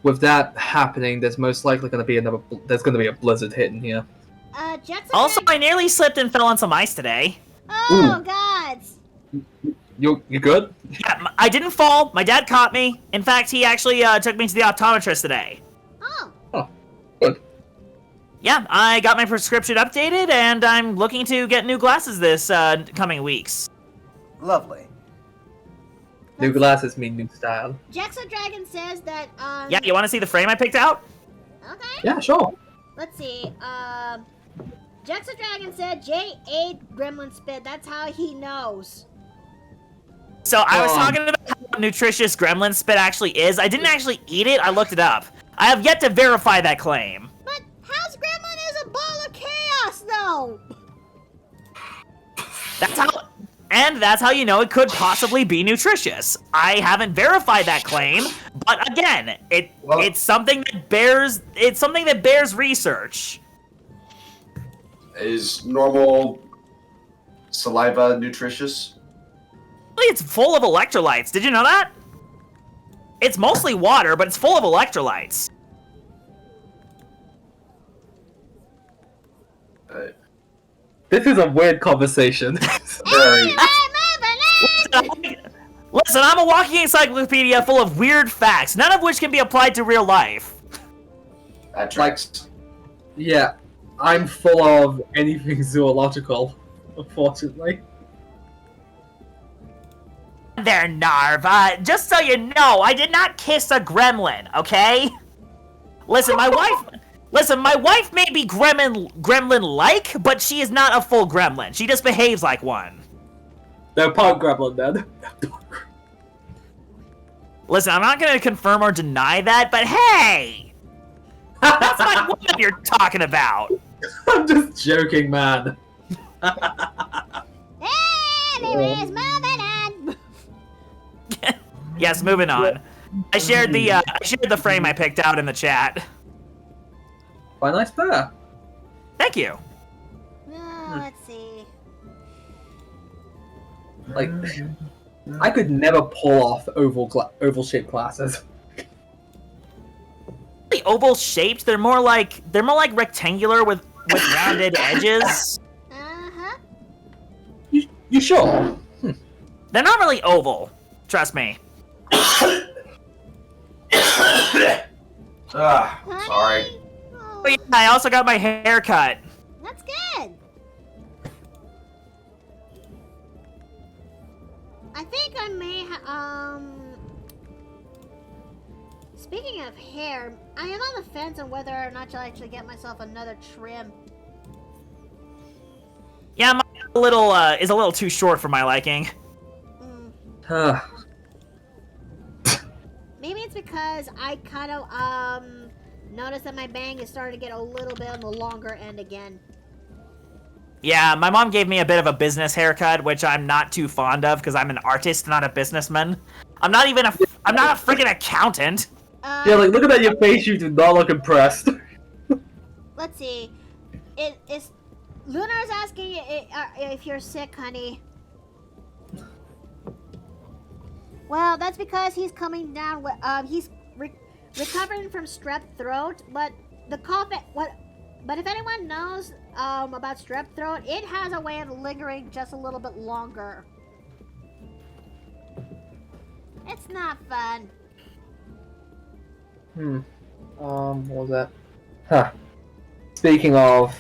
with that happening, there's most likely going to be there's going to be a blizzard hitting here. Jetson. Also, I nearly slipped and fell on some ice today. Oh, gods. You good? Yeah, I didn't fall. My dad caught me. In fact, he actually took me to the optometrist today. Oh. Oh, good. Yeah, I got my prescription updated, and I'm looking to get new glasses this coming weeks. Lovely. New glasses mean new style. Jackson Dragon says that, Yeah, you want to see the frame I picked out? Okay. Yeah, sure. Let's see. Jackson Dragon said Jay ate gremlin spit. That's how he knows. So I was talking about how nutritious gremlin spit actually is. I didn't actually eat it. I looked it up. I have yet to verify that claim. But how's gremlin is a ball of chaos, though? That's how you know it could possibly be nutritious. I haven't verified that claim, but again, it's something that bears research. Is normal saliva nutritious? It's full of electrolytes. Did you know that? It's mostly water, but it's full of electrolytes. This is a weird conversation. Very. Listen, I'm a walking encyclopedia full of weird facts, none of which can be applied to real life. That tracks. Yeah, I'm full of anything zoological, unfortunately. There, Narv. Just so you know, I did not kiss a gremlin, okay? Listen, my wife may be gremlin-like, but she is not a full gremlin. She just behaves like one. No, part gremlin then. Listen, I'm not gonna confirm or deny that, but hey! That's my woman you're talking about! I'm just joking, man. Anyways, moving on. Yes, moving on. I shared the frame I picked out in the chat. Quite nice pair. Thank you. Let's see. Like, I could never pull off oval-shaped glasses. The oval shaped, they're more like rectangular with rounded edges. Uh-huh. You sure? They're not really oval. Trust me. Sorry. Oh, But yeah, I also got my hair cut. that's good. I think I may Speaking of hair, I am on the fence on whether or not to actually get myself another trim. Yeah, mine is a little too short for my liking. Mm. Maybe it's because I kind of noticed that my bang is starting to get a little bit on the longer end again. Yeah, my mom gave me a bit of a business haircut, which I'm not too fond of because I'm an artist, not a businessman. I'm not a freaking accountant. Yeah, like looking at your face, you do not look impressed. Let's see. It is. Lunar's asking if you're sick, honey. Well, that's because he's coming down with he's recovering from strep throat, but the cough. But if anyone knows about strep throat, it has a way of lingering just a little bit longer. It's not fun. What was that? Huh. Speaking of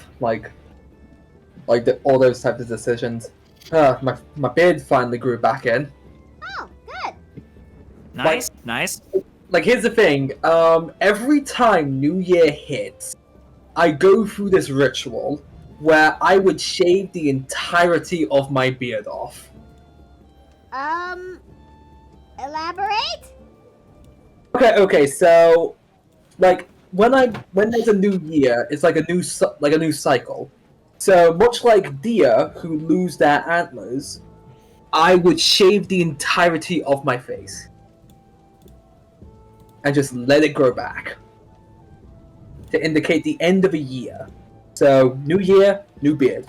all those types of decisions, my beard finally grew back in. Oh, good. Nice, nice. Like, here's the thing. Every time New Year hits, I go through this ritual where I would shave the entirety of my beard off. Elaborate? Okay. So, like, when there's a new year, it's like a new cycle. So much like deer who lose their antlers, I would shave the entirety of my face and just let it grow back to indicate the end of a year. So, new year, new beard.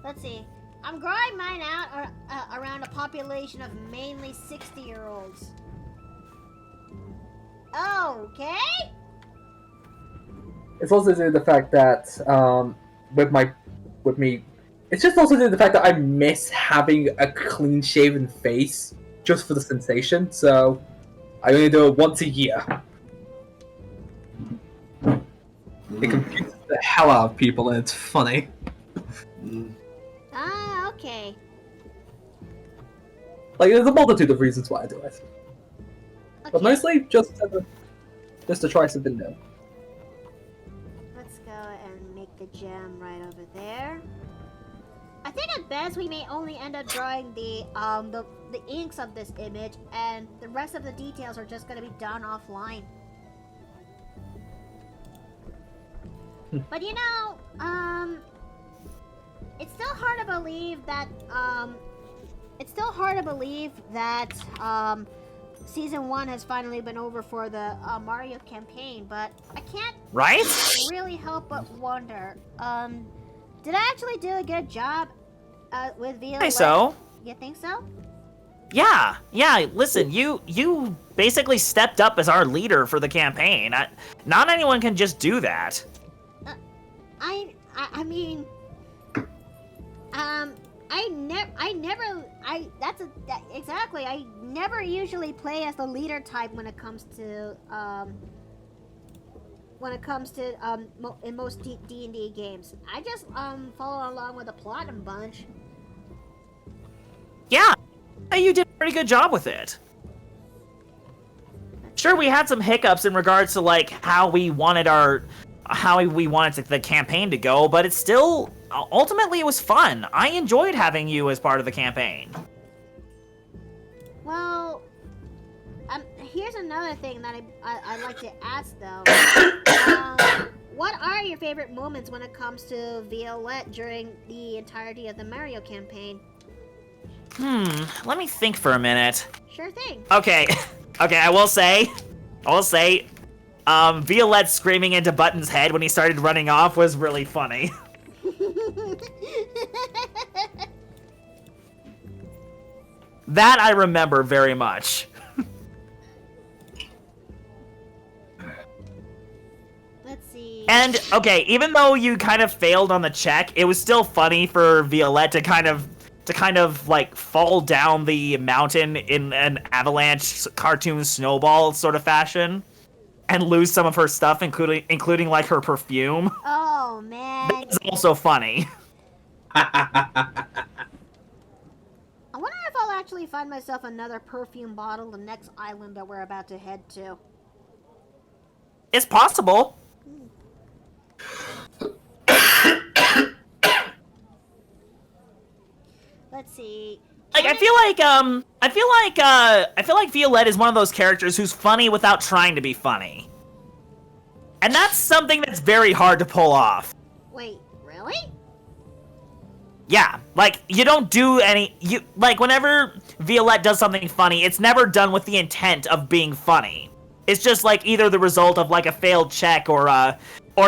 Let's see. I'm growing mine out around a population of mainly 60-year-olds. Okay. It's also due to the fact that with me, it's just also due to the fact that I miss having a clean-shaven face just for the sensation. So, I only do it once a year. It confuses the hell out of people, and it's funny. Ah, okay. Like, there's a multitude of reasons why I do it, but mostly just to try something new. Let's go and make the gem right over there. I think at best we may only end up drawing the inks of this image, and the rest of the details are just gonna be done offline. But you know, it's still hard to believe that season 1 has finally been over for the Mario campaign, but I can't really help but wonder, did I actually do a good job with Violette? I think so. You think so? Yeah. Listen, you basically stepped up as our leader for the campaign. Not anyone can just do that. I mean, I never usually play as the leader type when it comes to in most D&D games. I just follow along with the plot and bunch. Yeah, you did a pretty good job with it. Sure, we had some hiccups in regards to like how we wanted the campaign to go, but it's still ultimately it was fun. I enjoyed having you as part of the campaign. Well, here's another thing that I'd like to ask though. What are your favorite moments when it comes to Violette during the entirety of the Mario campaign? Let me think for a minute. Sure thing. Okay, I will say, Violette screaming into Button's head when he started running off was really funny. That I remember very much. Let's see. And, okay, even though you kind of failed on the check, it was still funny for Violette to kind of like fall down the mountain in an avalanche cartoon snowball sort of fashion and lose some of her stuff, including like her perfume. Oh man. That's also funny. I wonder if I'll actually find myself another perfume bottle the next island that we're about to head to. It's possible. Let's see. Like, I feel like Violette is one of those characters who's funny without trying to be funny. And that's something that's very hard to pull off. Wait, really? Yeah, like, you don't do like, whenever Violette does something funny, it's never done with the intent of being funny. It's just, like, either the result of, like, a failed check or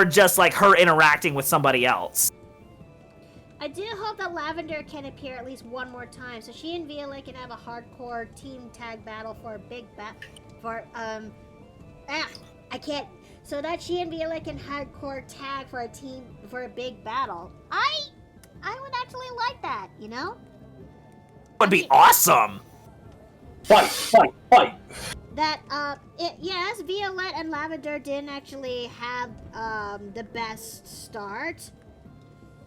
just, like, her interacting with somebody else. I do hope that Lavender can appear at least one more time, so she and Violette can have a hardcore team tag battle for a big so that she and Violette can hardcore tag for a big battle. I would actually like that, you know? Would be awesome. Fight! That yes, Violette and Lavender didn't actually have the best start.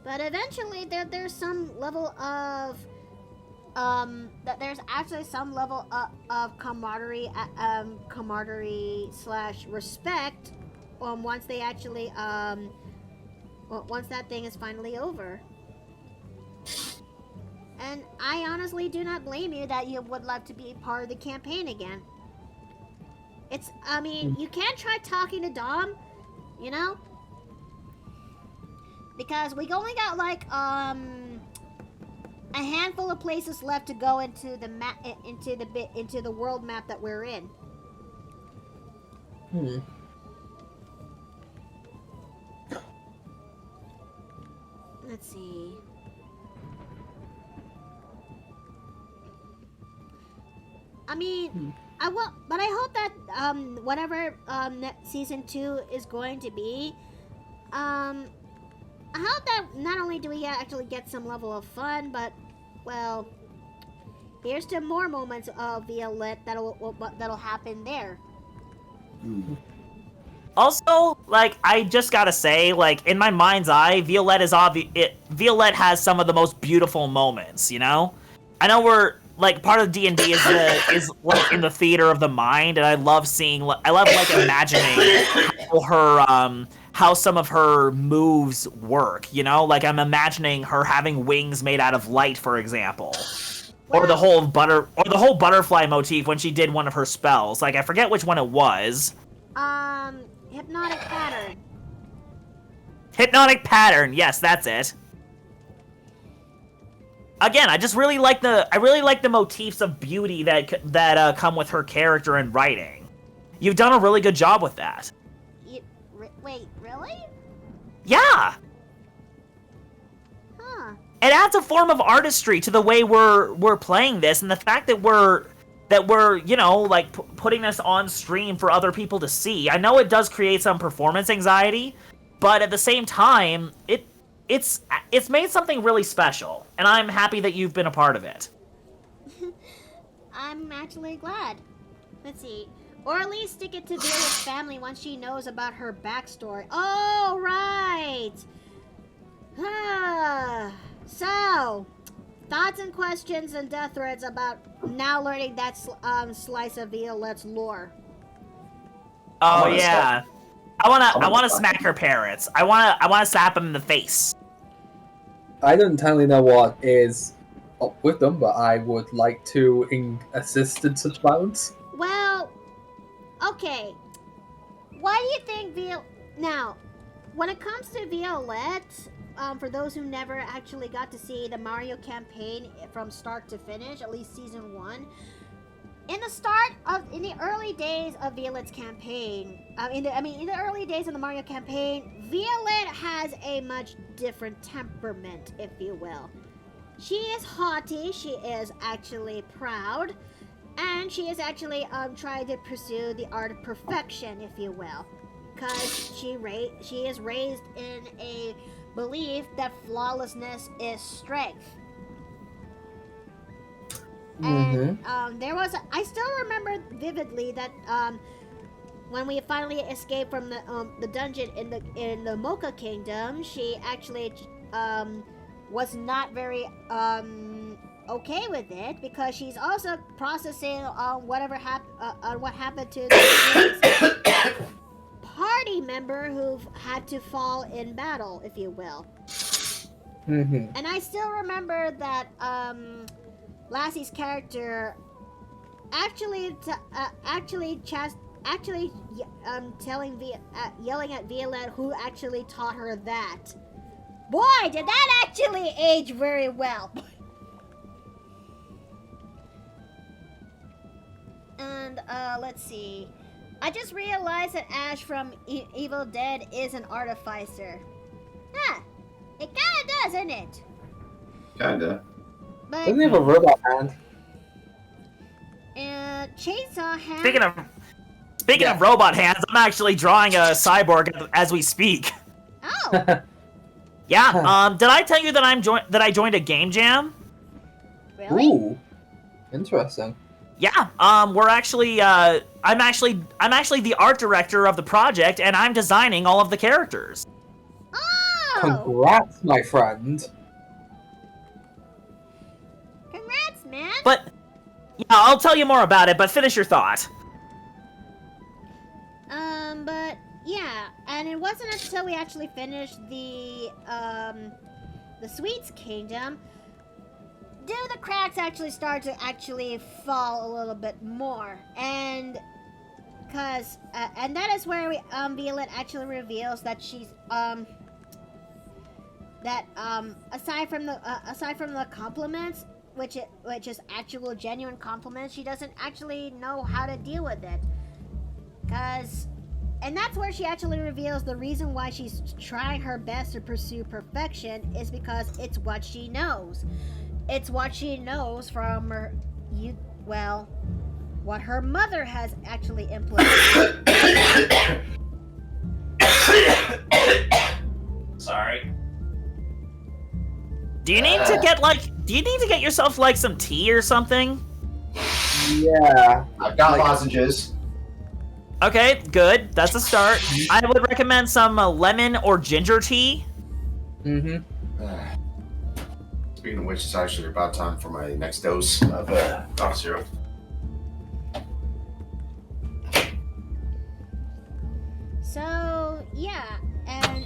But eventually, there's some level of there's actually some level of camaraderie / respect once they actually once that thing is finally over. And I honestly do not blame you that you would love to be part of the campaign again. You can try talking to Dom, you know? Because we only got like a handful of places left to go into the map, into the world map that we're in. Let's see. But I hope that whatever season 2 is going to be, I hope that not only do we actually get some level of fun, but, well, here's to more moments of Violette that'll happen there. Also, like, I just gotta say, like, in my mind's eye, Violette has some of the most beautiful moments, you know? I know we're, like, part of D&D is like, in the theater of the mind, and I love imagining how some of her moves work, you know? Like, I'm imagining her having wings made out of light, for example. Or the whole butterfly motif when she did one of her spells. Like, I forget which one it was. Hypnotic pattern. Hypnotic pattern, yes, that's it. Again, I really like the motifs of beauty that come with her character and writing. You've done a really good job with that. Wait, really? Yeah. Huh. It adds a form of artistry to the way we're playing this, and the fact that we're you know, like putting this on stream for other people to see. I know it does create some performance anxiety, but at the same time, it's made something really special, and I'm happy that you've been a part of it. I'm actually glad. Let's see. Or at least stick it to Violette's family once she knows about her backstory. Oh, right! So, thoughts and questions and death threats about now learning that slice of Violette's lore. Oh, yeah. I wanna smack her parents. I wanna slap them in the face. I don't entirely know what is up with them, but I would like to assist in such violence. Well, okay. Why do you think Now, when it comes to Violette, for those who never actually got to see the Mario campaign from start to finish, at least season 1, in the early days of Violette's campaign, in the early days of the Mario campaign, Violette has a much different temperament, if you will. She is haughty, she is actually proud, and she is actually trying to pursue the art of perfection, if you will, because she is raised in a belief that flawlessness is strength. And I still remember vividly that when we finally escaped from the dungeon in the Mocha Kingdom, she actually was not very okay with it, because she's also processing what happened to the party member who had to fall in battle, if you will. Mm-hmm. And I still remember that Lassie's character actually yelling at Violette who actually taught her that. Boy, did that actually age very well. And let's see. I just realized that Ash from Evil Dead is an artificer. Huh. It kinda does, isn't it? Kinda. But Doesn't he have a robot hand? chainsaw hand. Speaking of robot hands, I'm actually drawing a cyborg as we speak. Oh, Yeah. Did I tell you that I joined a game jam? really? Ooh, interesting. Yeah. We're actually. I'm actually the art director of the project, and I'm designing all of the characters. Oh, Congrats, my friend. congrats, man. But yeah, I'll tell you more about it. But finish your thought. But yeah, and it wasn't until we actually finished the Sweets Kingdom do the cracks actually start to actually fall a little bit more, and that is where Violette actually reveals that she's aside from the compliments, which is actual genuine compliments, she doesn't actually know how to deal with it. And that's where she actually reveals the reason why she's trying her best to pursue perfection is because it's what she knows. It's what she knows from what her mother has actually implemented. Sorry. Do you need to get yourself like some tea or something? Yeah. I've got lozenges. Okay, good. That's a start. I would recommend some lemon or ginger tea. Mm-hmm. Speaking of which, it's actually about time for my next dose of cough syrup. So yeah, and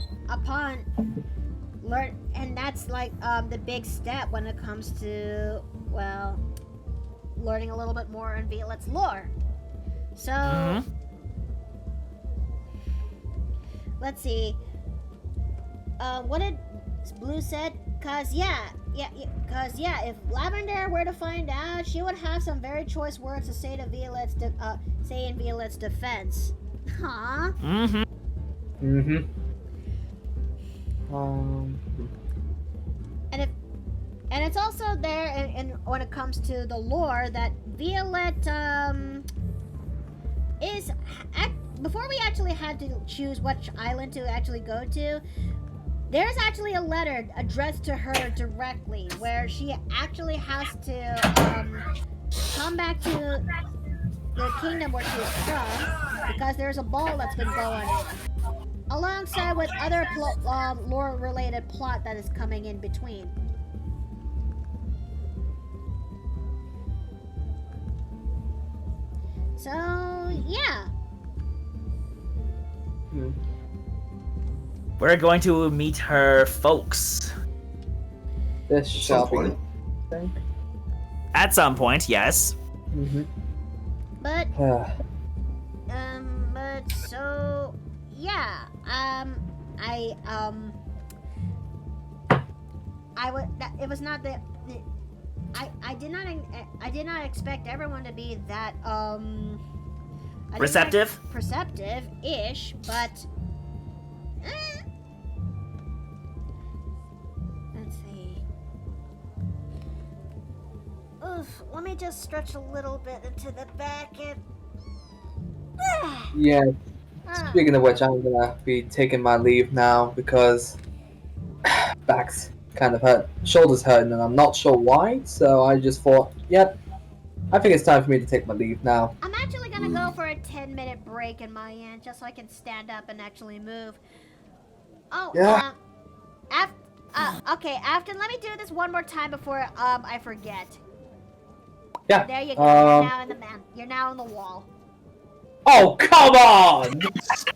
and that's like the big step when it comes to learning a little bit more in Violette's lore. So let's see. What did Blue said? Cause if Lavender were to find out, she would have some very choice words to say to say in Violette's defense. Huh? Mm-hmm. And it's also there, and when it comes to the lore, that Violette is before we actually had to choose which island to actually go to. There's actually a letter addressed to her directly, where she actually has to come back to the kingdom where she is from, because there's a ball that's been going on, alongside with other lore-related plot that is coming in between. So yeah. We're going to meet her folks. This shall be. At some point, yes. Mm-hmm. But so yeah, it was not that I did not expect everyone to be that Receptive? Perceptive-ish, but let's see. Oof, let me just stretch a little bit into the back and Yeah. Speaking of which, I'm gonna be taking my leave now because back's kind of hurt, shoulders hurting, and I'm not sure why. So I just thought, yep, I think it's time for me to take my leave now. I'm actually gonna go for a 10-minute break in my end, just so I can stand up and actually move. Oh, Yeah. okay, Afton, let me do this one more time before I forget. Yeah. There you go. You're now in the wall. Oh, come on!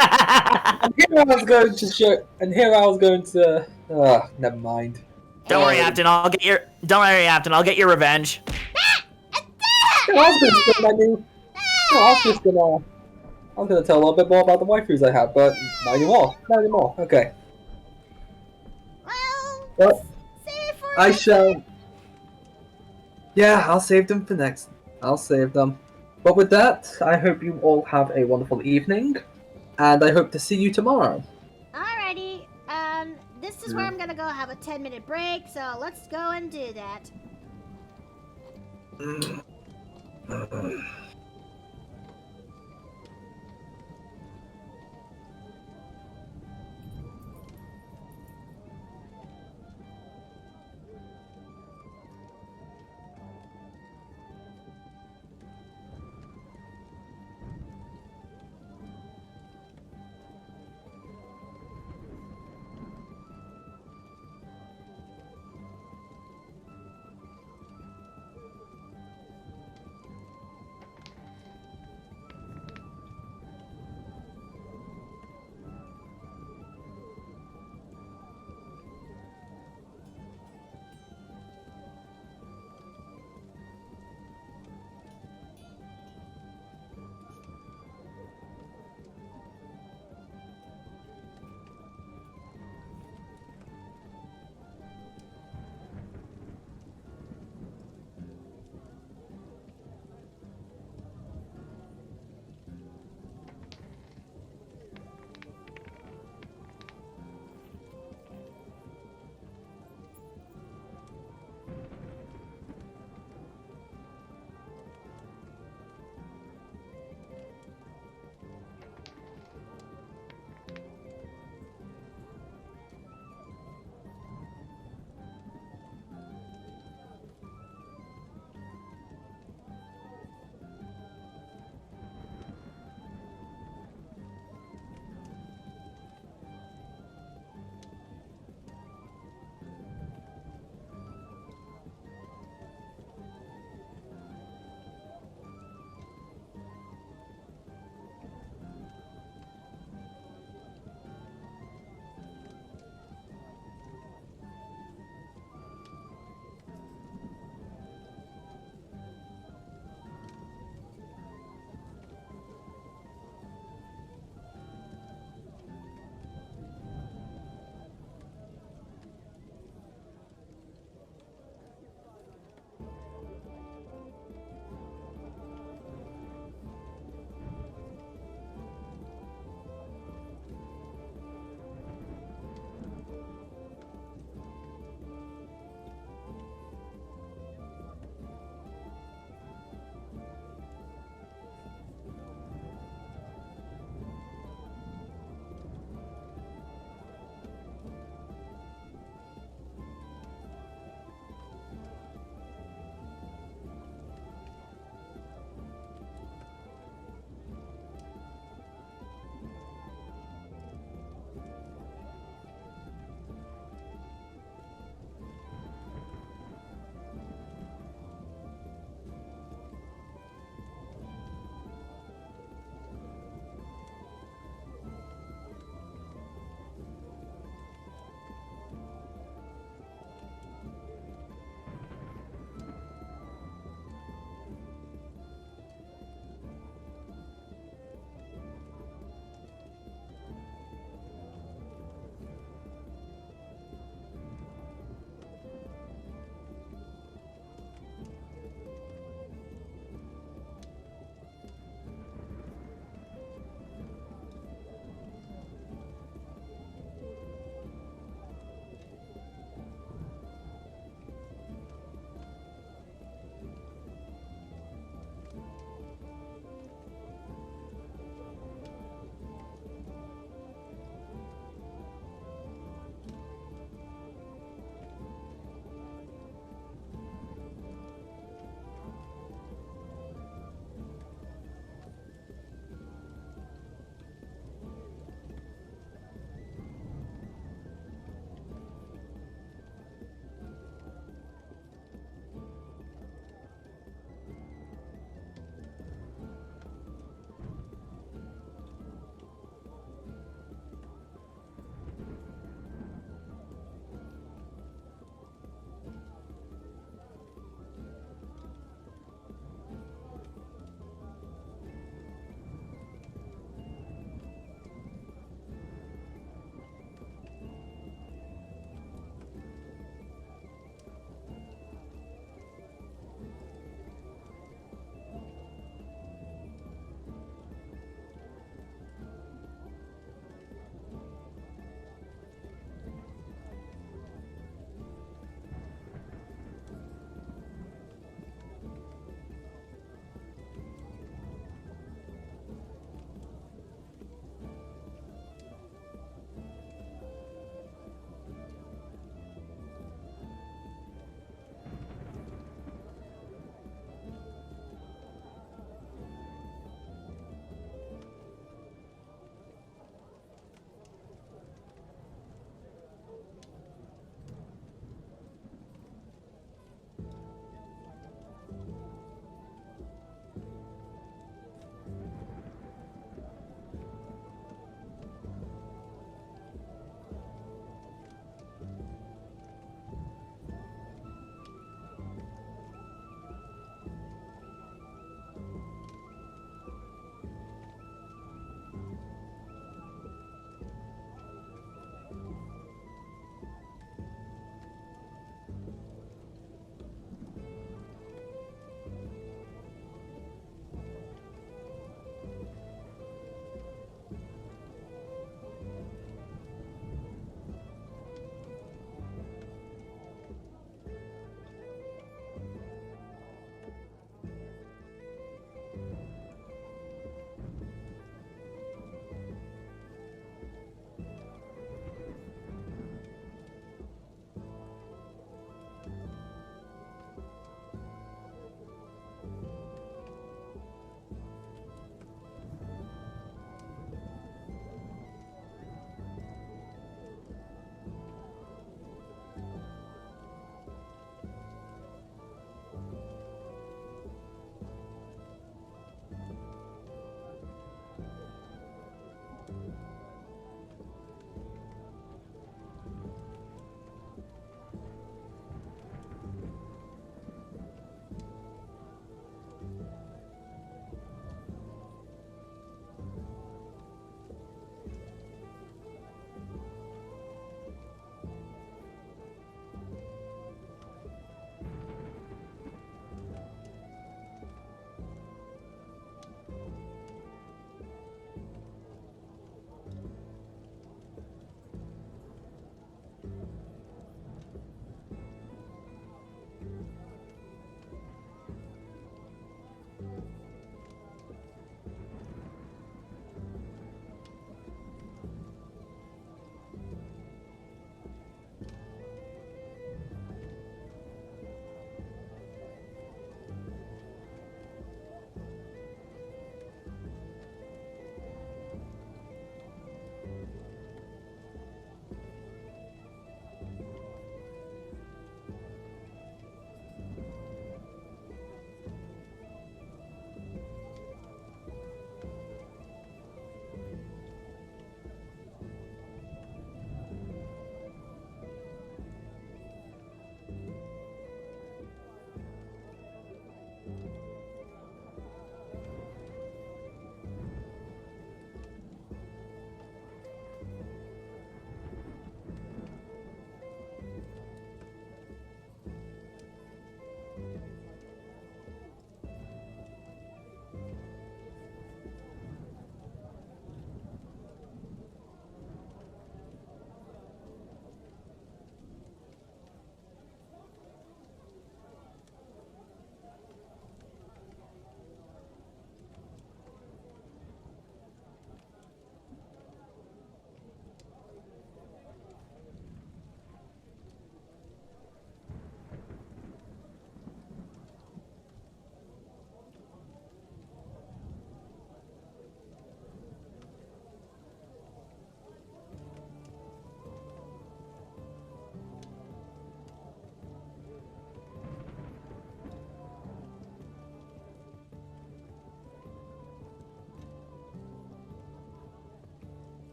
And here I was going to show, and here I was going to. Never mind. Don't worry, Afton. Don't worry, Afton. I'll get your revenge. I was going to say my new. No, I was just gonna. I was gonna tell a little bit more about the waifus I have, but not anymore. Not anymore. Okay. Well, Well, save it for I next shall. time. Yeah, I'll save them for next. I'll save them. But with that, I hope you all have a wonderful evening, and I hope to see you tomorrow. Alrighty. This is where I'm gonna go have a 10-minute break, so let's go and do that.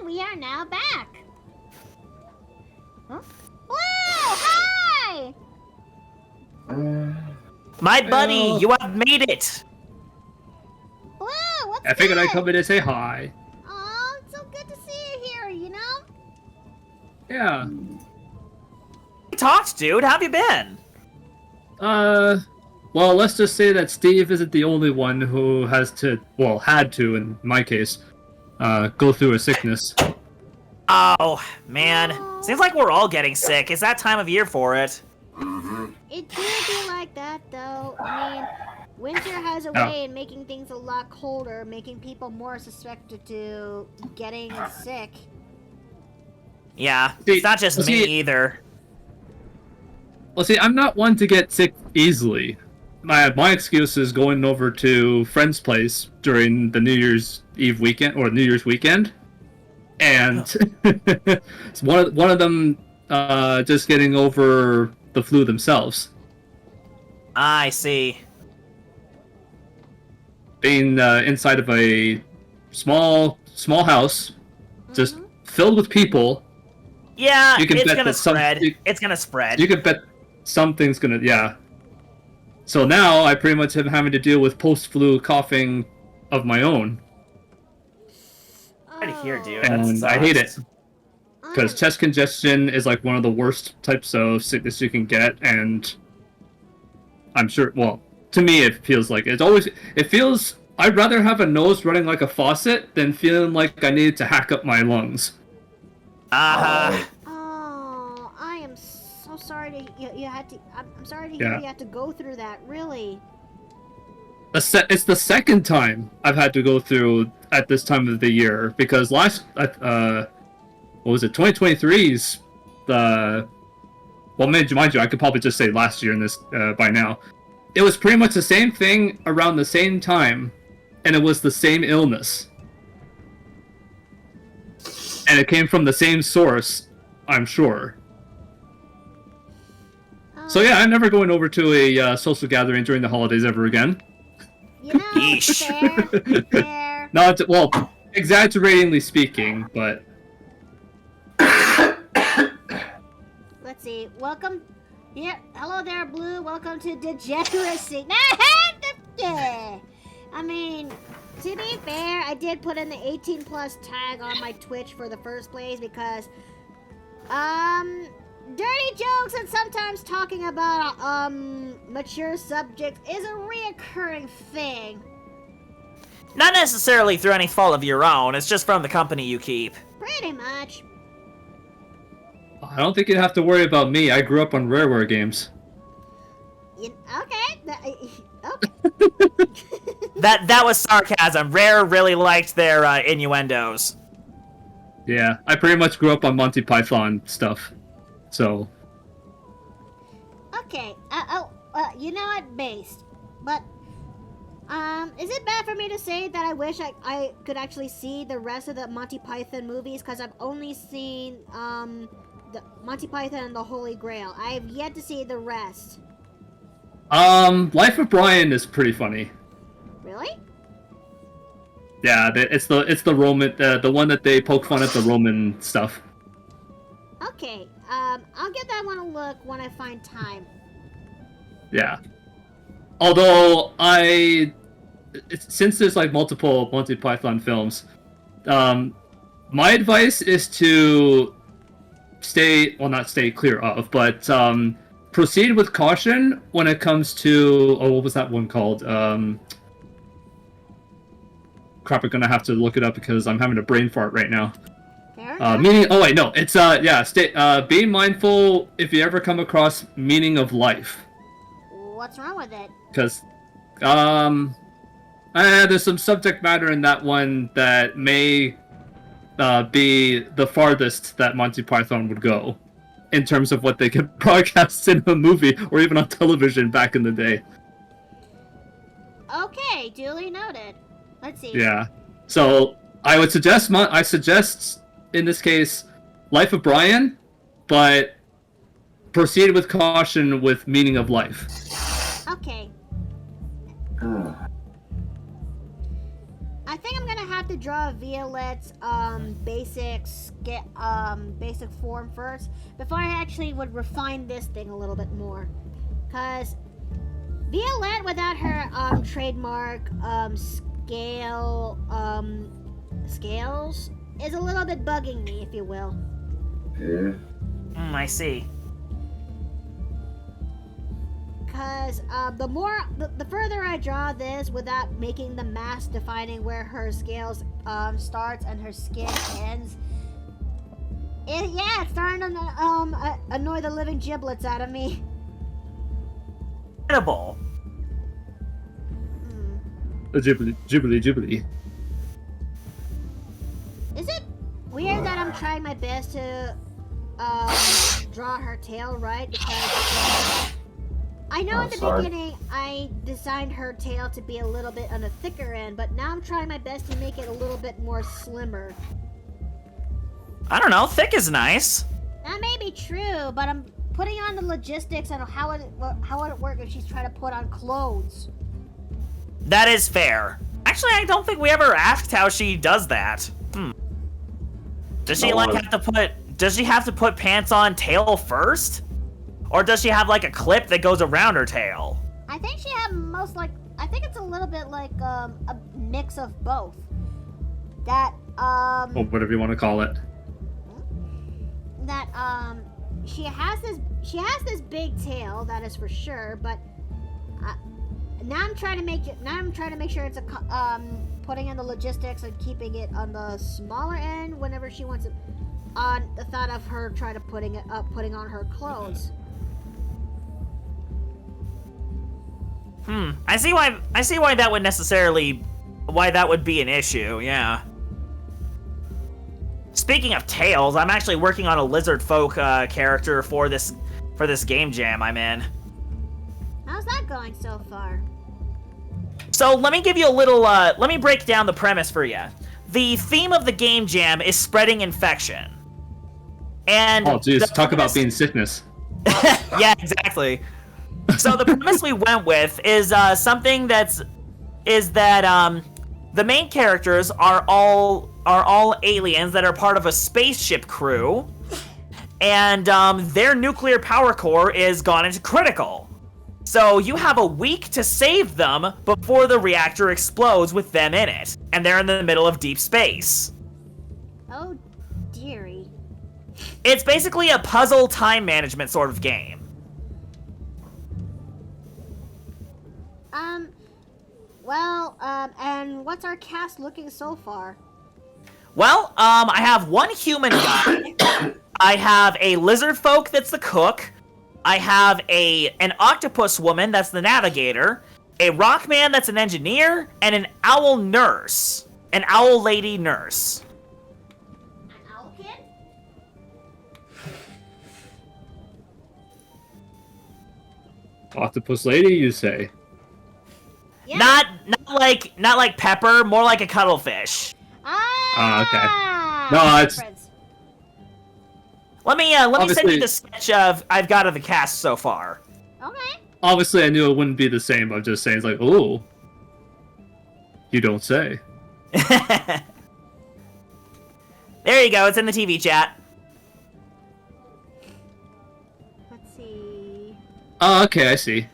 we are now back. Huh? Whoa! Hi! My buddy, you have made it. Whoa! What's I figured I'd good? come in and say hi. Oh, it's so good to see you here, you know? Yeah. We talked, dude. How have you been? Well, let's just say that Steve isn't the only one who has to, well, had to, in my case, go through a sickness. Oh, man. Seems like we're all getting sick. It's that time of year for it. It do be like that, though. I mean, winter has a way in making things a lot colder, making people more susceptible to getting sick. Yeah, See- it's not just well, me see- either. Well, see, I'm not one to get sick easily. My excuse is going over to friend's place during the New Year's Eve weekend or New Year's weekend, and it's one of them just getting over the flu themselves. I see. Being inside of a small house, just filled with people, Yeah, You can it's bet gonna that some- spread. you- It's gonna spread. you could bet something's gonna, yeah. So now I pretty much am having to deal with post-flu coughing of my own, Sorry to hear, dude. and That I hate it. sucks. Because chest congestion is like one of the worst types of sickness you can get, and I'm sure, well, to me it feels like I'd rather have a nose running like a faucet than feeling like I needed to hack up my lungs. Uh-huh. Oh, I am so sorry to you had to. I'm sorry to hear Yeah. you had to go through that. Really. It's the second time I've had to go through at this time of the year, because what was it, 2023's, well, mind you, I could probably just say last year in this, by now. It was pretty much the same thing around the same time, and it was the same illness. And it came from the same source, I'm sure. So yeah, I'm never going over to a social gathering during the holidays ever again. You know, Yeesh. fair, fair. Not, well, exaggeratingly speaking, but Let's see. Welcome. Yeah. Hello there, Blue. Welcome to Degeneracy. I mean, to be fair, I did put in the 18 plus tag on my Twitch for the first place because, dirty jokes and sometimes talking about, mature subjects is a reoccurring thing. Not necessarily through any fault of your own. It's just from the company you keep. Pretty much. I don't think you'd have to worry about me. I grew up on Rareware games. Okay. Okay. That was sarcasm. Rare really liked their innuendos. Yeah, I pretty much grew up on Monty Python stuff. So, Okay. You know what? Based. But, is it bad for me to say that I wish I could actually see the rest of the Monty Python movies? Because I've only seen, the Monty Python and the Holy Grail. I have yet to see the rest. Life of Brian is pretty funny. Really? Yeah, it's the Roman, the one that they poke fun at the Roman stuff. Okay. I'll give that one a look when I find time. Yeah. Although since there's like multiple Monty Python films, my advice is to not stay clear of, but proceed with caution when it comes to, what was that one called? Crap, I'm gonna have to look it up because I'm having a brain fart right now. Fair enough. Be mindful if you ever come across meaning of life. What's wrong with it? Because, there's some subject matter in that one that may be the farthest that Monty Python would go in terms of what they could broadcast in a movie or even on television back in the day. Okay, duly noted. Let's see. Yeah. So I would suggest in this case Life of Brian, but proceed with caution with meaning of life. Okay. I think I'm gonna have to draw Violette's basic form first before I actually would refine this thing a little bit more. Cause Violette without her trademark scales is a little bit bugging me, if you will. Yeah. I see. Because the further I draw this without making the mask defining where her scales starts and her skin ends, it's starting to annoy the living giblets out of me. Incredible. Ghibli. Is it weird that I'm trying my best to draw her tail right? Because I know in the beginning I designed her tail to be a little bit on the thicker end, but now I'm trying my best to make it a little bit more slimmer. I don't know. Thick is nice. That may be true, but I'm putting on the logistics on how would it work if she's trying to put on clothes. That is fair. Actually, I don't think we ever asked how she does that. Does she Does she have to put pants on tail first? Or does she have like a clip that goes around her tail? I think she had I think it's a little bit like a mix of both. That Or whatever you want to call it. That she has this big tail, that is for sure, but now I'm trying to make sure it's putting in the logistics and keeping it on the smaller end whenever she wants it, on the thought of her trying to putting on her clothes. I see why that would be an issue, yeah. Speaking of tails, I'm actually working on a lizard folk character for this game jam I'm in. How's that going so far? So let me give you a little, let me break down the premise for you. The theme of the game jam is spreading infection. And oh, geez, talk about being sickness. Yeah, exactly. So the premise we went with is something that the main characters are all aliens that are part of a spaceship crew, and their nuclear power core is gone into critical. So you have a week to save them before the reactor explodes with them in it, and they're in the middle of deep space. Oh, dearie. It's basically a puzzle time management sort of game. And what's our cast looking so far? Well, I have one human guy. I have a lizard folk that's the cook. I have an octopus woman that's the navigator. A rock man that's an engineer, and an owl nurse. An owl lady nurse. An owl kid? Octopus lady, you say? Yeah. Not like Pepper, more like a cuttlefish. Okay. No, it's Let me send you the sketch I've got of the cast so far. Okay. obviously I knew it wouldn't be the same. I'm just saying, it's like, oh, you don't say. There you go. It's in the TV chat. Let's see. Oh, okay, I see.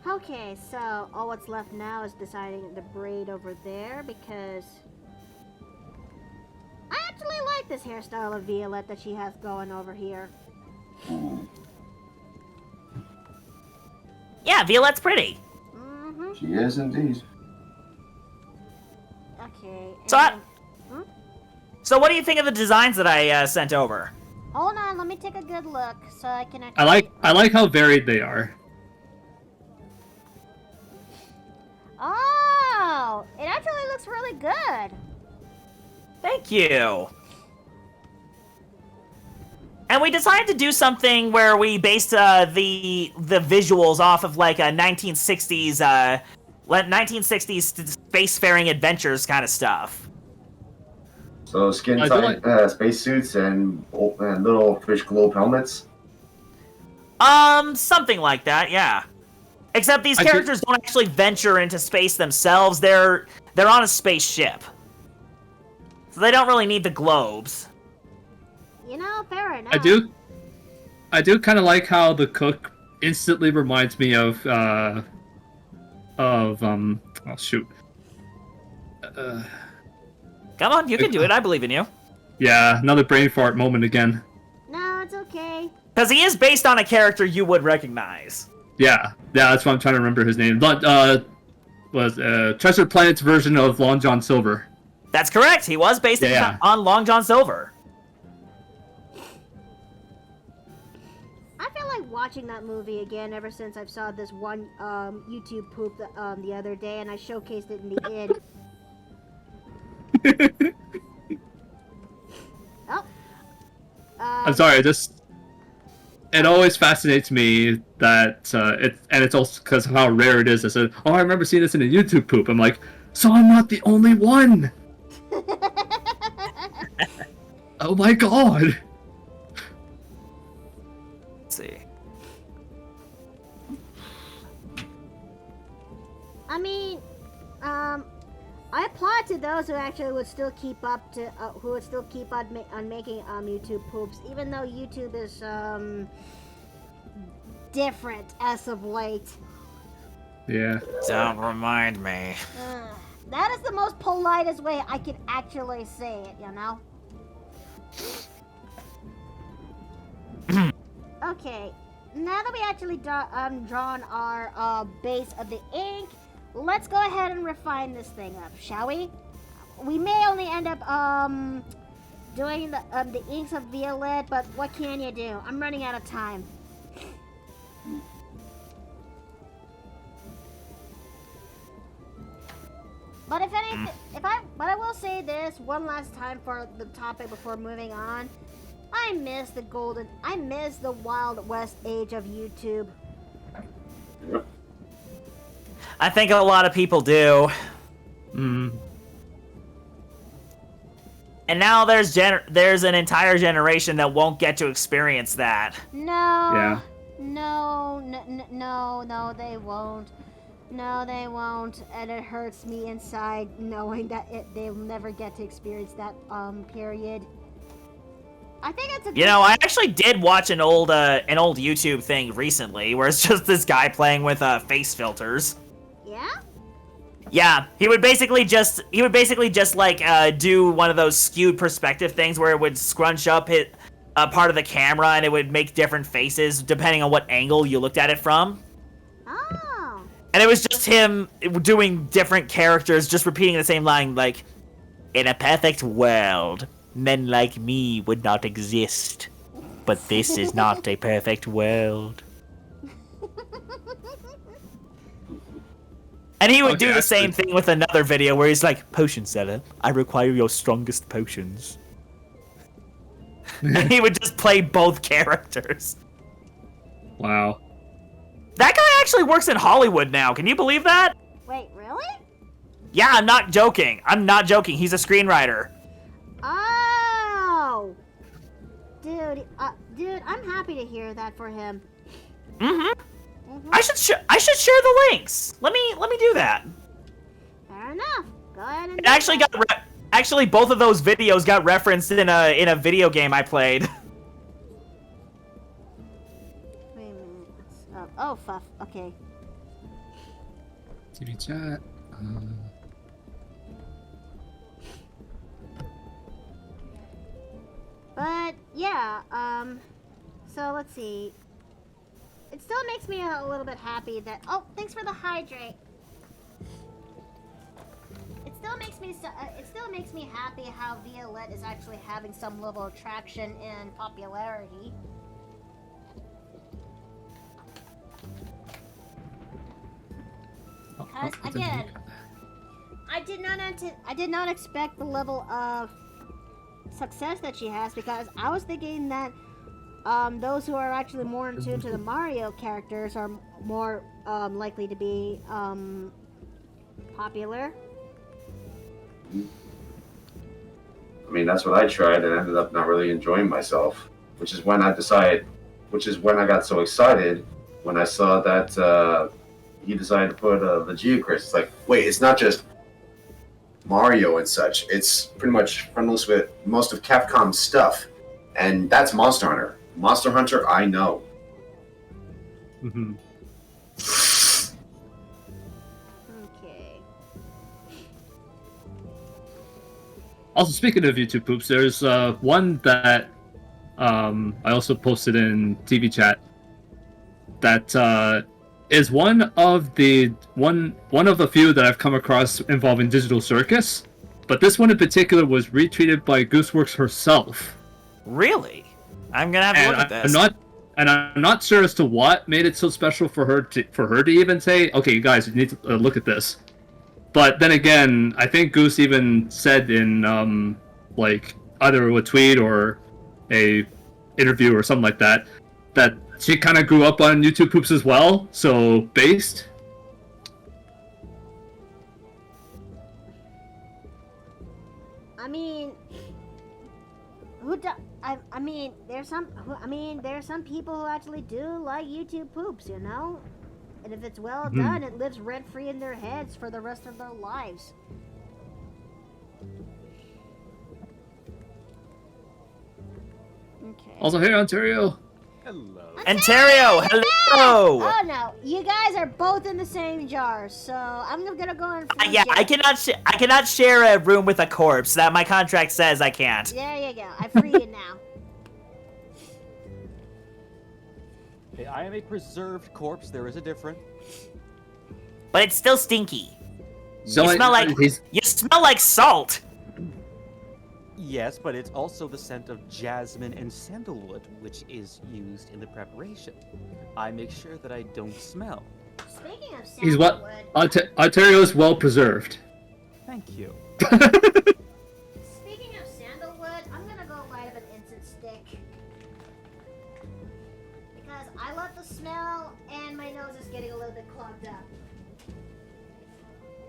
Okay, so all what's left now is deciding the braid over there because I actually like this hairstyle of Violette that she has going over here. Yeah, Violette's pretty. Mm-hmm. She is indeed. Okay. So what do you think of the designs that I sent over? Hold on, let me take a good look so I can actually... I like how varied they are. Oh! It actually looks really good. Thank you. And we decided to do something where we based the visuals off of like a 1960s 1960s spacefaring adventures kind of stuff. So skin I tight spacesuits and little fish globe helmets. Something like that, yeah. Except these I characters don't actually venture into space themselves. They're on a spaceship. So they don't really need the globes. You know, fair enough. I do kind of like how the cook instantly reminds me of oh shoot. Come on, you can do it. I believe in you. Yeah, another brain fart moment again. No, it's okay. Because he is based on a character you would recognize. Yeah, that's why I'm trying to remember his name. But was Treasure Planet's version of Long John Silver. That's correct. He was based Yeah. on Long John Silver. I feel like watching that movie again ever since I saw this one YouTube poop the other day, and I showcased it in the id. Oh. I'm sorry, it always fascinates me that it's also because of how rare it is. I said, oh, I remember seeing this in a YouTube poop. I'm like, so I'm not the only one. Oh my god. Let's see. I mean, I applaud to those who actually would still keep up to, who would still keep on making YouTube poops, even though YouTube is different as of late. Yeah. Don't remind me. That is the most politest way I can actually say it, you know? Okay, now that we actually drawn our base of the ink, let's go ahead and refine this thing up, shall we? We may only end up doing the inks of Violette, but what can you do? I'm running out of time. But if anything, but I will say this one last time for the topic before moving on. I miss the Wild West age of YouTube. I think a lot of people do. Mm. And now there's an entire generation that won't get to experience that. No. Yeah. No, they won't. No, they won't. And it hurts me inside knowing that they'll never get to experience that period. I think it's a You know, I actually did watch an old YouTube thing recently where it's just this guy playing with face filters. Yeah? Yeah, he would basically just like do one of those skewed perspective things where it would scrunch up a part of the camera and it would make different faces depending on what angle you looked at it from. Oh. And it was just him doing different characters, just repeating the same line, like, in a perfect world, men like me would not exist. But this is not a perfect world. And he would do the same thing with another video where he's like, potion seller, I require your strongest potions. And he would just play both characters. Wow. That guy actually works in Hollywood now. Can you believe that? Wait, really? Yeah, I'm not joking. He's a screenwriter. Oh. Dude, I'm happy to hear that for him. Mm-hmm. I should share the links. Let me do that. Fair enough. Go ahead and It actually actually both of those videos got referenced in a video game I played. Wait a minute. Oh, fuff. Okay. TV chat. But yeah, so let's see. It still makes me a little bit happy that. Oh, thanks for the hydrate. It still makes me happy how Violette is actually having some level of traction and popularity. Because again, I did not expect the level of success that she has, because I was thinking that those who are actually more in tune to the Mario characters are more likely to be popular. I mean, that's what I tried and ended up not really enjoying myself, which is when I decided which is when I got so excited when I saw that he decided to put the Geocrist. It's like, wait, it's not just Mario and such. It's pretty much friendless with most of Capcom's stuff, and that's Monster Hunter. Monster Hunter, I know. Mhm. Okay. Also, speaking of YouTube poops, there's one that I also posted in TV chat that is one of the few that I've come across involving Digital Circus, but this one in particular was retweeted by Gooseworks herself. Really? I'm gonna have to look at this. I'm not sure as to what made it so special for her to even say, "Okay, you guys, you need to look at this." But then again, I think Goose even said in like either a tweet or a interview or something like that she kind of grew up on YouTube poops as well. So based. I mean, there's some people who actually do like YouTube poops, you know? And if it's well done, it lives rent-free in their heads for the rest of their lives. Okay. Also, hey Ontario. Hello. Ontario, hello. Oh no, you guys are both in the same jar, so I'm gonna go and Yeah, I cannot share a room with a corpse. That my contract says I can't. There you go. I free you now. Okay, I am a preserved corpse. There is a difference. But it's still stinky. So You smell like salt. Yes, but it's also the scent of jasmine and sandalwood, which is used in the preparation. I make sure that I don't smell. Speaking of He's sandalwood, what? Ontario is well preserved. Thank you. speaking of sandalwood, I'm gonna go light up an incense stick. Because I love the smell and my nose is getting a little bit clogged up.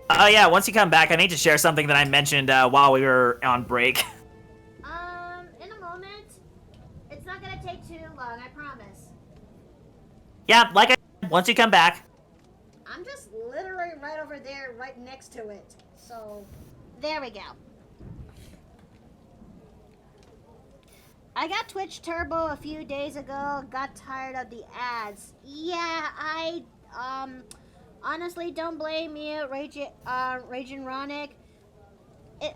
Oh yeah, once you come back, I need to share something that I mentioned while we were on break. In a moment. It's not gonna take too long, I promise. Yeah, like I said, once you come back. I'm just literally right over there, right next to it. So, there we go. I got Twitch Turbo a few days ago, got tired of the ads. Yeah, I, honestly don't blame you, Raging Ronic.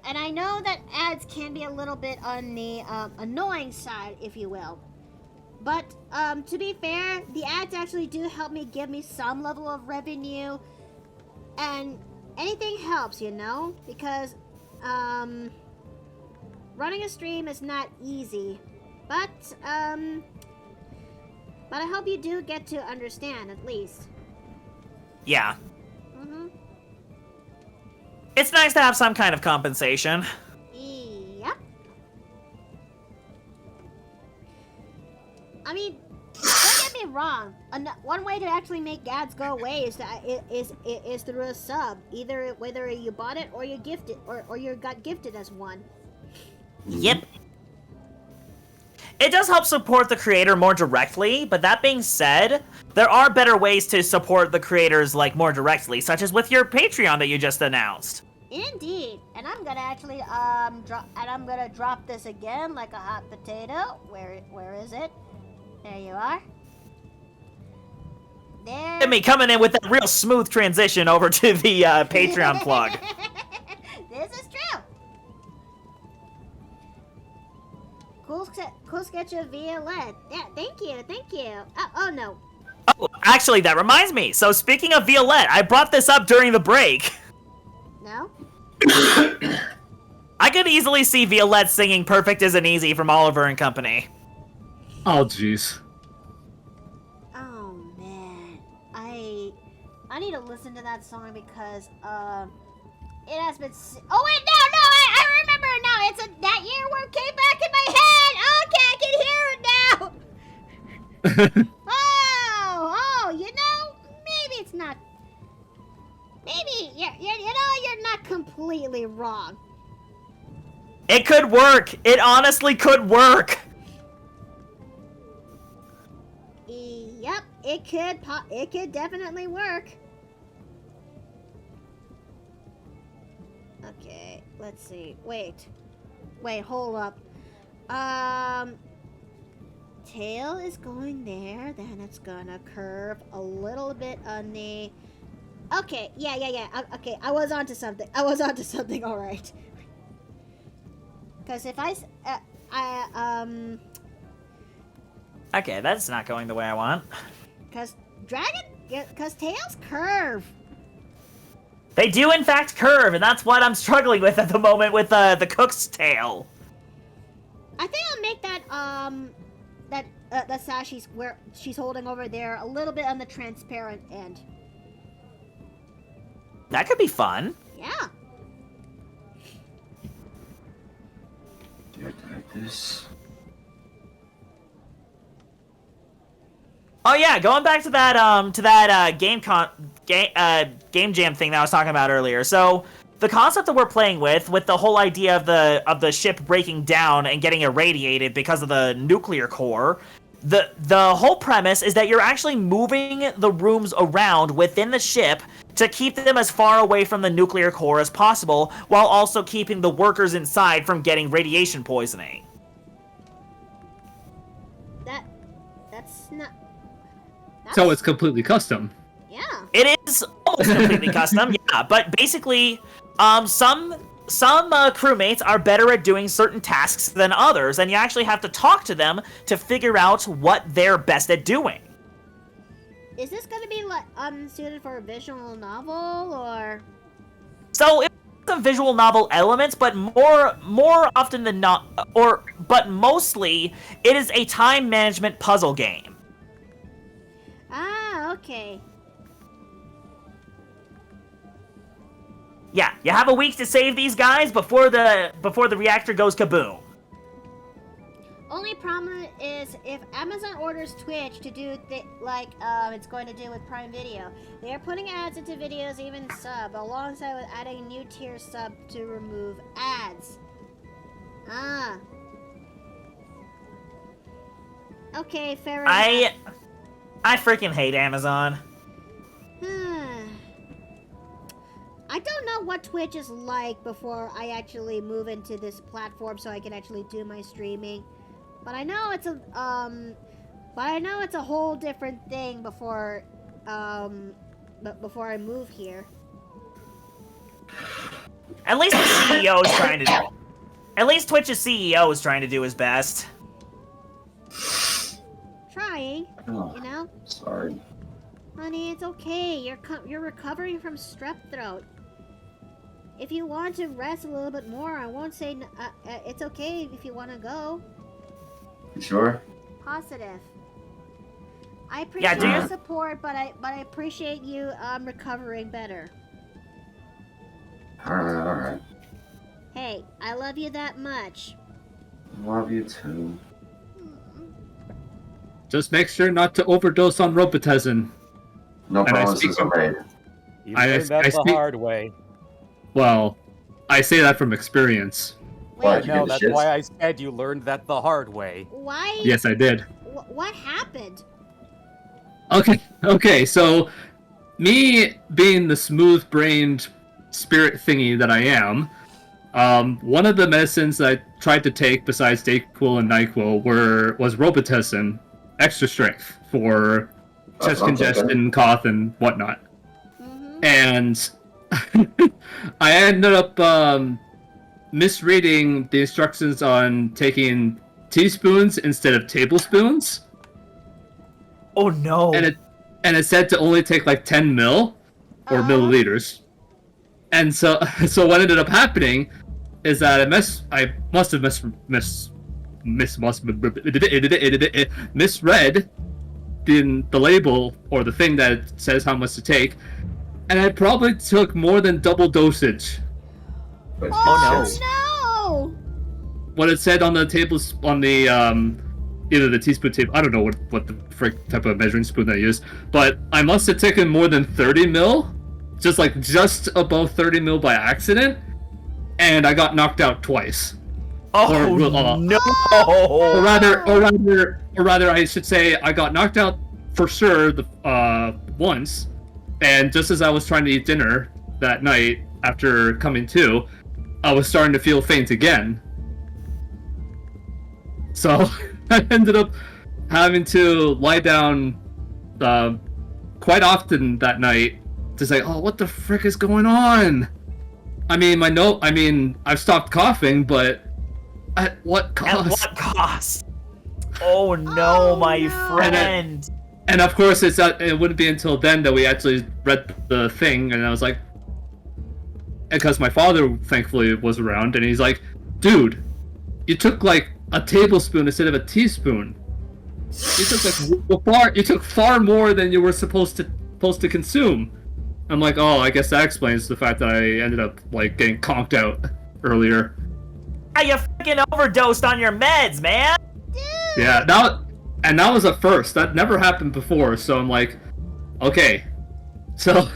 And I know that ads can be a little bit on the annoying side, if you will. But to be fair, the ads actually do help me give me some level of revenue. And anything helps, you know? Because running a stream is not easy. But I hope you do get to understand, at least. Yeah. Mm-hmm. It's nice to have some kind of compensation. Yep. I mean, don't get me wrong. One way to actually make ads go away is through a sub. Either whether you bought it or you gifted or you got gifted as one. Yep. It does help support the creator more directly, but that being said, there are better ways to support the creators like more directly, such as with your Patreon that you just announced. Indeed, and I'm gonna actually drop this again like a hot potato. Where is it? There you are. There. Look at me coming in with that real smooth transition over to the Patreon plug. This is true. Cool sketch of Violette. Yeah, thank you. Oh no. Oh, actually, that reminds me. So speaking of Violette, I brought this up during the break. No? I could easily see Violette singing Perfect Isn't Easy from Oliver and Company. Oh, jeez. Oh man, I need to listen to that song because it has been. Oh wait, no, I remember it now. It's that year where it came back in my head. Okay, I can hear it now. Oh, you know, maybe it's not. Maybe you're not completely wrong. It could work. It honestly could work. Yep, it could definitely work. Okay, let's see. Wait, hold up. Tail is going there, then it's gonna curve a little bit on the... Okay, yeah. Okay, I was onto something. All right. Because if Okay, that's not going the way I want. because tails curve. They do in fact curve, and that's what I'm struggling with at the moment with the cook's tail. I think I'll make that sash she's holding over there a little bit on the transparent end. That could be fun. Yeah. Do it like this. Oh yeah, going back to that game jam thing that I was talking about earlier. So the concept that we're playing with the whole idea of the ship breaking down and getting irradiated because of the nuclear core, the whole premise is that you're actually moving the rooms around within the ship to keep them as far away from the nuclear core as possible, while also keeping the workers inside from getting radiation poisoning. That's not... So it's completely custom. Yeah. It is almost completely custom, yeah. But basically, some crewmates are better at doing certain tasks than others, and you actually have to talk to them to figure out what they're best at doing. Is this gonna be like suited for a visual novel or? So it's some visual novel elements, but more often than not, but mostly it is a time management puzzle game. Ah, okay. Yeah, you have a week to save these guys before the reactor goes kaboom. Only problem is if Amazon orders Twitch to do like it's going to do with Prime Video, they are putting ads into videos, even sub, alongside with adding a new tier sub to remove ads. Ah. Okay, fair enough. I freaking hate Amazon. I don't know what Twitch is like before I actually move into this platform so I can actually do my streaming. But I know it's a whole different thing before I move here. At least the CEO is trying to At least Twitch's CEO is trying to do his best. Trying, you know? Sorry. Honey, it's okay. You're recovering from strep throat. If you want to rest a little bit more, I won't say it's okay if you want to go. You sure? Positive. I appreciate do you- your support, but I appreciate you recovering better. Alright. Hey, I love you that much. Love you too. Just make sure not to overdose on Robitussin. No And I promises speak- are made. You I- learned that I the speak- hard way. Well, I say that from experience. Why? Wait, You No, get the that's shits? why I said you learned that the hard way. why? Yes, I did. What happened? Okay, so me being the smooth-brained spirit thingy that I am, one of the medicines that I tried to take besides Dayquil and NyQuil was Robitussin, extra strength for That's chest what I'm thinking. congestion, cough, and whatnot. Mm-hmm. And I ended up misreading the instructions on taking teaspoons instead of tablespoons. Oh no. And it said to only take like 10 mil or milliliters. And so what ended up happening is that I must have misread the label or the thing that says how much to take, and I probably took more than double dosage. But Oh, shits. No! What it said on the tables on the either the teaspoon table, I don't know what the frick type of measuring spoon I used, but I must have taken more than 30 mil, just above 30 mil by accident, and I got knocked out twice. Oh or no. rather, I should say I got knocked out for sure once, and just as I was trying to eat dinner that night after coming to, I was starting to feel faint again. So I ended up having to lie down quite often that night to say, "Oh, what the frick is going on?" I mean, I've stopped coughing, but at what cost? At what cost? Oh no, Oh, my no. friend. And of course, it wouldn't be until then that we actually read the thing, and I was like, because my father thankfully was around, and he's like, "Dude, you took like a tablespoon instead of a teaspoon. You took far more than you were supposed to consume." I'm like, "Oh, I guess that explains the fact that I ended up like getting conked out earlier." Yeah, you freaking overdosed on your meds, man. Yeah, that was a first. That never happened before, so I'm like, okay. So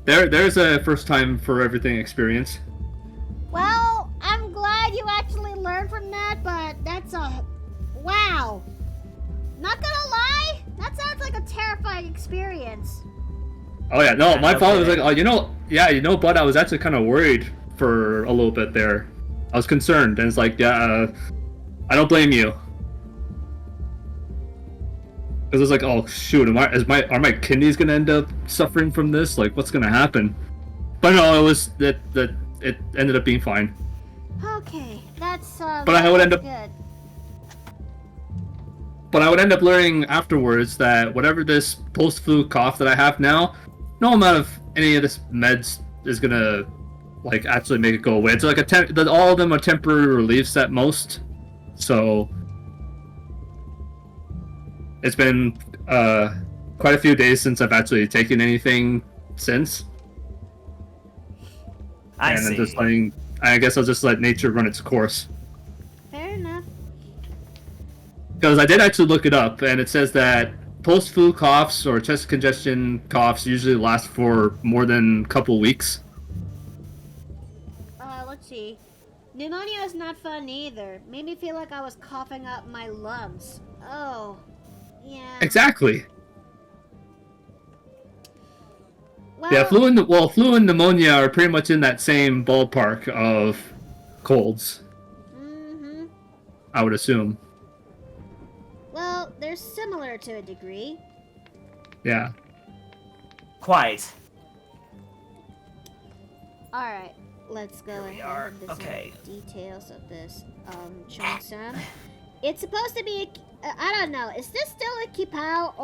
there's a first time for everything experience. Well, I'm glad you actually learned from that, but that's a wow. Not gonna lie, that sounds like a terrifying experience. Oh yeah, no, my father was Okay. like, "Oh, but I was actually kind of worried for a little bit there. I was concerned," and it's like, "Yeah, I don't blame you." Because it's like, "Oh shoot, are my kidneys gonna end up suffering from this? Like, what's gonna happen?" But no, it was that it ended up being fine. Okay, that's But I would end up- good. But I would end up learning afterwards that whatever this post-flu cough that I have now, no amount of any of this meds is gonna like actually make it go away. It's like all of them are temporary reliefs at most. So it's been quite a few days since I've actually taken anything since. I And see. I'm just letting. I guess I'll just let nature run its course. Fair enough. Because I did actually look it up, and it says that post-flu coughs or chest congestion coughs usually last for more than a couple weeks. Let's see. Pneumonia is not fun either. Made me feel like I was coughing up my lungs. Oh, yeah. Exactly. Well, Yeah, flu and pneumonia are pretty much in that same ballpark of colds, Mm-hmm. I would assume. Well, they're similar to a degree. Yeah. Quite. All right, let's go we ahead are. and design Okay. the details of this cheongsam. It's supposed to be I don't know. Is this still a chipao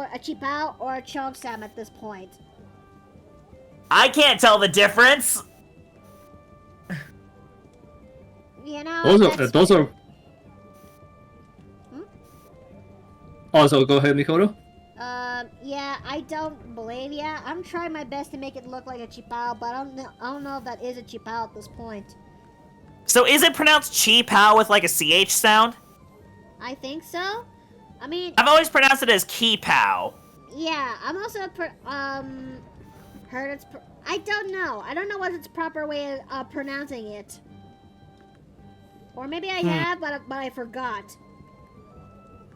or a cheongsam at this point? I can't tell the difference. You know, Those are. Hmm? Oh, so go ahead, Mikoto. Yeah, I don't blame ya. I'm trying my best to make it look like a chipao, but I don't know if that is a chipao at this point. So is it pronounced Chi-Pow with like a CH sound? I think so. I mean, I've always pronounced it as Ki-Pow. yeah, I'm also heard it's. I don't know. I don't know what its proper way of pronouncing it. Or maybe I have, but I forgot.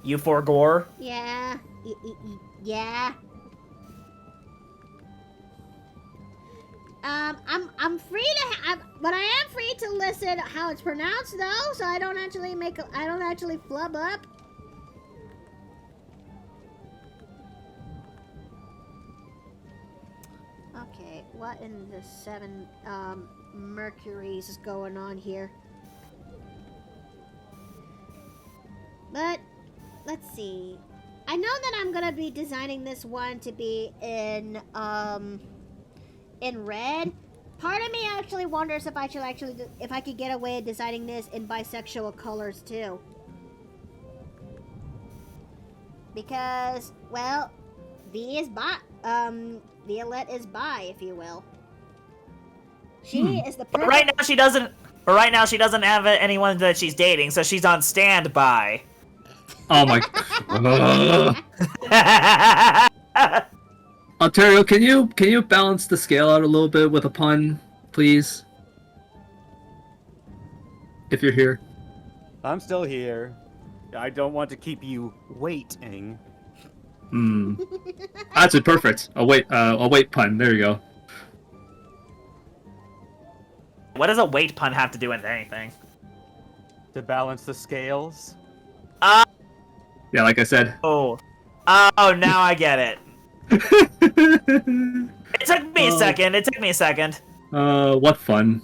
You forgore? Yeah. Yeah. I'm free to but I am free to listen how it's pronounced though, so I don't actually flub up. Okay, what in the 7 Mercuries is going on here? But let's see. I know that I'm gonna be designing this one to be in red. Part of me actually wonders if I could get away with designing this in bisexual colors too. Because, well, Violette is bi, if you will. She is the But perfect. right now she doesn't. But right now she doesn't have anyone that she's dating, so she's on standby. Oh my. Ontario, can you balance the scale out a little bit with a pun, please? If you're here. I'm still here. I don't want to keep you waiting. That's it. Perfect. A weight pun. There you go. What does a weight pun have to do with anything? To balance the scales. Yeah, like I said. Oh, now I get it. It took me a second. It took me a second. What fun.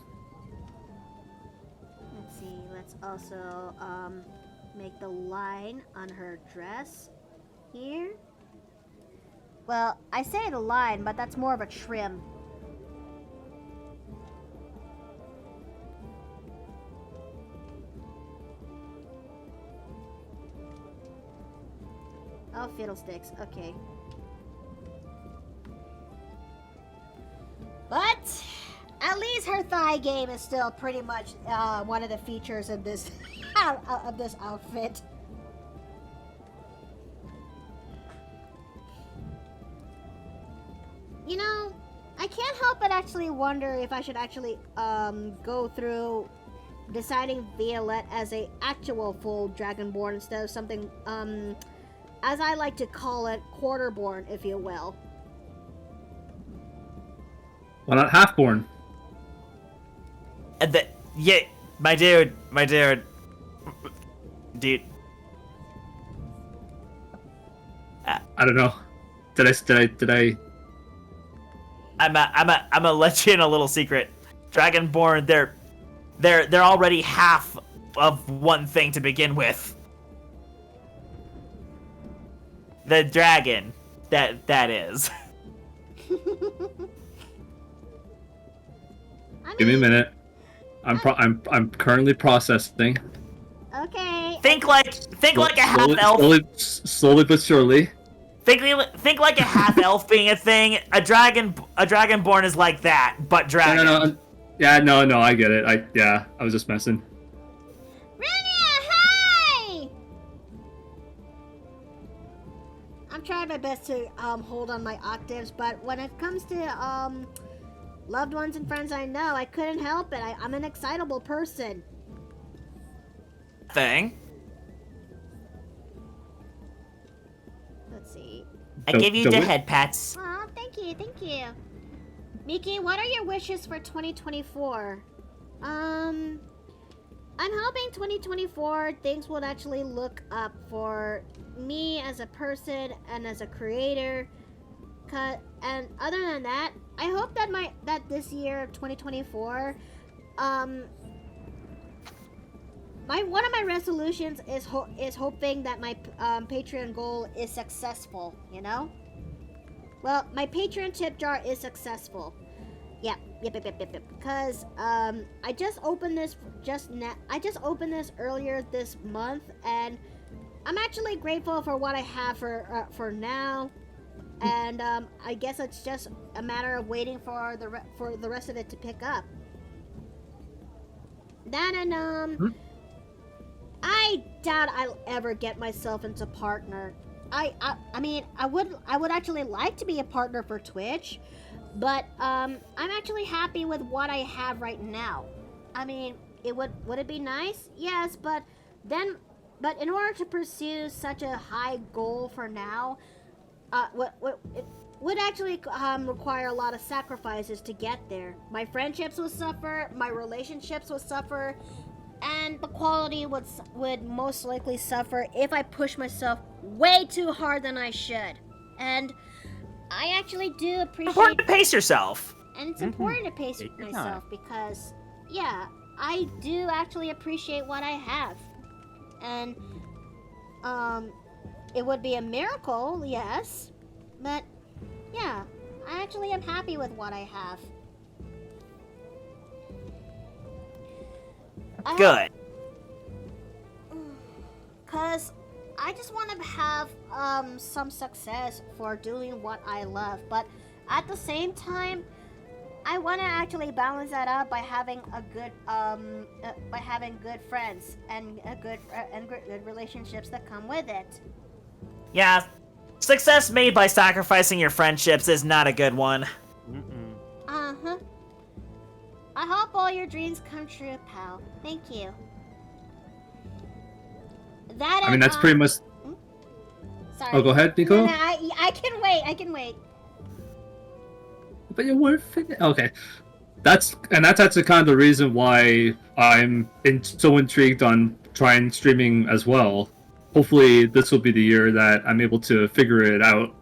Let's see. Let's also make the line on her dress here. Well, I say the line, but that's more of a trim. Oh, fiddlesticks. Okay. But at least her thigh game is still pretty much one of the features of this of this outfit. You know, I can't help but actually wonder if I should actually go through deciding Violette as a actual full Dragonborn instead of something as I like to call it, quarterborn, if you will. Why not half-born? Yeah, my dude. I don't know. Did I? I'm gonna let you in a little secret. Dragonborn, they're already half of one thing to begin with. The dragon, that is. Give me a minute. I'm currently processing. Okay. Think like a half elf. Slowly but surely. Think like a half elf being a thing. A dragonborn is like that, but dragon. No. Yeah, no, I get it. I was just messing. Rania, hi! I'm trying my best to hold on my octaves, but when it comes to loved ones and friends I know, I couldn't help it. I'm an excitable person. Thing. Let's see. I gave you the head pats. Aw, thank you. Miki, what are your wishes for 2024? I'm hoping 2024 things will actually look up for me as a person and as a creator. And other than that, I hope that this year 2024, one of my resolutions is hoping that my Patreon goal is successful. You know. Well, my Patreon tip jar is successful. Yep. Because I just opened this earlier this month, and I'm actually grateful for what I have for now. And I guess it's just a matter of waiting for the rest of it to pick up. That and I doubt I'll ever get myself into partner. I mean, I would actually like to be a partner for Twitch, but I'm actually happy with what I have right now. I mean, would it be nice? Yes, but in order to pursue such a high goal for now, it would actually require a lot of sacrifices to get there. My friendships will suffer, my relationships will suffer, and the quality would most likely suffer if I push myself way too hard than I should. And I actually do appreciate... It's important to pace yourself. And it's important to pace myself because, yeah, I do actually appreciate what I have. And, it would be a miracle, yes, but, yeah, I actually am happy with what I have. Good. Because I just want to have some success for doing what I love, but at the same time, I want to actually balance that out by having good friends and good relationships that come with it. Yeah, success made by sacrificing your friendships is not a good one. Uh-huh. I hope all your dreams come true, pal. Thank you. I mean, that's pretty much. Sorry. Oh, go ahead, Nico. No, I can wait. I can wait. But you weren't finished. Okay. That's actually kind of the reason why I'm so intrigued on trying streaming as well. Hopefully, this will be the year that I'm able to figure it out.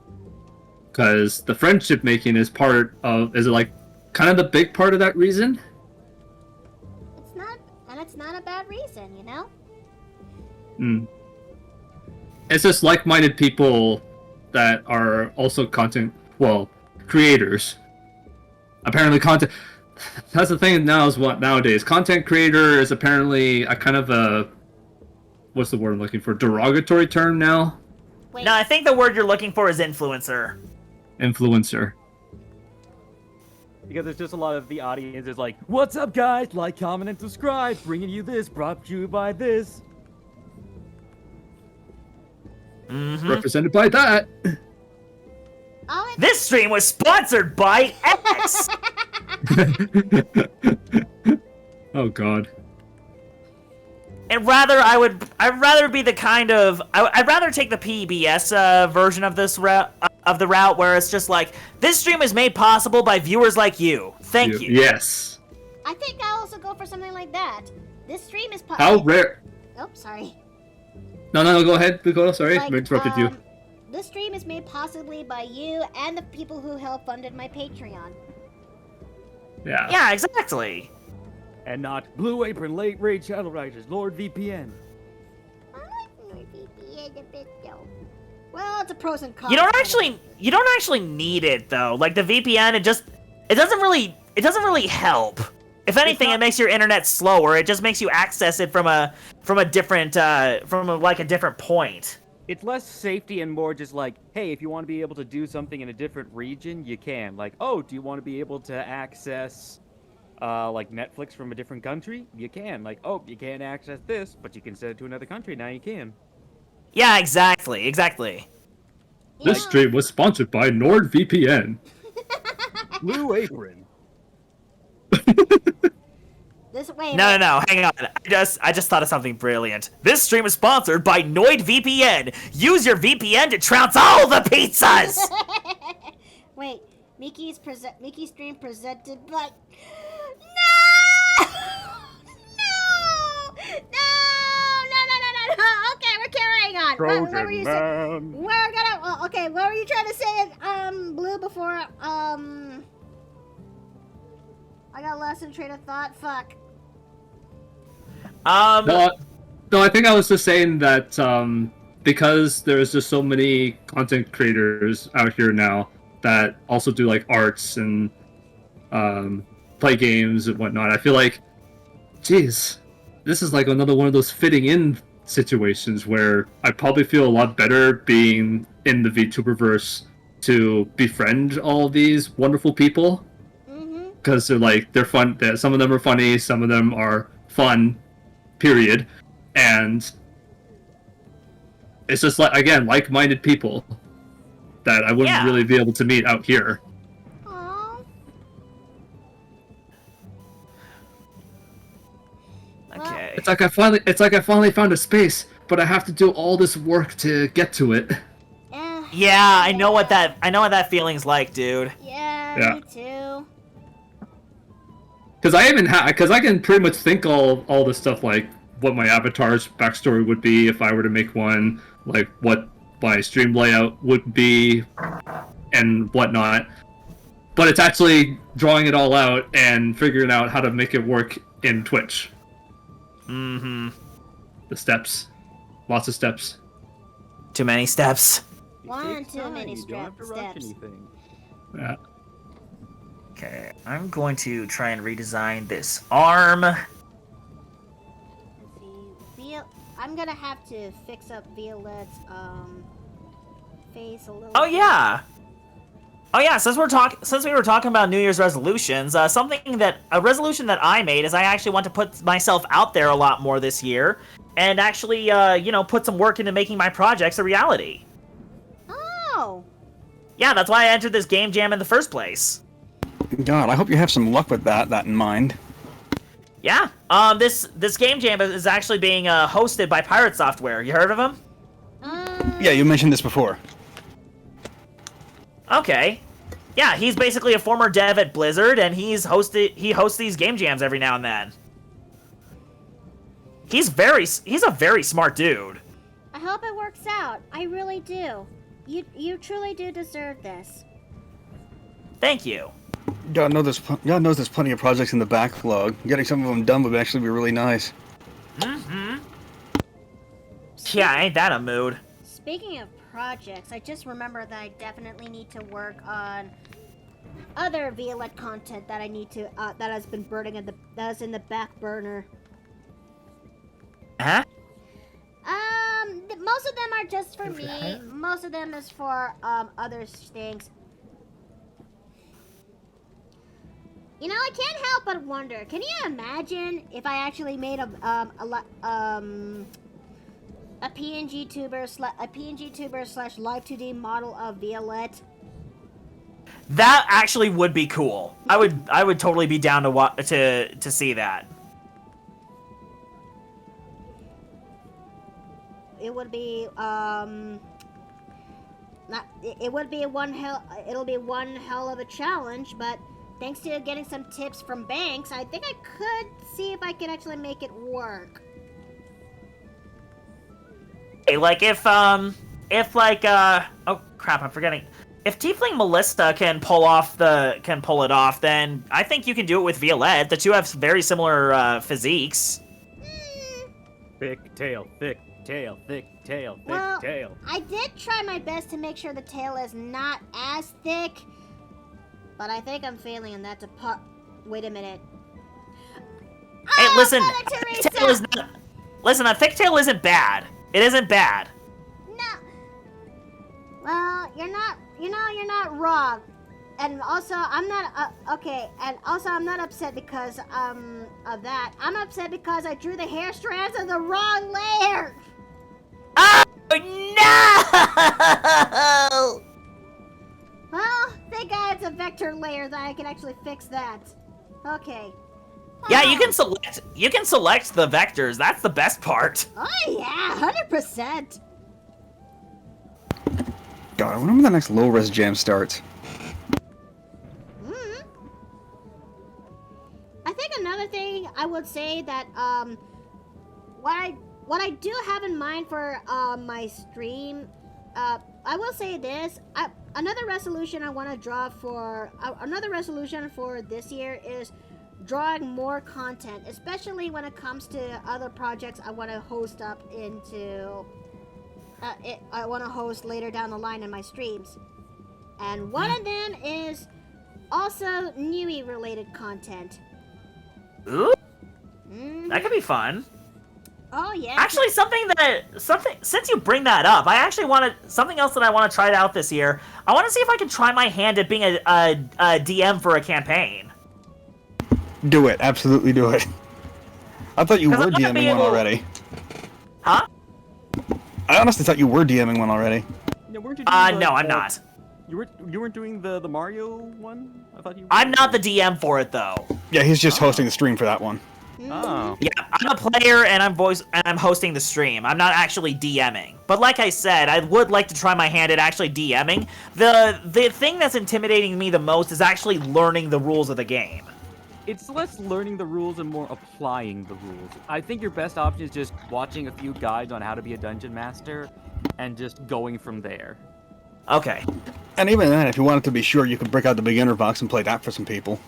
Because the friendship making is kind of the big part of that reason? It's not a bad reason, you know? It's just like-minded people that are also creators. Apparently that's the thing nowadays. Content creator is apparently a kind of a, what's the word I'm looking for? Derogatory term now? Wait. No, I think the word you're looking for is influencer. Influencer. Because there's just a lot of the audience is like, what's up, guys? Like, comment, and subscribe. Bringing you this, brought to you by this. Mm-hmm. Represented by that. This stream was sponsored by X. Oh God. And I'd rather be the kind of, I'd rather take the PBS version of this route where it's just like, this stream is made possible by viewers like you. Thank you. Yes. I think I'll also go for something like that. This stream is How rare? Oh, sorry. No, go ahead, Nicola. Sorry, I interrupted you. This stream is made possibly by you and the people who help funded my Patreon. Yeah. Yeah, exactly. And not Blue Apron, Late Raid Shadow Riders, Lord VPN. I like VPN a bit though. Well, it's a pros and cons. You don't actually need it though. Like the VPN, it doesn't really help. If anything, it makes your internet slower. It just makes you access it from a different point. It's less safety and more just like, hey, if you want to be able to do something in a different region, you can. Like, oh, do you want to be able to access, like Netflix from a different country? You can. Like, oh, you can't access this, but you can send it to another country. Now you can. Yeah, exactly. This stream was sponsored by NordVPN. Blue Apron. No, hang on. I just thought of something brilliant. This stream is sponsored by NordVPN. Use your VPN to trounce all the pizzas. Wait, Mickey's stream presented by. No! Okay, we're carrying on. What were you saying? We're gonna. Okay, what were you trying to say, Blue? Before I got lost in train of thought. Fuck. No, I think I was just saying that because there's just so many content creators out here now that also do like arts and play games and whatnot. I feel like, geez, this is like another one of those fitting in situations where I probably feel a lot better being in the VTuberverse to befriend all these wonderful people. Because they're fun. Some of them are funny. Some of them are fun. Period. And it's just like-minded people that I wouldn't really be able to meet out here. Aww. Okay. It's like I finally found a space, but I have to do all this work to get to it. Yeah, I know what that feeling's like, dude. Yeah, me too. Because I can pretty much think all the stuff like what my avatar's backstory would be if I were to make one, like what my stream layout would be, and whatnot. But it's actually drawing it all out and figuring out how to make it work in Twitch. Mm-hmm. The steps, lots of steps. Too many steps. One too many You don't have to rush steps. anything. Yeah. Okay, I'm going to try and redesign this arm. Let's see. I'm gonna have to fix up Violette's face a little. Oh yeah. Since we were talking about New Year's resolutions, a resolution that I made is I actually want to put myself out there a lot more this year, and actually, put some work into making my projects a reality. Oh. Yeah, that's why I entered this game jam in the first place. God, I hope you have some luck with that in mind. Yeah. This game jam is actually being hosted by Pirate Software. You heard of them? Yeah, you mentioned this before. Okay. Yeah, he's basically a former dev at Blizzard, and he hosts these game jams every now and then. He's a very smart dude. I hope it works out. I really do. You truly do deserve this. Thank you. God knows there's plenty of projects in the backlog. Getting some of them done would actually be really nice. Mm-hmm. Yeah, ain't that a mood? Speaking of projects, I just remember that I definitely need to work on other Violette content that I need to that has been burning that's in the back burner. Huh? Most of them are just for me. Most of them is for other things. You know, I can't help but wonder. Can you imagine if I actually made a PNG tuber slash live 2D model of Violette? That actually would be cool. I would totally be down to see that. It would be it'll be one hell of a challenge, but thanks to getting some tips from Banks, I think I could see if I could actually make it work. Hey, like if oh crap, I'm forgetting. If Tiefling Melissa can pull it off, then I think you can do it with Violette. The two have very similar physiques. Thick tail, thick tail, thick tail, thick Well, tail. I did try my best to make sure the tail is not as thick, but I think I'm failing in that part. Wait a minute. Hey, Oh, listen, Mother Teresa! listen, a thick tail isn't bad. It isn't bad. No. Well, you're not wrong. And also, I'm not I'm not upset because of that. I'm upset because I drew the hair strands of the wrong layer. Oh no! Well, thank God it's a vector layer that I can actually fix that. Okay. Yeah, you can select the vectors. That's the best part. Oh yeah, 100%. God, I wonder when the next low-res jam starts. I think another thing I would say that what I do have in mind for my stream, I will say this. Another resolution I want to draw for another resolution for this year is drawing more content, especially when it comes to other projects I want to host up into. I want to host later down the line in my streams, and one of them is also Nui related content. Ooh, that could be fun. Oh yeah. Actually, since you bring that up, I actually something else that I want to try out this year. I want to see if I can try my hand at being a DM for a campaign. Do it. Absolutely do it. I thought you were DMing one already. Huh? I honestly thought you were DMing one already. Yeah, weren't you No, I'm not. You weren't doing the Mario one? I thought you were. I'm not the DM for it though. Yeah, he's just hosting the stream for that one. Oh. Yeah, I'm a player and I'm hosting the stream. I'm not actually DMing. But like I said, I would like to try my hand at actually DMing. The thing that's intimidating me the most is actually learning the rules of the game. It's less learning the rules and more applying the rules. I think your best option is just watching a few guides on how to be a dungeon master and just going from there. Okay. And even then, if you wanted to be sure, you could break out the beginner box and play that for some people.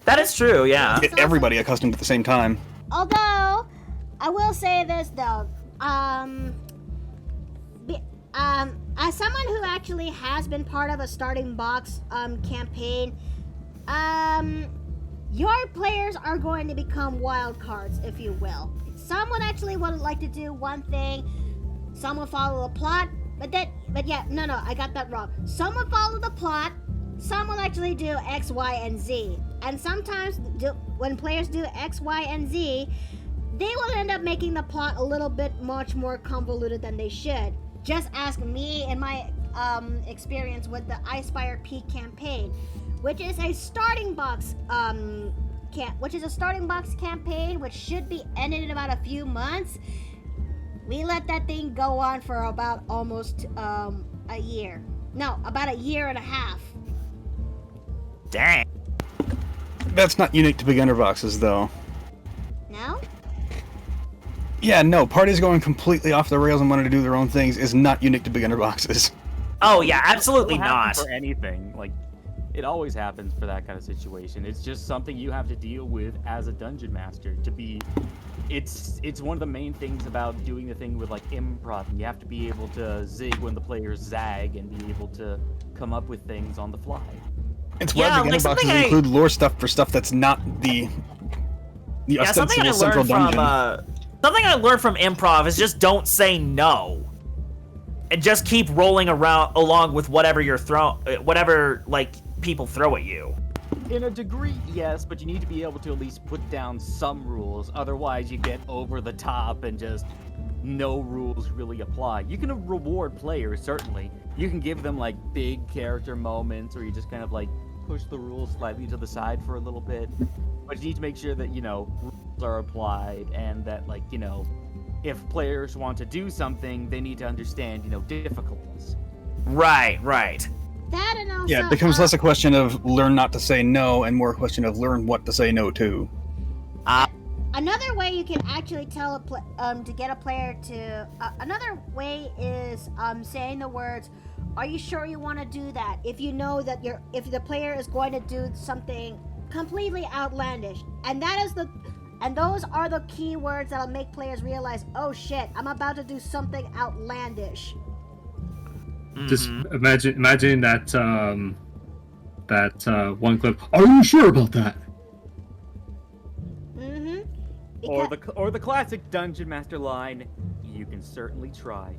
That is true, yeah. Get everybody accustomed at the same time. Although, I will say this though, as someone who actually has been part of a starting box campaign, your players are going to become wild cards, if you will. Someone actually would like to do one thing, some will follow the plot, but I got that wrong. Some will follow the plot, some will actually do X, Y, and Z. And sometimes, when players do X, Y, and Z, they will end up making the plot a little bit much more convoluted than they should. Just ask me and my experience with the Icefire Peak campaign, which is a starting box campaign, which should be ended in about a few months. We let that thing go on for about almost a year. No, about a year and a half. Dang. That's not unique to beginner boxes, though. No? Yeah, no, parties going completely off the rails and wanting to do their own things is not unique to beginner boxes. Oh yeah, absolutely It'll happen not. for anything. Like, it always happens for that kind of situation. It's just something you have to deal with as a dungeon master. It's one of the main things about doing the thing with like improv. You have to be able to zig when the players zag and be able to come up with things on the fly. It's why Yeah, beginner like boxes something include lore stuff for stuff that's not the something I ostensible central learned dungeon. from something I learned from improv is just don't say no, and just keep rolling along with whatever whatever like people throw at you. In a degree, yes, but you need to be able to at least put down some rules. Otherwise, you get over the top and just no rules really apply. You can reward players, certainly. You can give them like big character moments, or you just kind of like push the rules slightly to the side for a little bit. But you need to make sure that, rules are applied, and that, like, if players want to do something, they need to understand, difficulties. Right. That and also. Yeah, it becomes less a question of learn not to say no and more a question of learn what to say no to. Another way you can actually tell to get a player to. Another way is saying the words, "Are you sure you want to do that?" If you know that if the player is going to do something completely outlandish, and those are the key words that'll make players realize, "Oh shit, I'm about to do something outlandish." Just imagine that one clip. Are you sure about that? Or the classic Dungeon Master line, "You can certainly try."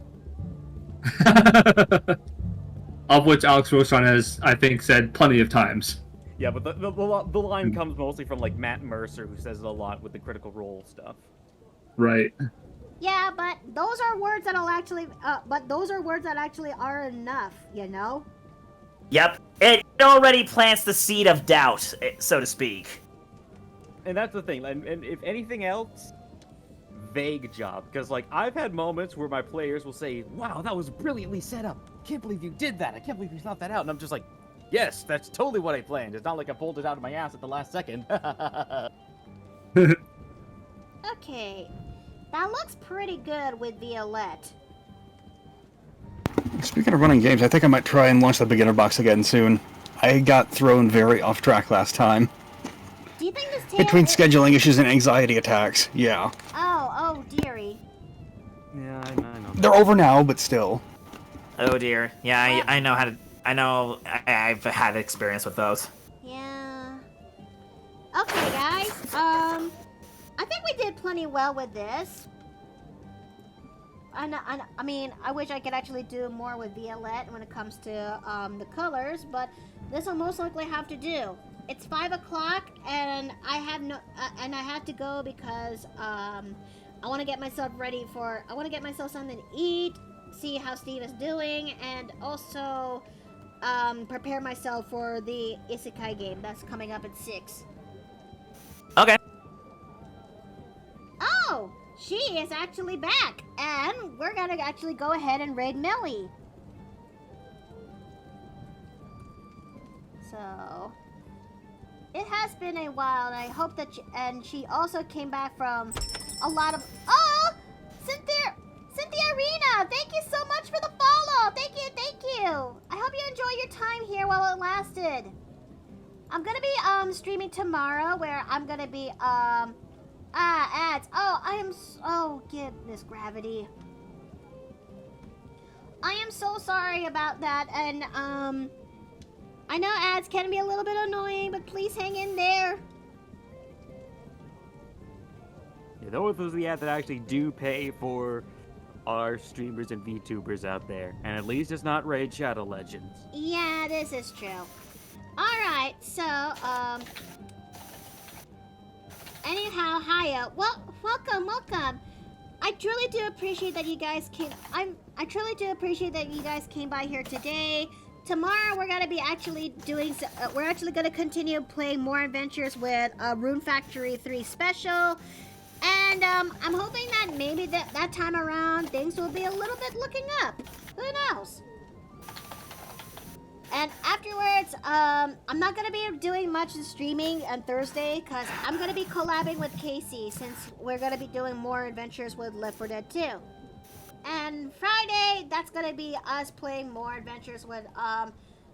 Of which Alex Roshan has, I think, said plenty of times. Yeah, but the line comes mostly from like Matt Mercer, who says it a lot with the Critical Role stuff. Right. Yeah, but those are words that'll actually. But those are words that actually are enough, Yep. It already plants the seed of doubt, so to speak. And that's the thing. And if anything else, vague job. Because, like, I've had moments where my players will say, "Wow, that was brilliantly set up. Can't believe you did that. I can't believe you thought that out." And I'm just like, yes, that's totally what I planned. It's not like I pulled it out of my ass at the last second. Okay. That looks pretty good with Violette. Speaking of running games, I think I might try and launch the beginner box again soon. I got thrown very off track last time. Do you think this tale Between is... scheduling issues and anxiety attacks, yeah. Oh, dearie. Yeah, I know. They're over now, but still. Oh dear. Yeah, I know how to. I've had experience with those. Yeah. Okay, guys. I think we did plenty well with this. I mean, I wish I could actually do more with Violette when it comes to the colors, but this will most likely have to do. It's 5 o'clock, and I have to go because I want to get myself ready for. I want to get myself something to eat, see how Steve is doing, and also prepare myself for the Isekai game that's coming up at 6. Okay. Oh, she is actually back, and we're gonna actually go ahead and raid Millie. So, it has been a while, and I hope that she also came back from a lot of. Oh, Cynthia Arena, thank you so much for the follow. Thank you. I hope you enjoy your time here while it lasted. I'm gonna be streaming tomorrow, where I'm gonna be ads. Oh, goodness, gravity. I am so sorry about that, and I know ads can be a little bit annoying, but please hang in there. Yeah, those are the ads that actually do pay for our streamers and VTubers out there. And at least it's not Raid Shadow Legends. Yeah, this is true. Alright, so, anyhow, hiya. Well, welcome. I truly do appreciate that you guys came. I truly do appreciate that you guys came by here today. Tomorrow we're gonna be actually doing. We're actually gonna continue playing more adventures with Rune Factory 3 Special, And I'm hoping that maybe that time around things will be a little bit looking up. Who knows? And afterwards, I'm not gonna be doing much streaming on Thursday because I'm gonna be collabing with Casey since we're gonna be doing more adventures with Left 4 Dead 2. And Friday, that's gonna be us playing more adventures with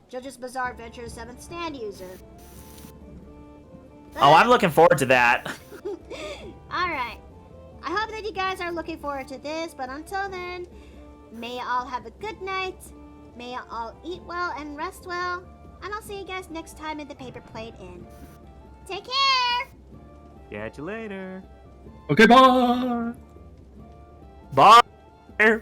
Judge's Bizarre Adventures 7th Stand User. Oh, I'm looking forward to that. Alright. I hope that you guys are looking forward to this, but until then, may you all have a good night. May you all eat well and rest well. And I'll see you guys next time in the Paper Plate Inn. Take care! Catch you later. Okay, bye. Bye.